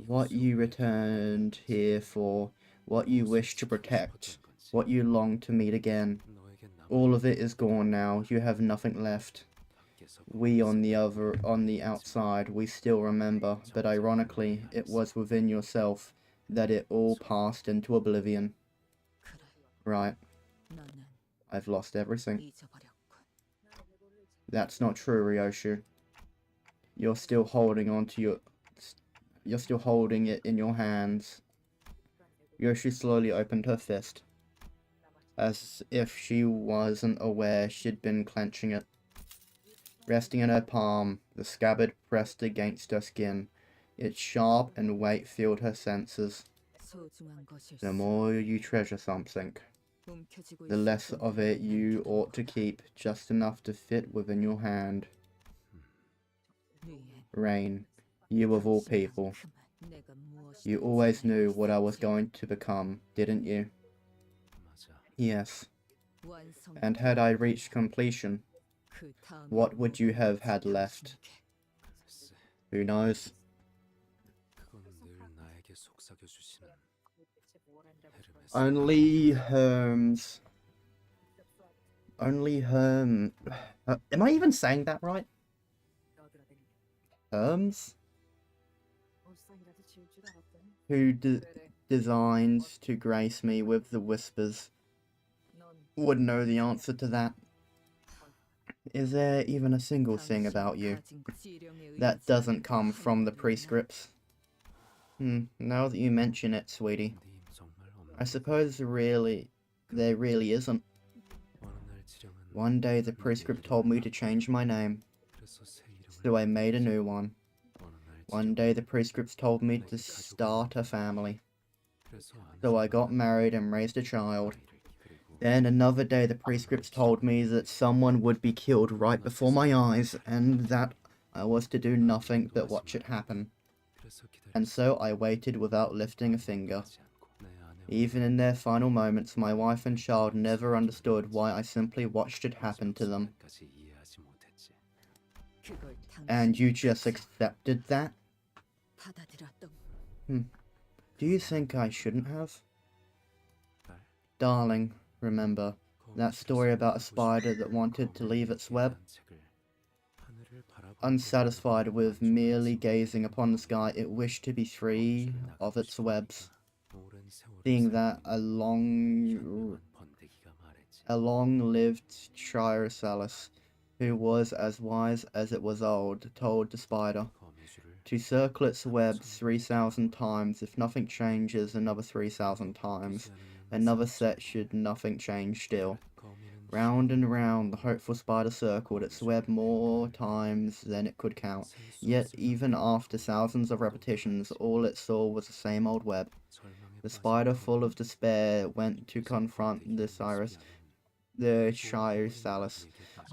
What you returned here for, what you wish to protect, what you long to meet again. All of it is gone now. You have nothing left. We on the outside, we still remember, but ironically, it was within yourself that it all passed into oblivion. Right. I've lost everything. That's not true, Ryoshu. You're still holding on to you're still holding it in your hands. Ryoshu slowly opened her fist, as if she wasn't aware she'd been clenching it. Resting in her palm, the scabbard pressed against her skin. Its sharp and weight filled her senses. The more you treasure something, the less of it you ought to keep, just enough to fit within your hand. Rain, you of all people. You always knew what I was going to become, didn't you? Yes. And had I reached completion, what would you have had left? Who knows? Only Herms. Only Herm. Am I even saying that right? Herms? Who designed to grace me with the whispers would know the answer to that. Is there even a single thing about you that doesn't come from the prescripts? Now that you mention it, sweetie, I suppose there really isn't. One day the prescript told me to change my name, so I made a new one. One day the prescripts told me to start a family, so I got married and raised a child. Then another day the prescripts told me that someone would be killed right before my eyes, and that I was to do nothing but watch it happen. And so I waited without lifting a finger. Even in their final moments, my wife and child never understood why I simply watched it happen to them. And you just accepted that? Do you think I shouldn't have? Darling, remember that story about a spider that wanted to leave its web? Unsatisfied with merely gazing upon the sky, it wished to be free of its webs. Seeing that, a long-lived Triceratops, who was as wise as it was old, told the spider to circle its web 3,000 times. If nothing changes, another 3,000 times. Another set should nothing change still. Round and round the hopeful spider circled its web more times than it could count. Yet even after thousands of repetitions, all it saw was the same old web. The spider, full of despair, went to confront the Triceratops,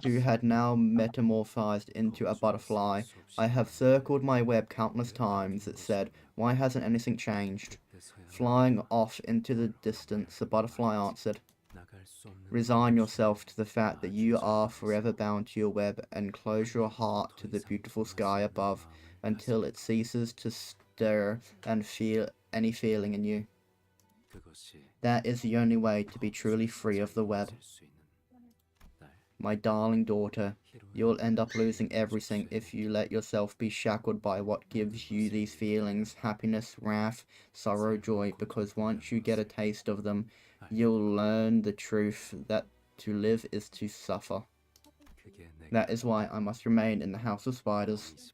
who had now metamorphosed into a butterfly. I have circled my web countless times, it said. Why hasn't anything changed? Flying off into the distance, the butterfly answered, resign yourself to the fact that you are forever bound to your web, and close your heart to the beautiful sky above until it ceases to stir and feel any feeling in you. That is the only way to be truly free of the web. My darling daughter, you'll end up losing everything if you let yourself be shackled by what gives you these feelings, happiness, wrath, sorrow, joy, because once you get a taste of them, you'll learn the truth that to live is to suffer. That is why I must remain in the house of spiders.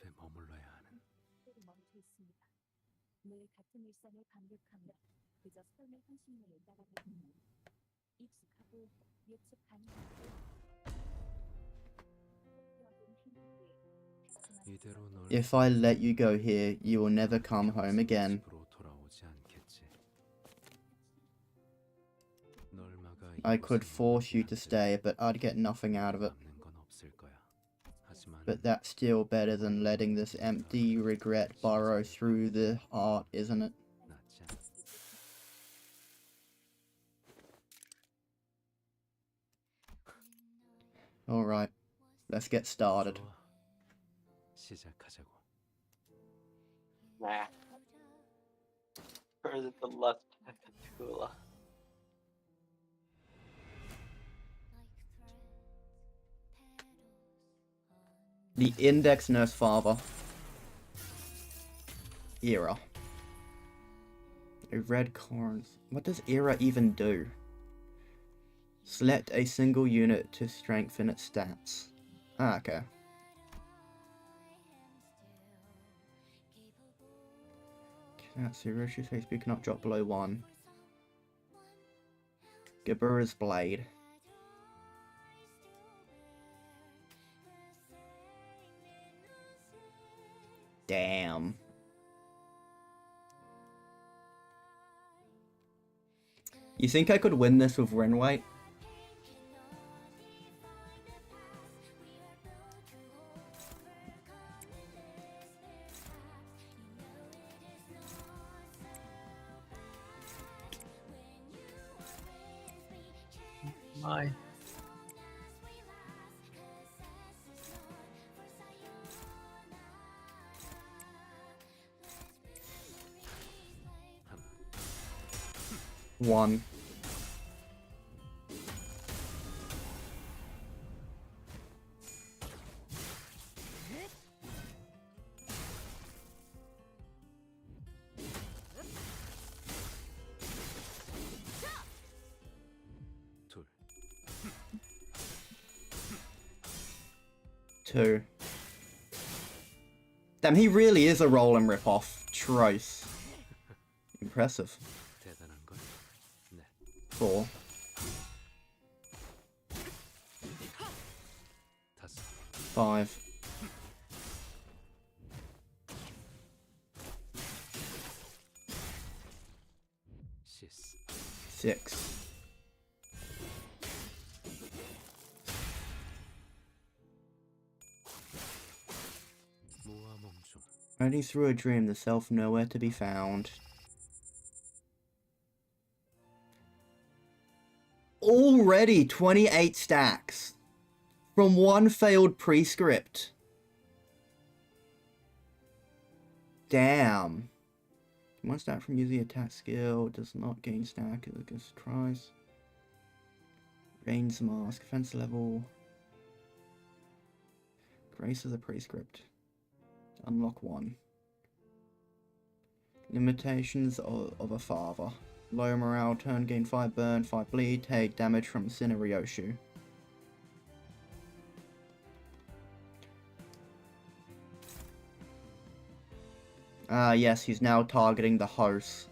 If I let you go here, you will never come home again. I could force you to stay, but I'd get nothing out of it. But that's still better than letting this empty regret burrow through the heart, isn't it? Alright, let's get started. Nah. Or is it the left Tula? The Index Nurse Father era. A red corn. What does era even do? Select a single unit to strengthen its stats. Ah, okay. Katsurushi HP cannot drop below 1. Gabura's Blade. Damn. You think I could win this with Renway? Why? One. 2. Damn, he really is a roll and rip off. Trice. Impressive. 대단한 걸. 네. 4. 5. 5. 6. Only through a dream, the self nowhere to be found. Already 28 stacks from one failed prescript. Damn. One stack from using attack skill does not gain stack against tries. Rain's mask, offense level. Grace of the prescript. Unlock 1. Limitations of a father. Low morale, turn gain 5 burn, 5 bleed, take damage from Cinerryoshu. Yes, he's now targeting the host.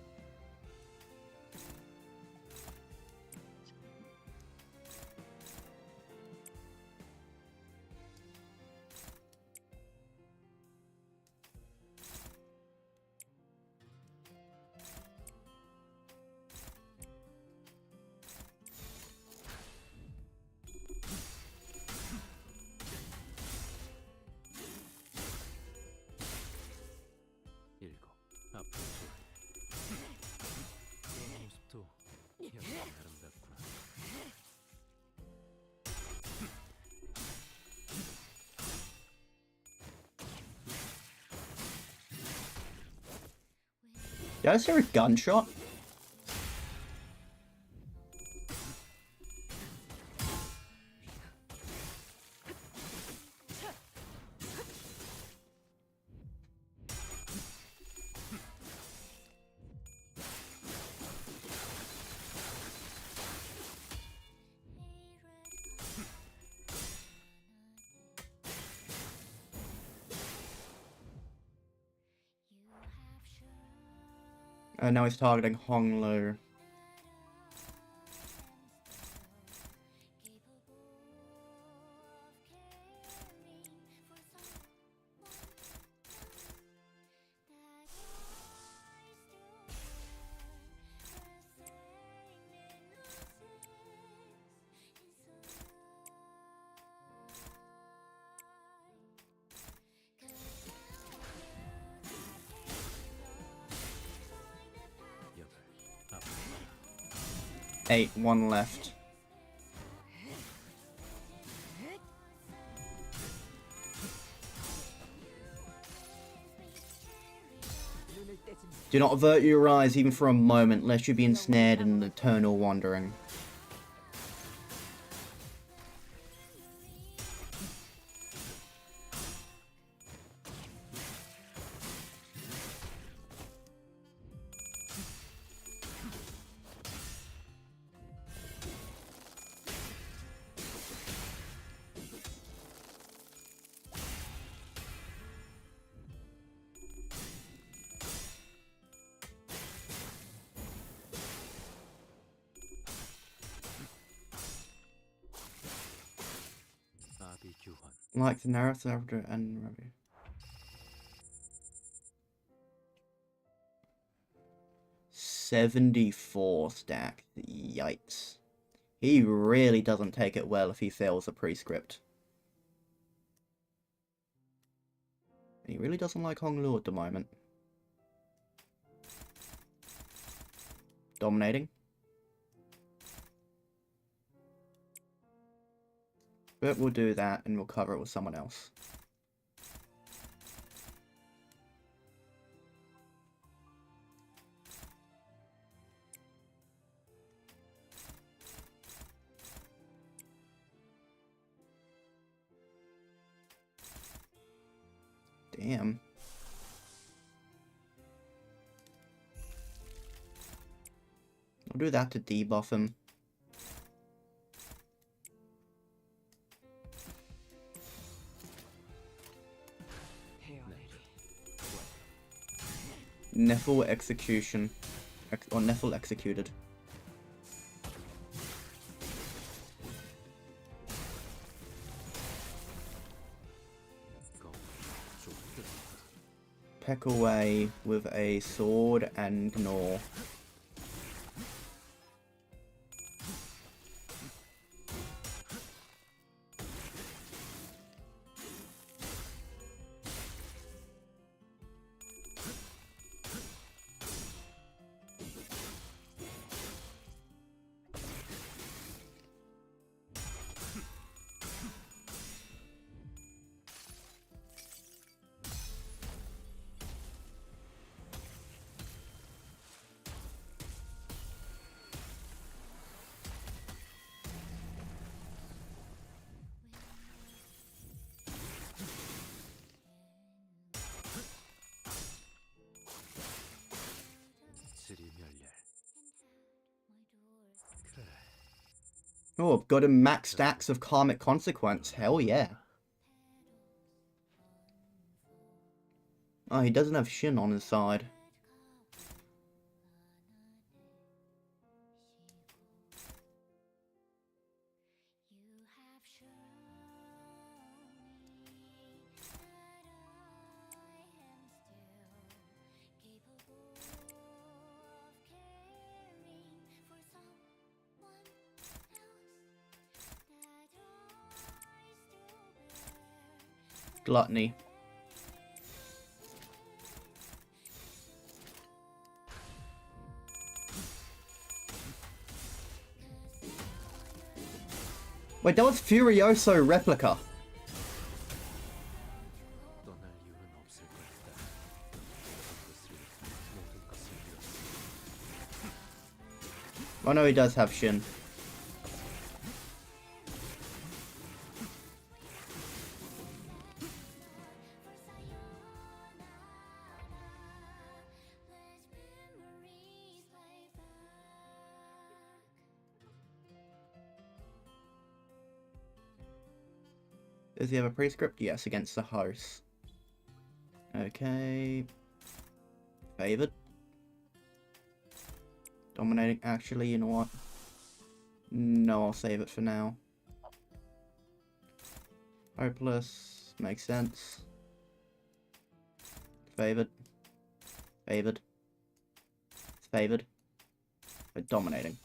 Did I just hear a gunshot? Now he's targeting Honglu. Eight, 1 left. Do not avert your eyes even for a moment, lest you be ensnared in eternal wandering. Like the narrative and review. $74 stack. Yikes. He really doesn't take it well if he fails a prescript. He really doesn't like Honglu at the moment. Dominating. But we'll do that and we'll cover it with someone else. Damn. I'll do that to debuff him. Neffel execution. Or Neffel executed. Peck away with a sword and gnaw. Oh, I've got him max stacks of karmic consequence. Hell yeah. Oh, he doesn't have Shin on his side. Gluttony. Wait, that was Furioso replica. Oh no, he does have Shin. Does he have a prescript? Yes, against the host. Okay. Favored. Dominating. Actually, you know what? No, I'll save it for now. Hopeless. Makes sense. Favored. Favored. Favored. But dominating.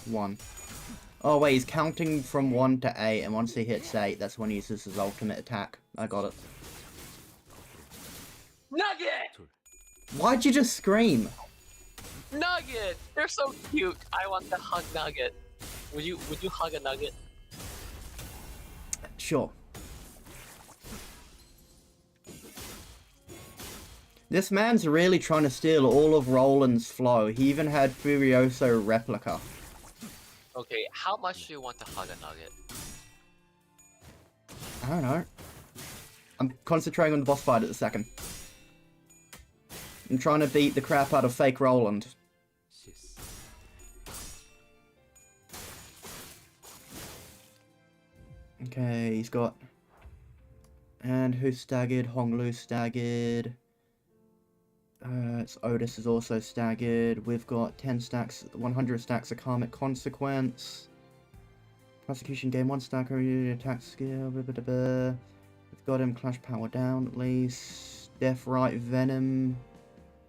1. Oh wait, he's counting from 1 to 8, and once he hits 8, that's when he uses his ultimate attack. I got it. Nugget! Why'd you just scream? Nugget! They're so cute. I want to hug Nugget. Would you hug a Nugget? Sure. This man's really trying to steal all of Roland's flow. He even had Furioso replica. Okay, how much do you want to hug a Nugget? I don't know. I'm concentrating on the boss fight at the second. I'm trying to beat the crap out of fake Roland. Okay, he's got... And who's staggered? Honglu staggered. It's Otis is also staggered. We've got 10 stacks, 100 stacks of karmic consequence. Prosecution game 1 stack, attack skill. Blah, blah, blah, blah. We've got him clash power down at least. Death right venom.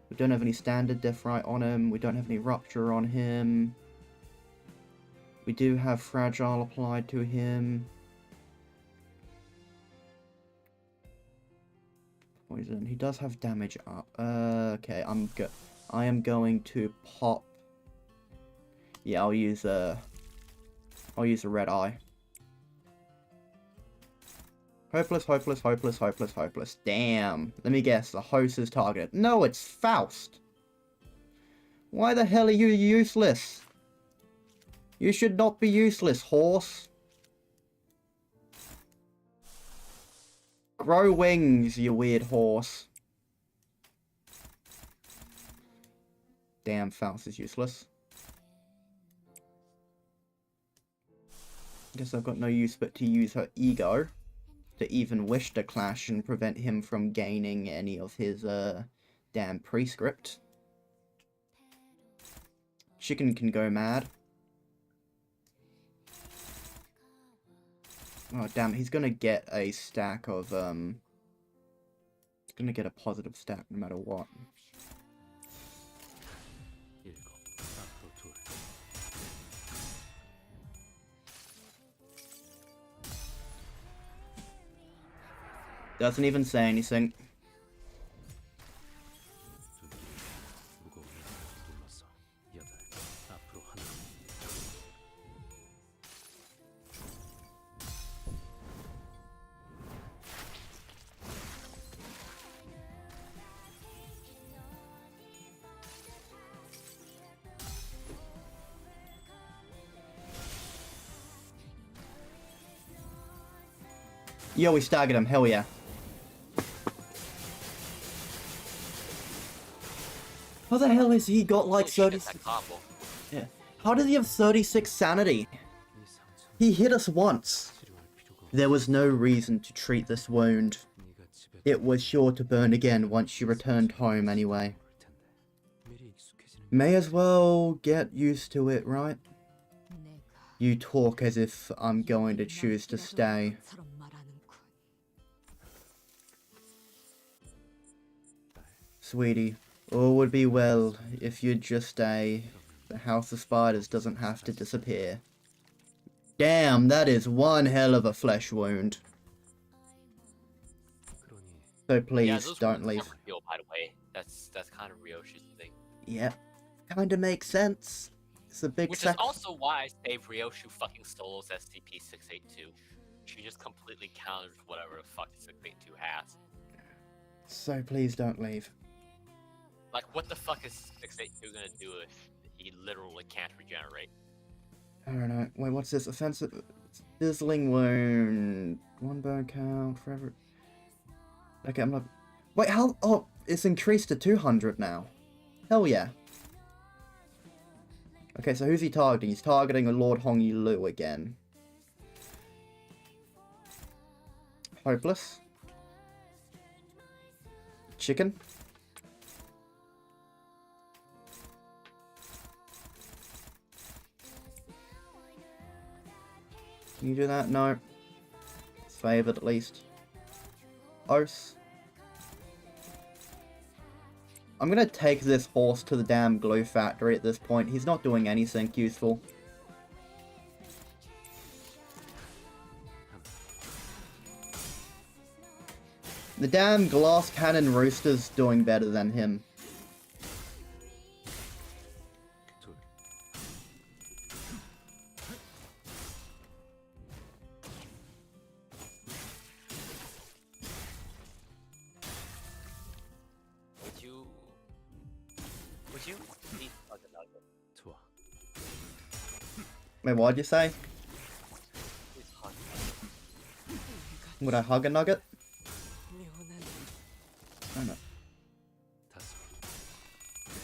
We don't have any standard death right on him. We don't have any rupture on him. We do have fragile applied to him. Poison. He does have damage up. Okay, I am going to pop. Yeah, I'll use a red eye. Hopeless, hopeless, hopeless, hopeless, hopeless. Damn. Let me guess, the host is targeted. No, it's Faust. Why the hell are you useless? You should not be useless, horse. Grow wings, you weird horse. Damn, Faust is useless. Guess I've got no use but to use her ego. to even wish to clash and prevent him from gaining any of his, damn prescript. Chicken can go mad. Oh, damn, he's gonna get a stack of, he's gonna get a positive stack no matter what. Doesn't even say anything. Yo, we staggered him, hell yeah. How the hell has he got like 36? Yeah. How did he have 36 sanity? He hit us once. There was no reason to treat this wound. It was sure to burn again once you returned home anyway. May as well get used to it, right? You talk as if I'm going to choose to stay. Sweetie, all would be well if you'd just stay. The House of Spiders doesn't have to disappear. Damn, that is one hell of a flesh wound. So please, don't leave. Real, by the way. That's kind of Ryoshi's thing. Yeah, kinda makes sense. It's a big Which is also why I saved Ryoshu fucking Solo's SCP-682. She just completely counters whatever the fuck 682 has. So please don't leave. Like, what the fuck is 682 gonna do if he literally can't regenerate? I don't know. Wait, what's this? Offensive... Sizzling wound. 1 bone count forever. Okay, I'm not... Wait, how... Oh, it's increased to 200 now. Hell yeah. Okay, so who's he targeting? He's targeting a Lord Hongyi Lu again. Hopeless. Chicken. Can you do that? No. Save it at least. Oath. I'm gonna take this horse to the damn glue factory at this point. He's not doing anything useful. The damn glass cannon rooster's doing better than him. Wait, what'd you say? Would I hug a nugget? Oh no.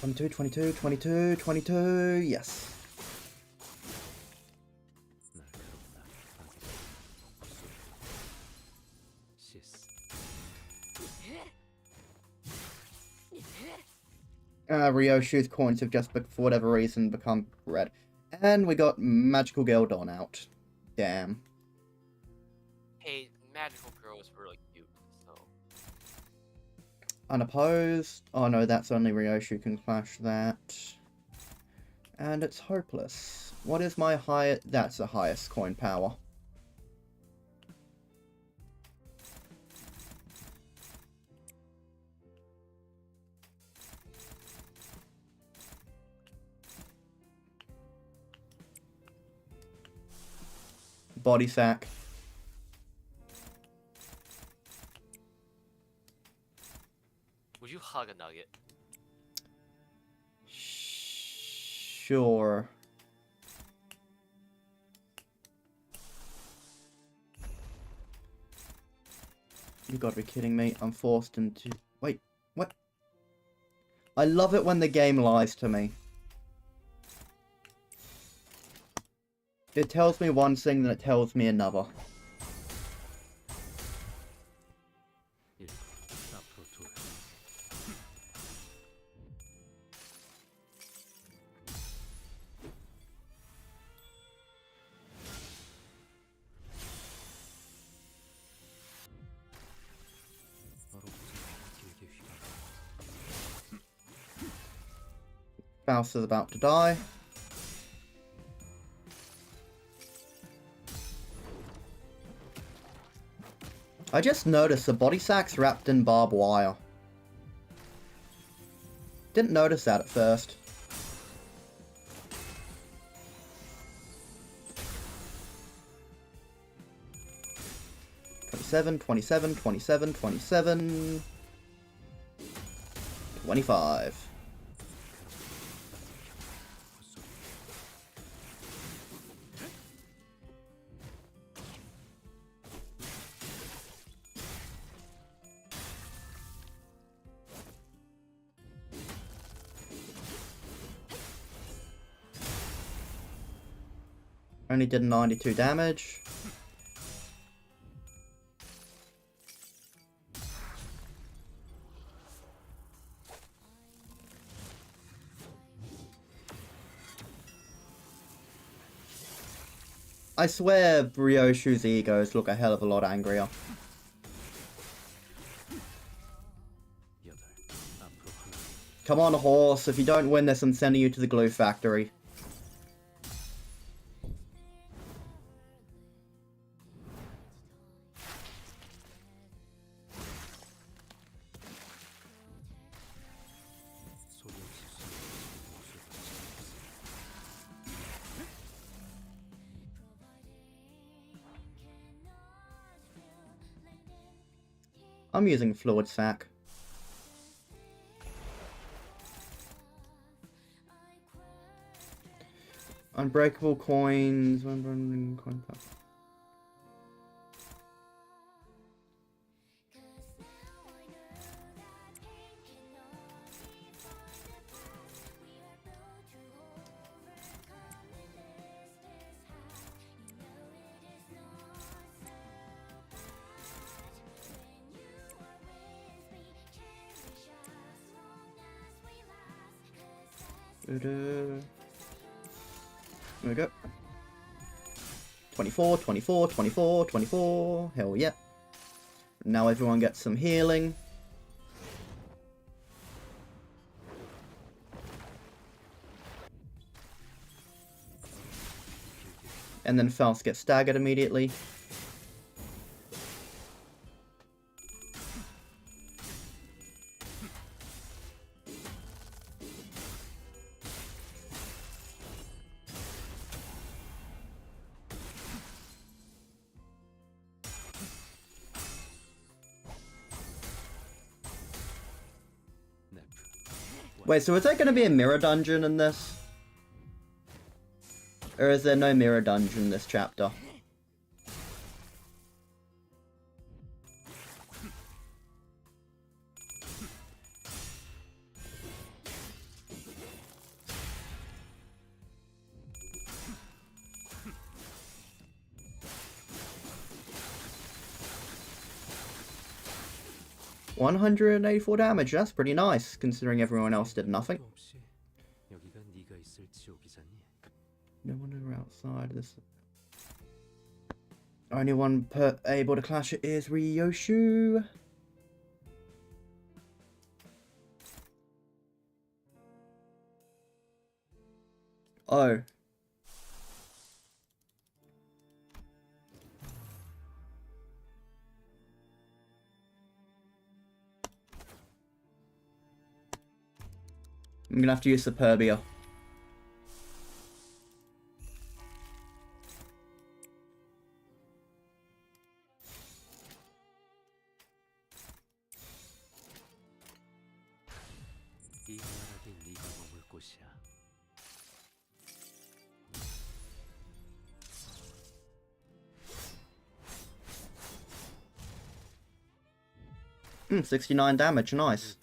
22, 22, 22, 22, yes. Ryoshu's coins have just, for whatever reason, become red. And we got Magical Girl Dawn out. Damn. Hey, Magical Girl is really cute, so... Unopposed. Oh no, that's only Ryoshu can clash that. And it's hopeless. What is my highest? That's the highest coin power. Body sack. Would you hug a nugget? Sure. You gotta be kidding me. I'm forced into... Wait, what? I love it when the game lies to me. It tells me one thing, then it tells me another. Faust is about to die. I just noticed the body sack's wrapped in barbed wire. Didn't notice that at first. $27, $27, $27, $27, $25. Only did 92 damage. I swear Ryoshu's egos look a hell of a lot angrier. Come on, horse. If you don't win this, I'm sending you to the glue factory. I'm using fluid sac. Unbreakable coins. Coin pack. There we go. 24, 24, 24, 24. Hell yeah. Now everyone gets some healing. And then Faust gets staggered immediately. Wait, so is there going to be a mirror dungeon in this? Or is there no mirror dungeon in this chapter? $184 damage, that's pretty nice, considering everyone else did nothing. No one outside this. Only one able to clash it is Ryoshu. Oh. I'm gonna have to use Superbia. Hmm, 69 damage, nice.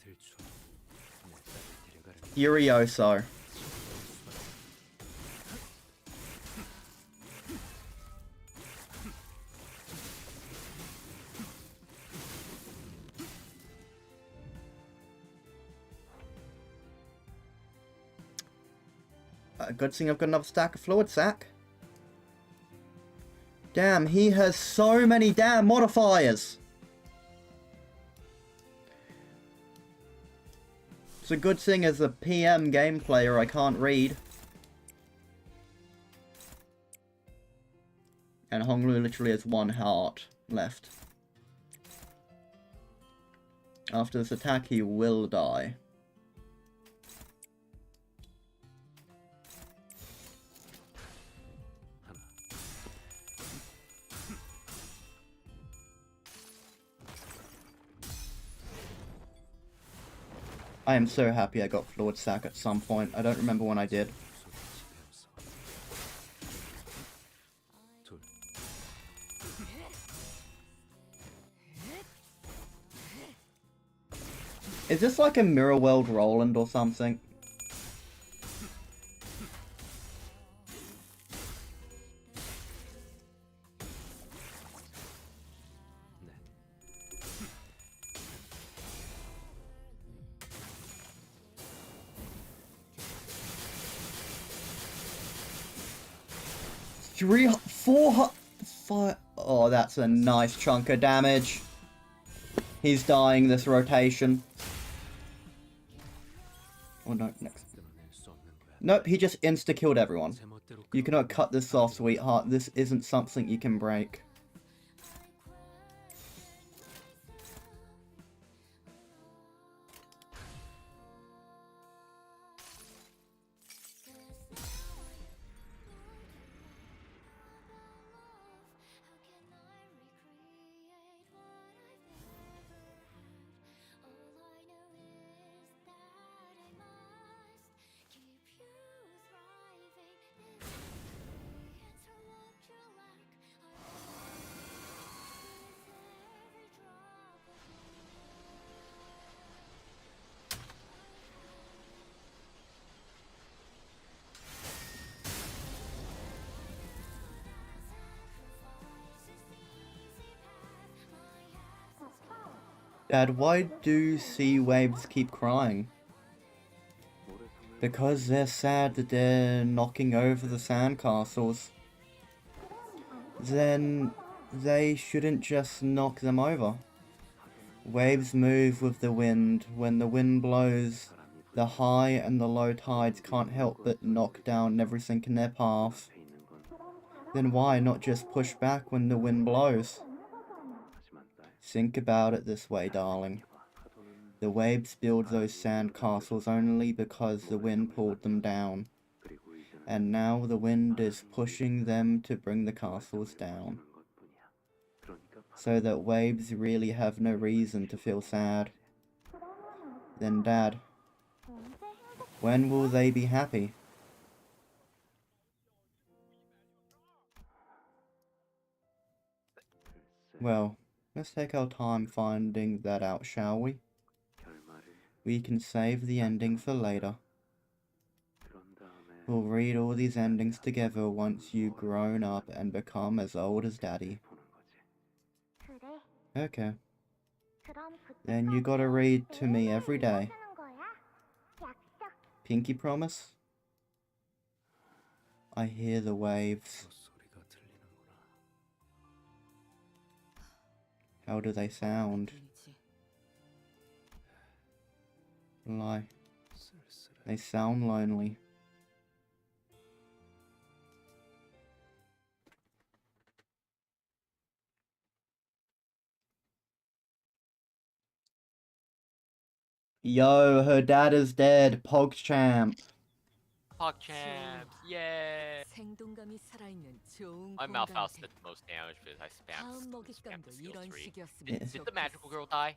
Furioso. Good thing I've got another stack of fluid sac. Damn, he has so many damn modifiers. It's a good thing as a PM game player I can't read. And Honglu literally has 1 heart left. After this attack, he will die. I am so happy I got Fluid Sack at some point. I don't remember when I did. Is this like a Mirror World Roland or something? Three, 4, 5. Oh, that's a nice chunk of damage. He's dying this rotation. Oh no, next. Nope, he just insta-killed everyone. You cannot cut this off, sweetheart. This isn't something you can break. Dad, why do sea waves keep crying? Because they're sad that they're knocking over the sandcastles. Then they shouldn't just knock them over. Waves move with the wind. When the wind blows, the high and the low tides can't help but knock down everything in their path. Then why not just push back when the wind blows? Think about it this way, darling. The waves build those sand castles only because the wind pulled them down. And now the wind is pushing them to bring the castles down. So that waves really have no reason to feel sad. Then Dad, when will they be happy? Well, let's take our time finding that out, shall we? We can save the ending for later. We'll read all these endings together once you've grown up and become as old as Daddy. Okay. Then you gotta read to me every day. Pinky promise? I hear the waves. How do they sound? Lie. They sound lonely. Yo, her dad is dead. PogChamp. PogChamp, yay! 생동감이 살아있는 좋은 My Malphite did the most damage because I 다음 spammed 먹잇감도 skill 이런 3. 식이었으면 Did the magical girl die?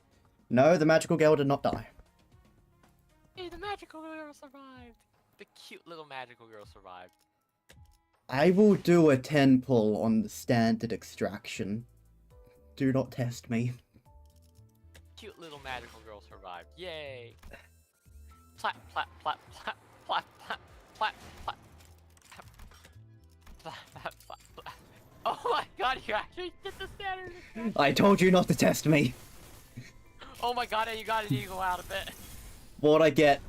No, the magical girl did not die. Hey, the magical girl survived! The cute little magical girl survived. I will do a 10 pull on the standard extraction. Do not test me. Cute little magical girl survived. Yay! Plat, plat, plat, plat, plat, plat, plat, plat. Plat, plat, plat, plat. Oh my god, you actually did the standard extraction! I told you not to test me. Oh my god, you got an eagle out of it. What'd I get?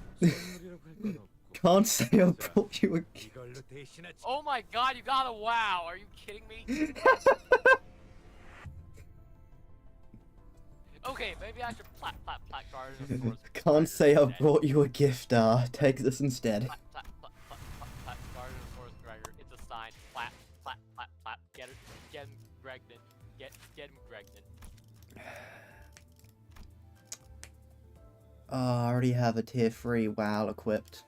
Can't say I brought you a... Oh my god, you got a wow. Are you kidding me? Okay, maybe I should plat Garden of Can't say I brought you a gift, take this instead. Plat Garden of Gregor. It's a sign. Plat. Get him pregnant. Get him pregnant. Oh, I already have a tier 3 WoW equipped.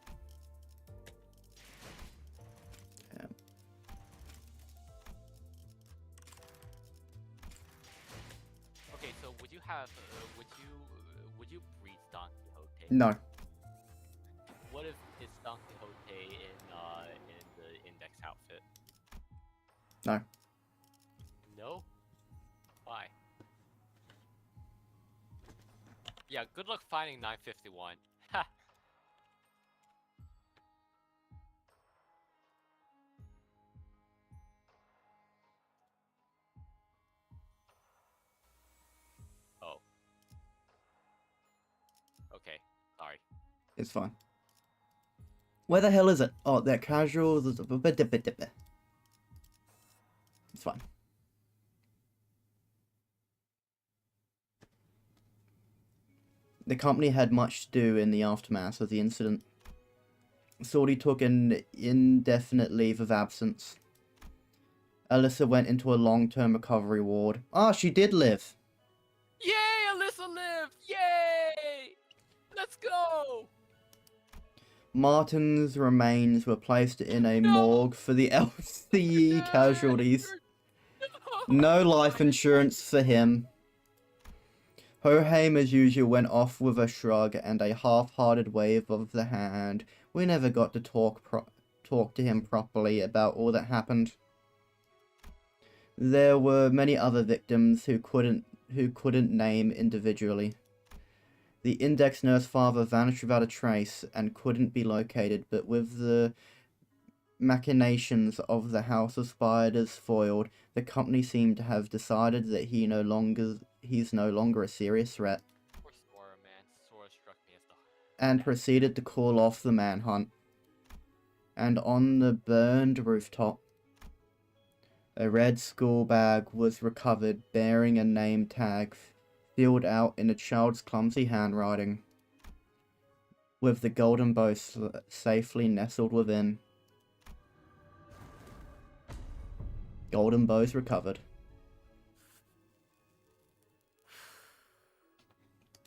Yeah. Okay, so would you have? Would you breed Don Quixote? No. What if it's Don Quixote in the index outfit? No. No? Why? Yeah, good luck finding 951. Ha! Oh. Okay, sorry. It's fine. Where the hell is it? Oh, they're casual. It's fine. The company had much to do in the aftermath of the incident. Sordy took an indefinite leave of absence. Alyssa went into a long-term recovery ward. Ah, she did live! Yay, Alyssa lived! Yay! Let's go! Martin's remains were placed in a morgue for the LCE casualties. No life insurance for him. Hoheim, as usual, went off with a shrug and a half-hearted wave of the hand. We never got to talk to him properly about all that happened. There were many other victims who couldn't name individually. The index nurse father vanished without a trace and couldn't be located, but with the machinations of the House of Spiders foiled, the company seemed to have decided that he's no longer a serious threat, and proceeded to call off the manhunt. And on the burned rooftop, a red school bag was recovered bearing a name tag filled out in a child's clumsy handwriting, with the golden bow safely nestled within. Golden bows recovered.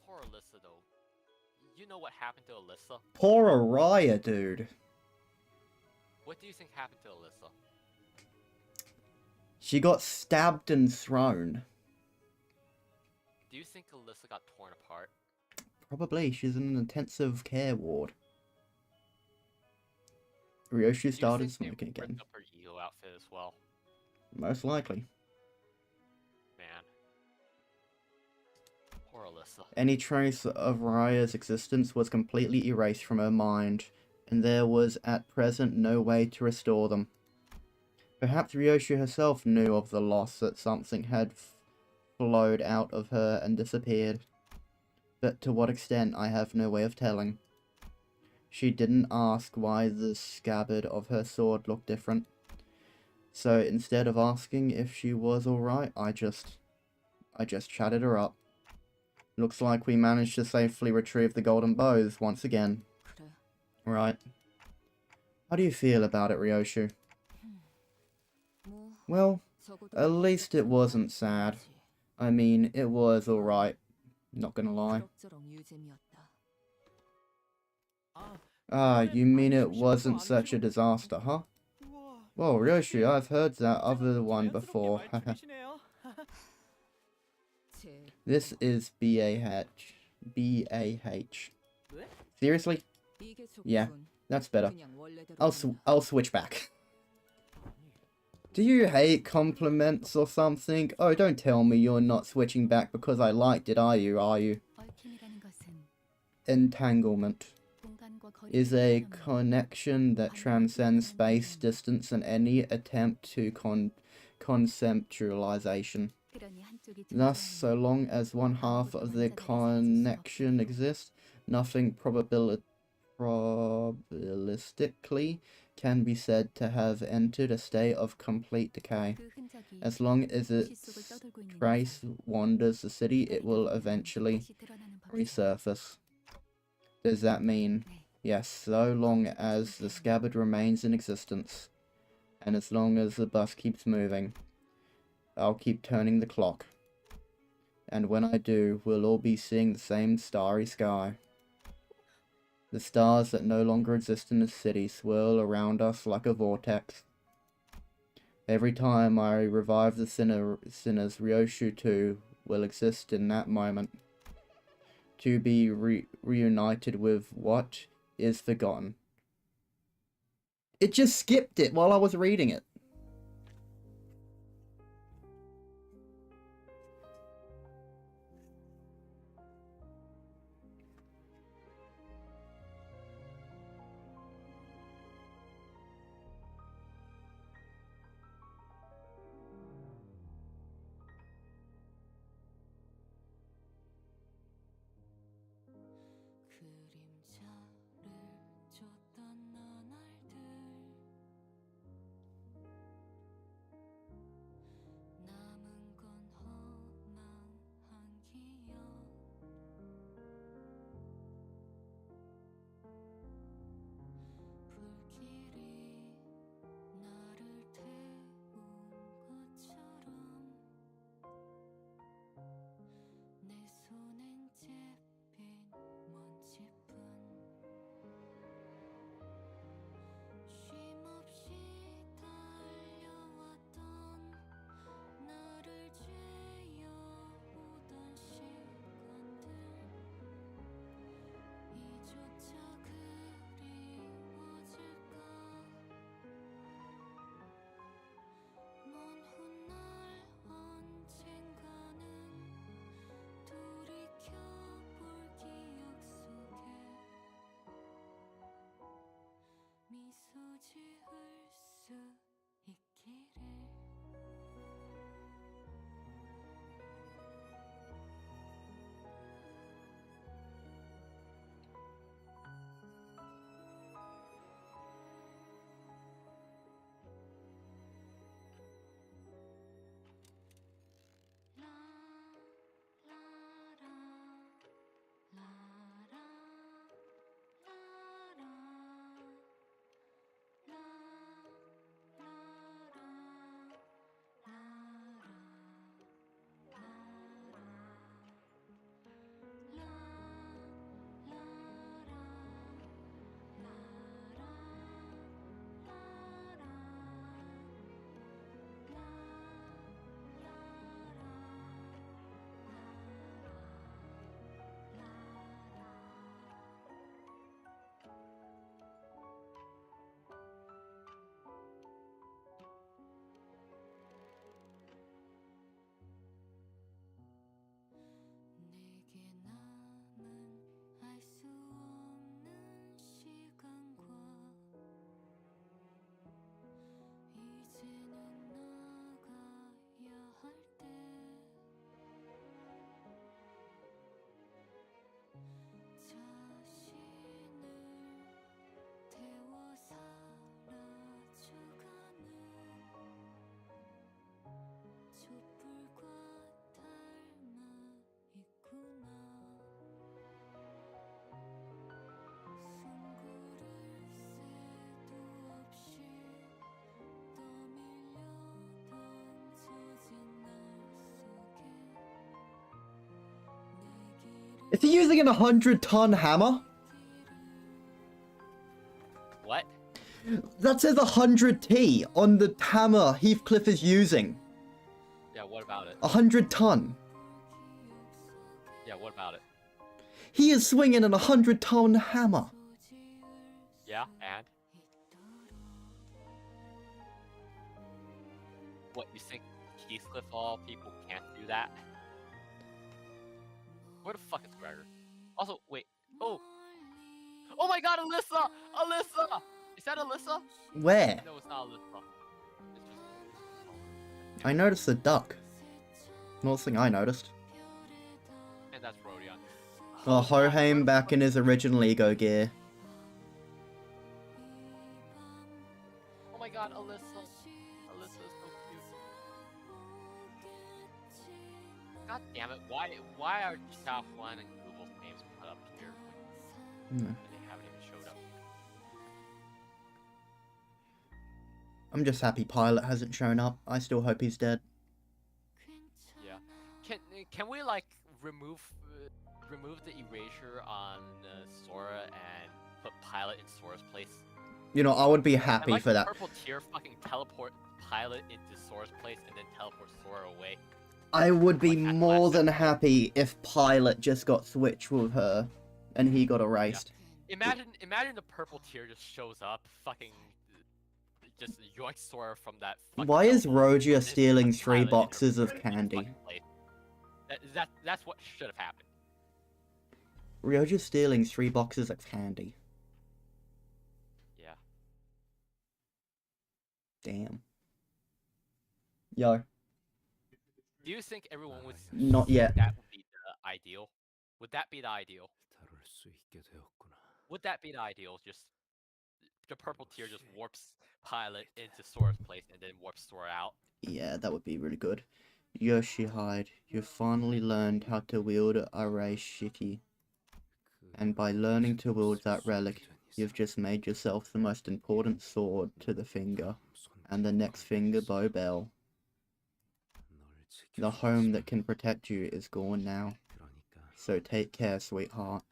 Poor Alyssa, though. You know what happened to Alyssa? Poor Araya, dude. What do you think happened to Alyssa? She got stabbed and thrown. Do you think Alyssa got torn apart? Probably. She's in an intensive care ward. Ryoshi started smoking again. Ripped up her ego outfit as well. Most likely. Man. Poor Alyssa. Any trace of Raya's existence was completely erased from her mind, and there was at present no way to restore them. Perhaps Ryoshi herself knew of the loss, that something had flowed out of her and disappeared. But to what extent, I have no way of telling. She didn't ask why the scabbard of her sword looked different. So instead of asking if she was alright, I just chatted her up. Looks like we managed to safely retrieve the golden bows once again. Right. How do you feel about it, Ryoshi? Well, at least it wasn't sad. I mean, it was alright. Not gonna lie. Ah, you mean it wasn't such a disaster, huh? Well, Ryoshi, I've heard that other one before. This is BAH. BAH. Seriously? Yeah, that's better. I'll switch back. Do you hate compliments or something? Oh, don't tell me you're not switching back because I liked it, are you? Entanglement is a connection that transcends space, distance, and any attempt to conceptualization. Thus, so long as one half of the connection exists, nothing probabilistically can be said to have entered a state of complete decay. 그 흔적이 As long as 시 its 속을 떠돌고 있는 trace 이상 wanders the city, it will eventually 다시 드러나는 법이다. resurface. Does that mean? 네. Yes, so long as the scabbard remains in existence, and as long as the bus keeps moving, I'll keep turning the clock. And when I do, we'll all be seeing the same starry sky. The stars that no longer exist in the city swirl around us like a vortex. Every time I revive the sinners, Ryoshu too will exist in that moment, to be reunited with what is forgotten. It just skipped it while I was reading it. 그림자를 줬던 나날들 남은 건 허망한 기억 불길이 나를 태운 것처럼 내 손엔 잿빛 먼지뿐 쉼없이 달려왔던 나를 죄어오던 시간들 이조차 그리워질까 먼 훗날 언젠가는 돌이켜볼 기억 속에 미소 지을 수 있기를 내게 남은 알 수 없는 시간과 이제는 나가야 할 때 자신을 태워 사라져가는 촛불과 닮아 있구나 숨고를 새도 없이 떠밀려 던져진 날 속에 내 Is he using an 100-ton hammer? What? That says 100T on the hammer Heathcliff is using. Yeah, what about it? 100-ton. Yeah, what about it? He is swinging an 100-ton hammer. Yeah, and? What, you think Heathcliff all people can't do that? Where the fuck is Gregor? Also, wait. Oh! Oh my god, Alyssa! Alyssa! Is that Alyssa? Where? No, it's not Alyssa. It's just... I noticed the duck. Not the thing I noticed. And that's Rodion. Oh, Hoheim back in his original ego gear. why are Southland and Google's names put up here Hmm. and they haven't even showed up? I'm just happy Pilot hasn't shown up. I still hope he's dead. Yeah. Can we like remove the erasure on Sora and put Pilot in Sora's place? You know, I would be And happy like for the that. purple tier fucking teleport Pilot into Sora's place and then teleport Sora away. I would be Like, at more last than episode. happy if Pilot just got switched with her and he got erased. Imagine the purple tier just shows up, fucking just yoinks Sora from that fucking Why is teleport, and Rogia then stealing puts 3 Pilot in her boxes of fucking candy? place. That's what should have happened. Ryoja's stealing 3 boxes of candy. Yeah. Damn. Yo, Do you think everyone would not think yet. that would be the ideal? Would that be the ideal? 다룰 수 있게 되었구나. Would that be the ideal? Just the purple tier just warps Pilot into Sora's place and then warps Sora out. Yeah, that would be really good. Yoshihide, you've finally learned how to wield Array Shiki. And by learning to wield that relic, you've just made yourself the most important sword to the finger, and the next finger bow bell. The home that can protect you is gone now. So take care, sweetheart.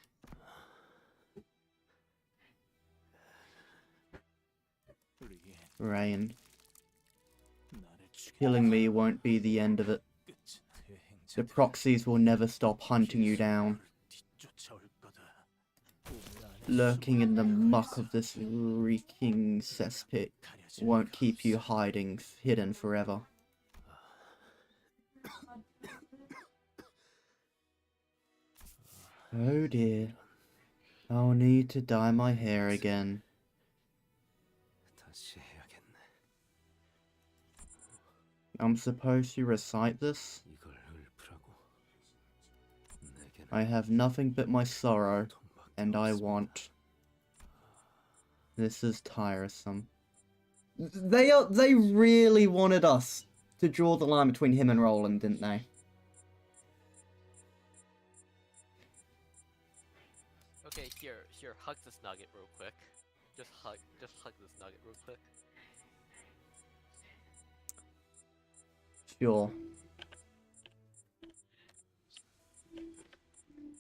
Rain. Killing me won't be the end of it. The proxies will never stop hunting you down. Lurking in the muck of this reeking cesspit won't keep you hidden forever. Oh dear. I'll need to dye my hair again. 다시 해야겠네. I'm supposed to recite this? 이걸 읊으라고. 내게는 I have nothing but my sorrow, 돈밖에 and I 없습니다. want. This is tiresome. They really wanted us to draw the line between him and Roland, didn't they? Okay, here, hug this nugget real quick. Just hug this nugget real quick. Sure.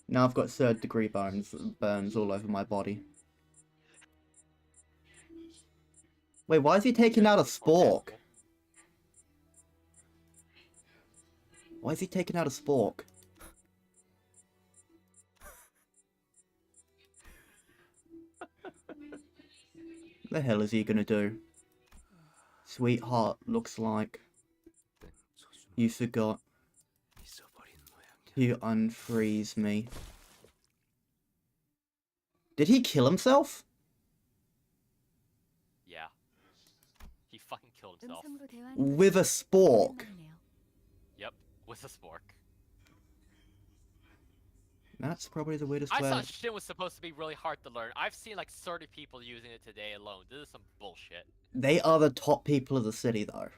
Now I've got 3rd-degree burns all over my body. Wait, why is he taking out a spork? Why is he taking out a spork? The hell is he gonna do? Sweetheart, looks like 땡 초중 you forgot 잊어버린 모양이야. to unfreeze me. Did he kill himself? Yeah. He fucking killed himself. With a spork? Yep, with a spork. That's probably the weirdest I way. thought shit was supposed to be really hard to learn. I've seen like 30 people using it today alone. This is some bullshit. They are the top people of the city, though.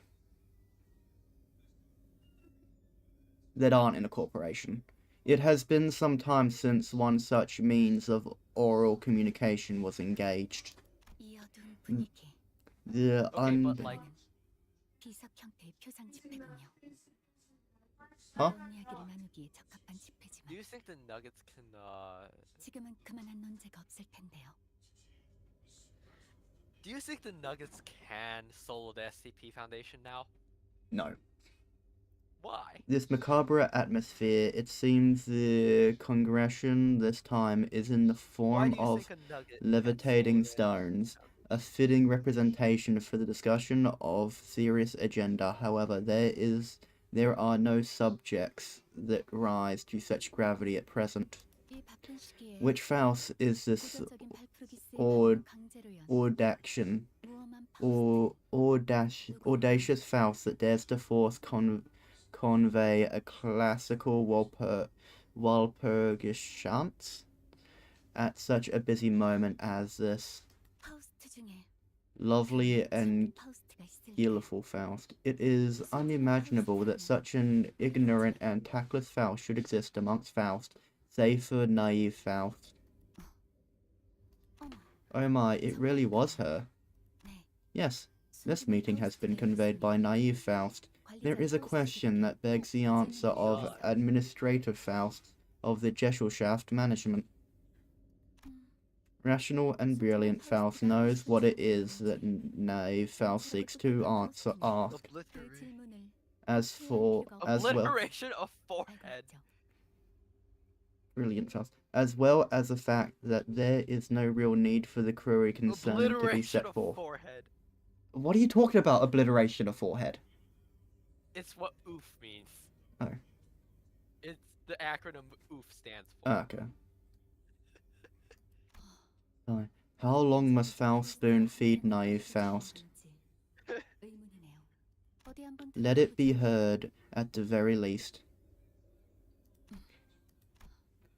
That aren't in a corporation. It has been some time since one such means of oral communication was engaged. The Okay, but like, Huh? do you think the Nuggets can do you think the Nuggets can solo the SCP Foundation now? No. Why? This macabre atmosphere, it seems the congregation this time is in the Why form do you of think a Nugget can levitating solo the SCP stones, a fitting representation for the discussion of serious agenda. However, there are no subjects that rise to such gravity at present. Which Faust is this audacious Faust that dares to force convey a classical Walpurgischant at such a busy moment as this? Lovely and skillful Faust. It is unimaginable that such an ignorant and tactless Faust should exist amongst Faust, save for naive Faust. Oh my, it really was her. Yes, this meeting has been conveyed by naive Faust. There is a question that begs the answer of administrative Faust of the Gesellschaft management. Rational and brilliant Faust knows what it is that naive Faust seeks to ask. As well, Obliteration of forehead. brilliant Faust, as well as the fact that there is no real need for the query concerned to be Obliteration set of forth. forehead. What are you talking about, obliteration of forehead? It's what OOF means. Oh. It's the acronym OOF stands for. Oh, okay. Sorry. How long must Faust spoon feed naive Faust? Let it be heard, at the very least.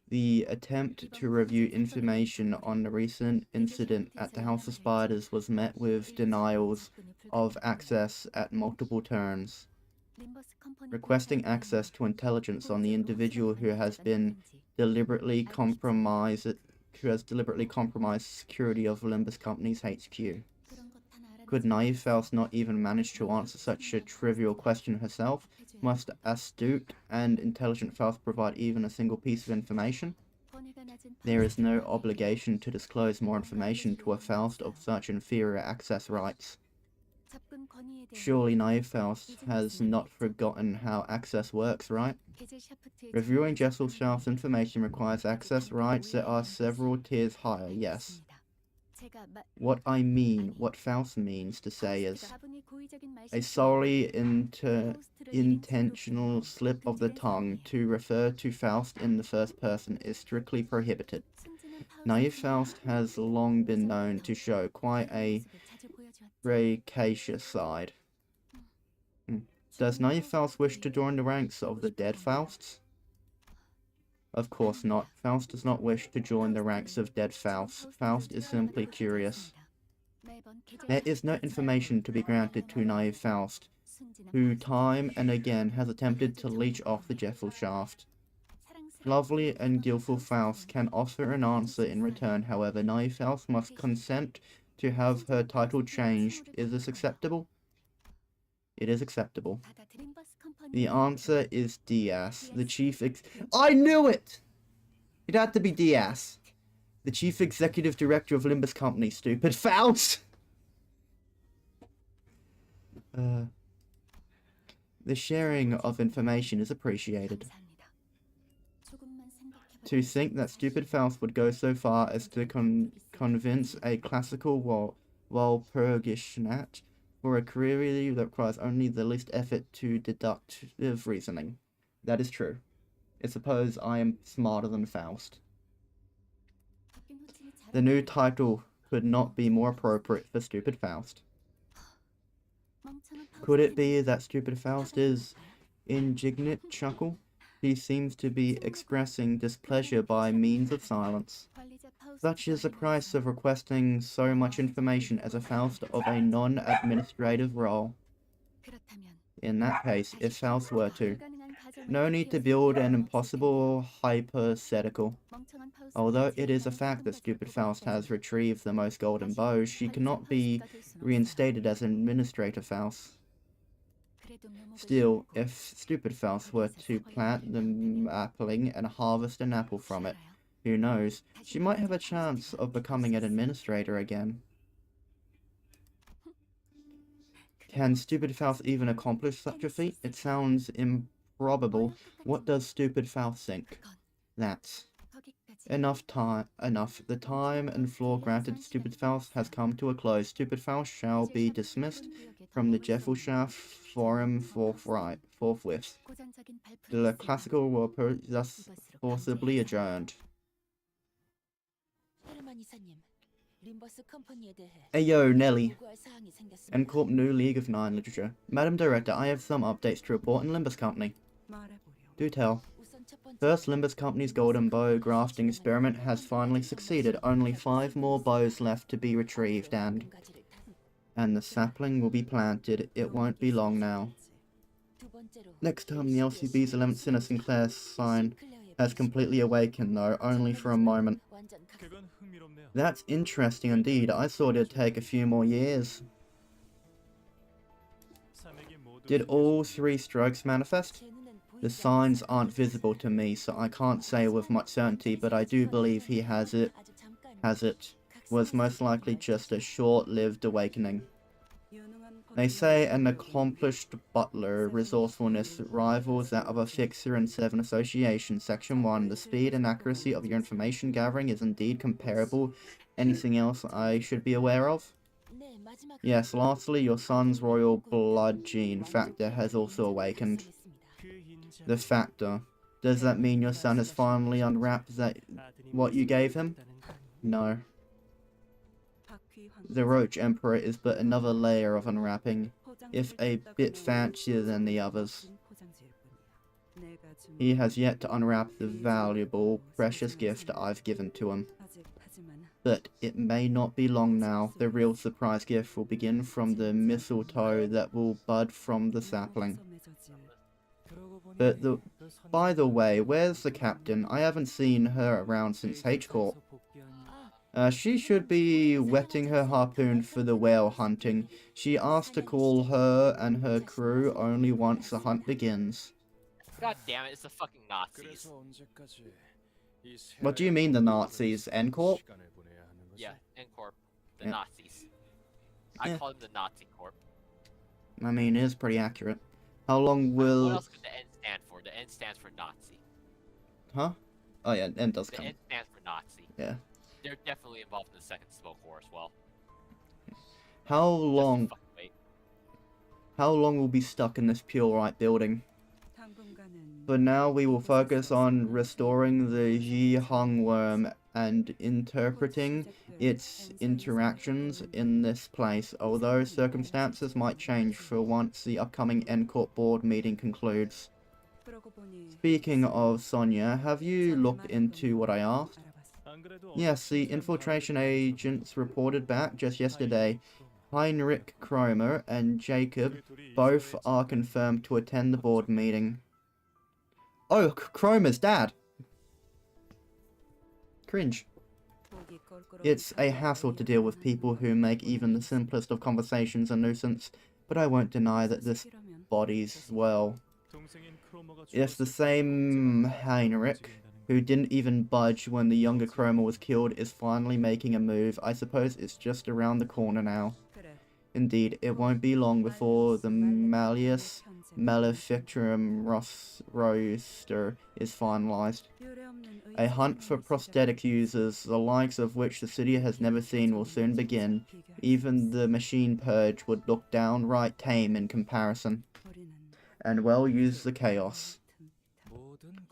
The attempt to review information on the recent incident at the House of Spiders was met with denials of access at multiple turns. Requesting access to intelligence on the individual who has deliberately compromised security of Limbus Company's HQ. Could naive Faust not even manage to answer such a trivial question herself? Must astute and intelligent Faust provide even a single piece of information? There is no obligation to disclose more information to a Faust of such inferior access rights. Surely naive Faust has not forgotten how access works, right? Reviewing Gesellschaft's information requires access rights that are several tiers higher, yes. What Faust means to say is, a solely intentional slip of the tongue to refer to Faust in the first person is strictly prohibited. Naive Faust has long been known to show quite a precocious side. Does naive Faust wish to join the ranks of the dead Fausts? Of course not. Faust does not wish to join the ranks of dead Fausts. Faust is simply curious. There is no information to be granted to naive Faust, who time and again has attempted to leech off the Gesellschaft. Lovely and skillful Faust can offer an answer in return, however, naive Faust must consent to have her title changed. Is this acceptable? It is acceptable. The answer is Diaz, the chief I knew it! It had to be Diaz. The chief executive director of Limbus Company, stupid Faust! The sharing of information is appreciated. To think that stupid Faust would go so far as to convince a classical Walpurgisnacht for a query that requires only the least effort to deductive reasoning. That is true. I suppose I am smarter than Faust. The new title could not be more appropriate for stupid Faust. Could it be that stupid Faust is indignant chuckle? He seems to be expressing displeasure by means of silence. Such is the price of requesting so much information as a Faust of a non-administrative role. In that case, if Faust were to, no need to build an impossible hypothetical. Although it is a fact that stupid Faust has retrieved the most golden bows, she cannot be reinstated as administrative Faust. Still, if stupid Faust were to plant the sapling and harvest an apple from it, who knows, she might have a chance of becoming an administrator again. Can stupid Faust even accomplish such a feat? It sounds improbable. What does stupid Faust think? That's enough. The time and floor granted to stupid Faust has come to a close. Stupid Faust shall be dismissed from the Gesellschaft forum forthwith. The classical will thus forcibly adjourned. Ayo, Nelly. Corp New League of Nine Literature. Madam Director, I have some updates to report in Limbus Company. Do tell. First, Limbus Company's golden bow grafting experiment has finally succeeded. Only 5 more bows left to be retrieved and... And the sapling will be planted. It won't be long now. Next time the LCB's 11th Sinner Sinclair sign has completely awakened, though, only for a moment. 그건 흥미롭네요. That's interesting indeed. I thought it'd take a few more years. 산맥이 모두 Did all 생겼습니다. 3 strokes manifest? The signs aren't visible to me, so I can't say with much certainty, but I do believe he has it. Was most likely just a short-lived awakening. They say an accomplished butler resourcefulness rivals that of a fixer in 7 Association. Section 1. The speed and accuracy of your information gathering is indeed comparable. Anything else I should be aware of? Yes, lastly, your son's royal blood gene factor has also awakened. 그 인자 The factor. Does that mean your son has finally unwrapped what you gave him? No. The Roach Emperor is but another layer of unwrapping, if a bit fancier than the others. He has yet to unwrap the valuable, precious gift I've given to him. But it may not be long now. The real surprise gift will begin from the mistletoe that will bud from the sapling. But by the way, where's the captain? I haven't seen her around since H-Corp. She should be wetting her harpoon for the whale hunting. She asked to call her and her crew only once the hunt begins. God damn it, it's the fucking Nazis. What do you mean the Nazis? N-Corp? Yeah, N-Corp. The Yeah. Nazis. I Yeah. call them the Nazi Corp. I mean, it is pretty accurate. How long What will... else could the N stand for? The N stands for Nazi. Huh? Oh yeah, N does The come. N stands for Nazi. Yeah. They're definitely involved in the Second Smoke War as well. How Just you long... fucking wait. How long will be stuck in this Purite building? For now, we will focus on restoring the Ji Hung worm and interpreting its interactions in this place, although circumstances might change for once the upcoming N-Corp board meeting concludes. Speaking of Sonia, have you looked into what I asked? Yes, the infiltration agents reported back just yesterday. Heinrich Kromer and Jacob both are confirmed to attend the board meeting. Oh, Kromer's dad! Cringe. It's a hassle to deal with people who make even the simplest of conversations a nuisance, but I won't deny that this body's, well... If the same Heinrich, who didn't even budge when the younger Kromer was killed, is finally making a move, I suppose it's just around the corner now. Indeed, it won't be long before the Malleus Maleficarum roster is finalized. A hunt for prosthetic users, the likes of which the city has never seen, will soon begin. Even the machine purge would look downright tame in comparison. And well use the chaos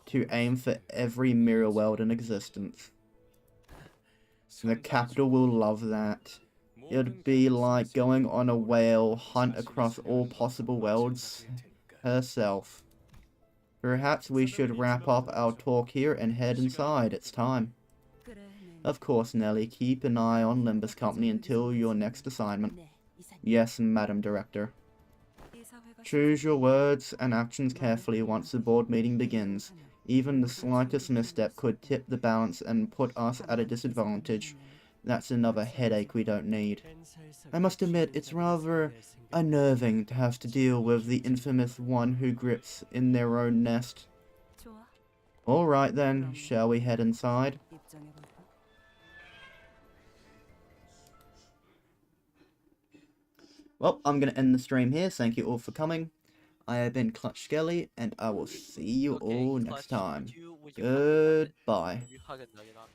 to aim for every mirror world in existence. The capital will love that. It'd be like going on a whale hunt across all possible worlds herself. Perhaps we should wrap up our talk here and head inside. It's time. Of course, Nelly, keep an eye on Limbus Company until your next assignment. Yes, Madam Director. Choose your words and actions carefully once the board meeting begins. Even the slightest misstep could tip the balance and put us at a disadvantage. That's another headache we don't need. I must admit, it's rather unnerving to have to deal with the infamous one who grips in their own nest. Alright then, shall we head inside? Well, I'm going to end the stream here. Thank you all for coming. I have been clutchskelly, and I will see you all next time. Would you hug a Goodbye. would you hug a nugget on?